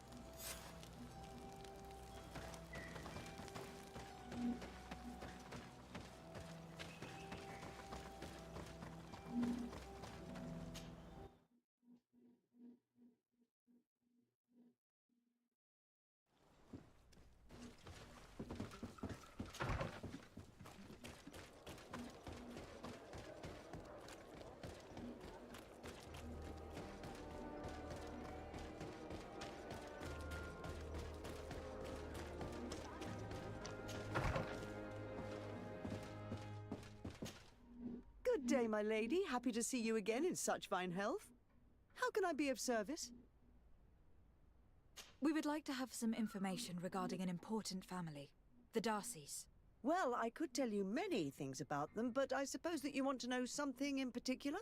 Good day, my lady. Happy to see you again in such fine health. How can I be of service? We would like to have some information regarding an important family, the Darcys. Well, I could tell you many things about them, but I suppose that you want to know something in particular?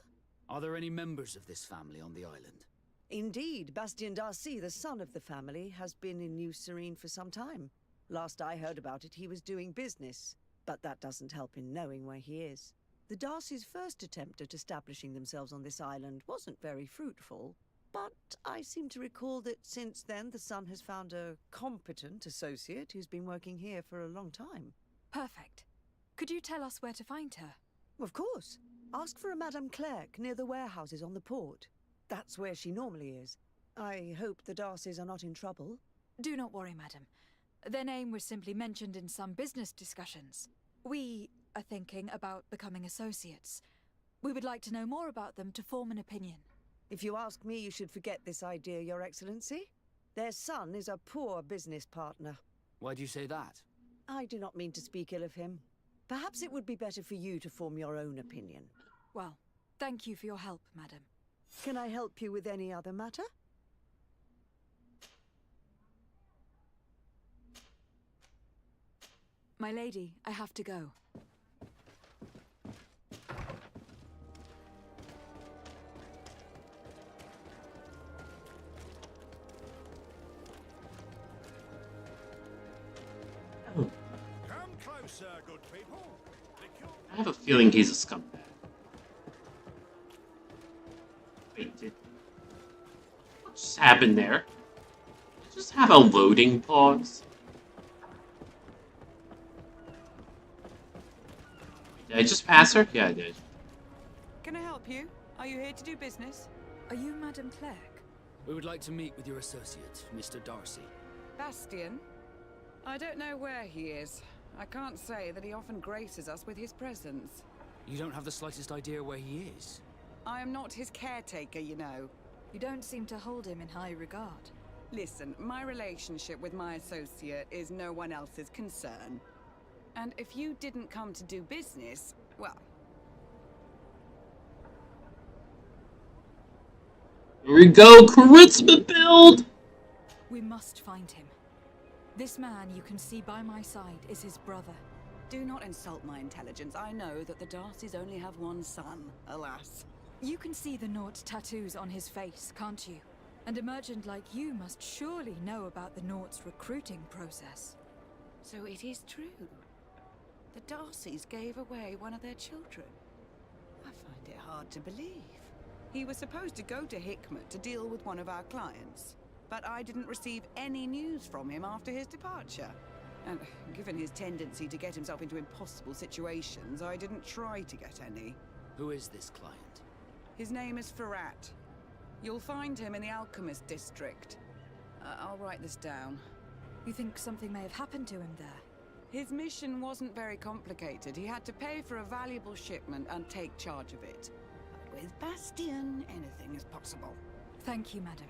Are there any members of this family on the island? Indeed, Bastien Darcy, the son of the family, has been in New Serene for some time. Last I heard about it, he was doing business, but that doesn't help in knowing where he is. The Darcys' first attempt at establishing themselves on this island wasn't very fruitful, but I seem to recall that since then the son has found a competent associate who's been working here for a long time. Perfect. Could you tell us where to find her? Of course. Ask for a Madame Clerc near the warehouses on the port. That's where she normally is. I hope the Darcys are not in trouble. Do not worry, madam. Their name was simply mentioned in some business discussions. We are thinking about becoming associates. We would like to know more about them to form an opinion. If you ask me, you should forget this idea, Your Excellency. Their son is a poor business partner. Why do you say that? I do not mean to speak ill of him. Perhaps it would be better for you to form your own opinion. Well, thank you for your help, madam. Can I help you with any other matter? My lady, I have to go. Come closer, good people. I have a feeling he's a scumbag. Wait, what just happened there? Did I just have a loading pause? Did I just pass her? Yeah, I did. Can I help you? Are you here to do business? Are you Madame Clerc? We would like to meet with your associate, Mr. Darcy. Bastien? I don't know where he is. I can't say that he often graces us with his presence. You don't have the slightest idea where he is? I am not his caretaker, you know. You don't seem to hold him in high regard. Listen, my relationship with my associate is no one else's concern. And if you didn't come to do business, well... Here we go, charisma build! We must find him. This man you can see by my side is his brother. Do not insult my intelligence. I know that the Darcys only have one son, alas. You can see the Naught's tattoos on his face, can't you? And a merchant like you must surely know about the Naught's recruiting process. So it is true. The Darcys gave away one of their children. I find it hard to believe. He was supposed to go to Hikmet to deal with one of our clients, but I didn't receive any news from him after his departure. And given his tendency to get himself into impossible situations, I didn't try to get any. Who is this client? His name is Ferrat. You'll find him in the Alchemist District. I'll write this down. You think something may have happened to him there? His mission wasn't very complicated. He had to pay for a valuable shipment and take charge of it. But with Bastien, anything is possible. Thank you, madam.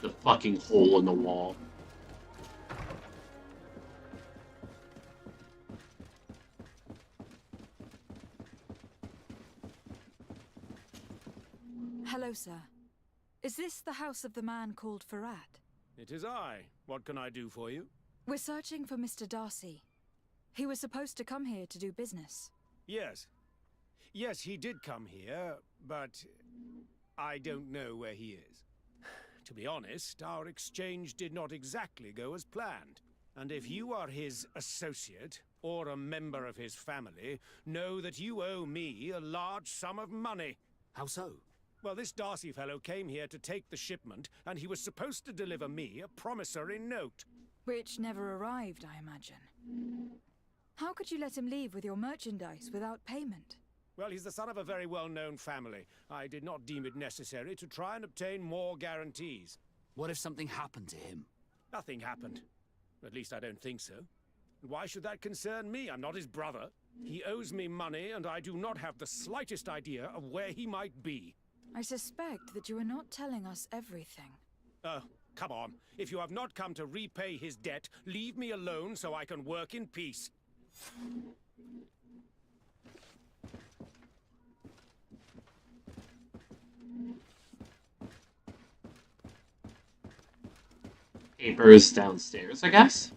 the fucking hole in the wall. Hello, sir. Is this the house of the man called Farad? It is I. What can I do for you? We're searching for Mr. Darcy. He was supposed to come here to do business. Yes. Yes, he did come here, but I don't know where he is. To be honest, our exchange did not exactly go as planned. And if you are his associate, or a member of his family, know that you owe me a large sum of money. How so? Well, this Darcy fellow came here to take the shipment, and he was supposed to deliver me a promissory note. Which never arrived, I imagine. How could you let him leave with your merchandise without payment? Well, he's the son of a very well-known family. I did not deem it necessary to try and obtain more guarantees. What if something happened to him? Nothing happened. At least I don't think so. Why should that concern me? I'm not his brother. He owes me money, and I do not have the slightest idea of where he might be. I suspect that you are not telling us everything. Oh, come on. If you have not come to repay his debt, leave me alone so I can work in peace. Papers downstairs, I guess?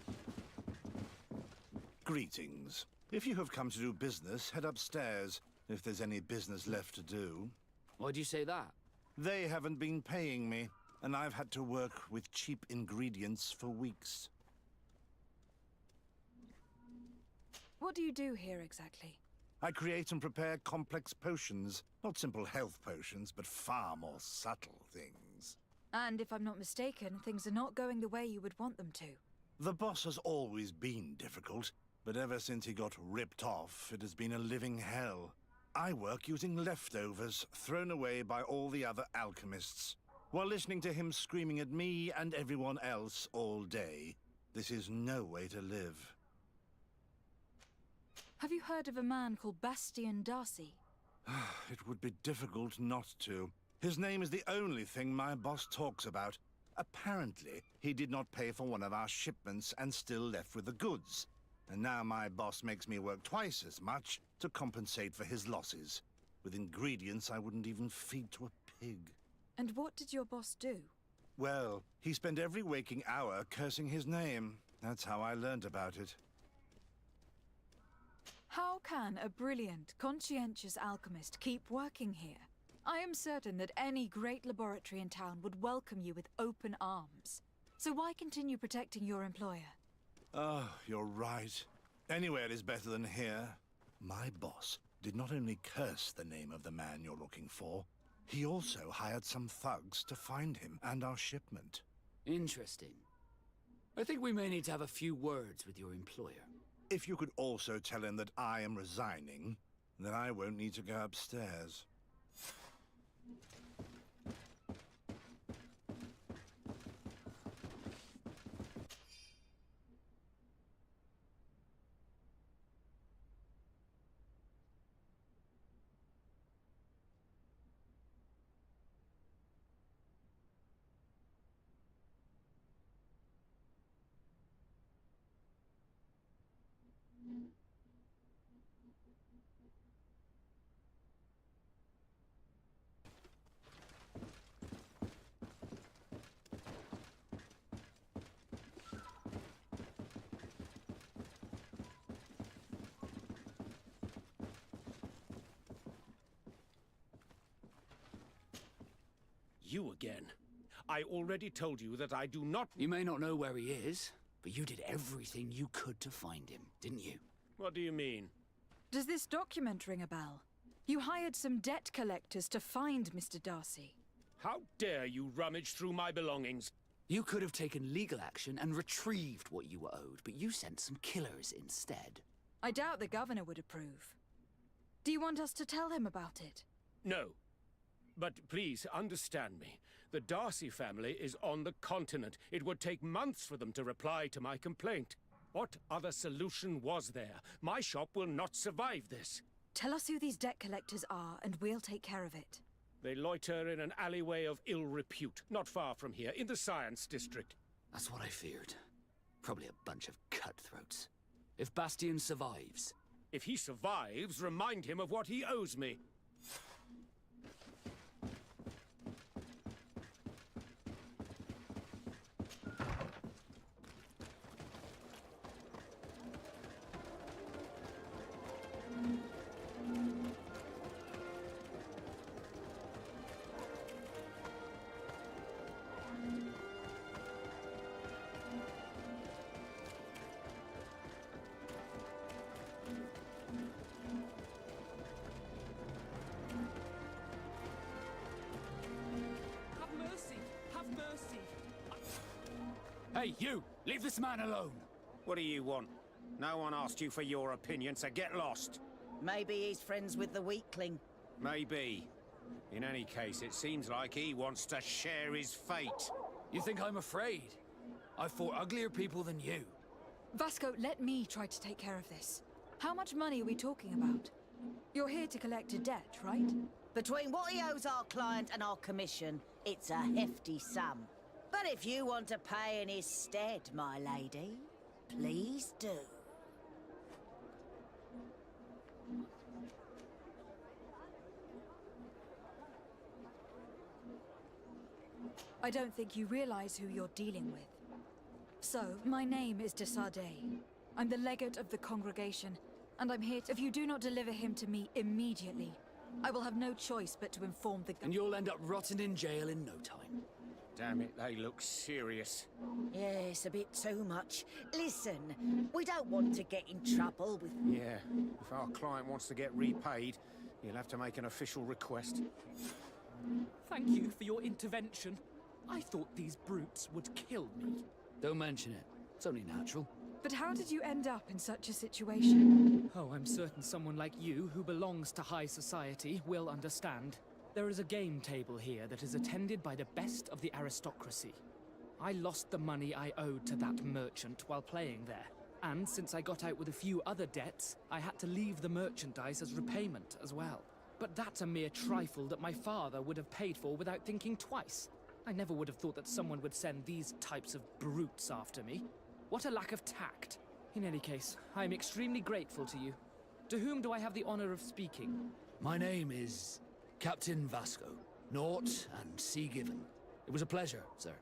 Greetings. If you have come to do business, head upstairs, if there's any business left to do. Why'd you say that? They haven't been paying me, and I've had to work with cheap ingredients for weeks. What do you do here exactly? I create and prepare complex potions. Not simple health potions, but far more subtle things. And if I'm not mistaken, things are not going the way you would want them to. The boss has always been difficult, but ever since he got ripped off, it has been a living hell. I work using leftovers thrown away by all the other alchemists, while listening to him screaming at me and everyone else all day. This is no way to live. Have you heard of a man called Bastian Darcy? It would be difficult not to. His name is the only thing my boss talks about. Apparently, he did not pay for one of our shipments and still left with the goods. And now my boss makes me work twice as much to compensate for his losses, with ingredients I wouldn't even feed to a pig. And what did your boss do? Well, he spent every waking hour cursing his name. That's how I learned about it. How can a brilliant, conscientious alchemist keep working here? I am certain that any great laboratory in town would welcome you with open arms. So why continue protecting your employer? Oh, you're right. Anywhere is better than here. My boss did not only curse the name of the man you're looking for, he also hired some thugs to find him and our shipment. Interesting. I think we may need to have a few words with your employer. If you could also tell him that I am resigning, then I won't need to go upstairs. You again. I already told you that I do not... You may not know where he is, but you did everything you could to find him, didn't you? What do you mean? Does this document ring a bell? You hired some debt collectors to find Mr. Darcy. How dare you rummage through my belongings? You could have taken legal action and retrieved what you were owed, but you sent some killers instead. I doubt the governor would approve. Do you want us to tell him about it? No. But please, understand me. The Darcy family is on the continent. It would take months for them to reply to my complaint. What other solution was there? My shop will not survive this. Tell us who these debt collectors are, and we'll take care of it. They loiter in an alleyway of ill repute, not far from here, in the Science District. That's what I feared. Probably a bunch of cutthroats. If Bastian survives... If he survives, remind him of what he owes me. Hey, you! Leave this man alone! What do you want? No one asked you for your opinion, so get lost. Maybe he's friends with the weakling. Maybe. In any case, it seems like he wants to share his fate. You think I'm afraid? I've fought uglier people than you. Vasco, let me try to take care of this. How much money are we talking about? You're here to collect a debt, right? Between what he owes our client and our commission, it's a hefty sum. But if you want to pay in his stead, my lady, please do. I don't think you realize who you're dealing with. So, my name is de Sardet. I'm the legate of the congregation, and I'm here to... If you do not deliver him to me immediately, I will have no choice but to inform the... And you'll end up rotting in jail in no time. Damn it, they look serious. Yes, a bit too much. Listen, we don't want to get in trouble with... Yeah, if our client wants to get repaid, he'll have to make an official request. Thank you for your intervention. I thought these brutes would kill me. Don't mention it. It's only natural. But how did you end up in such a situation? Oh, I'm certain someone like you, who belongs to high society, will understand. There is a game table here that is attended by the best of the aristocracy. I lost the money I owed to that merchant while playing there. And since I got out with a few other debts, I had to leave the merchandise as repayment as well. But that's a mere trifle that my father would have paid for without thinking twice. I never would have thought that someone would send these types of brutes after me. What a lack of tact. In any case, I am extremely grateful to you. To whom do I have the honor of speaking? My name is Captain Vasco. Naught and sea given. It was a pleasure, sir.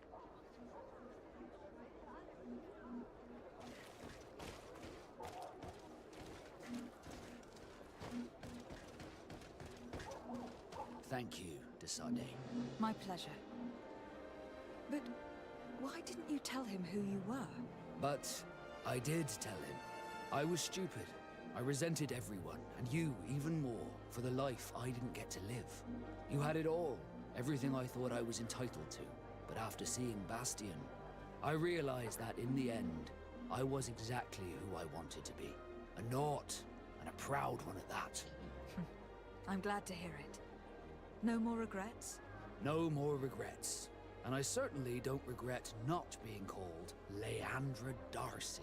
Thank you, de Sardet. My pleasure. But why didn't you tell him who you were? But I did tell him. I was stupid. I resented everyone, and you even more, for the life I didn't get to live. You had it all, everything I thought I was entitled to. But after seeing Bastian, I realized that in the end, I was exactly who I wanted to be. A naught, and a proud one at that. I'm glad to hear it. No more regrets? No more regrets. And I certainly don't regret not being called Leandra Darcy.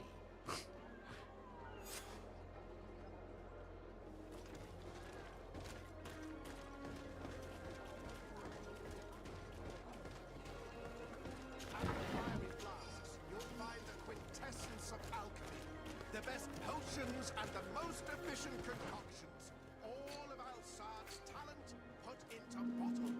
The best potions and the most efficient concoctions. All of Alsad's talent put into bottles.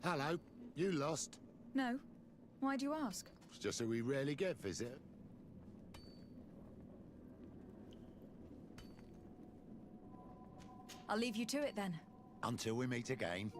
Hello. You lost? No. Why do you ask? It's just that we rarely get visit. I'll leave you to it then. Until we meet again.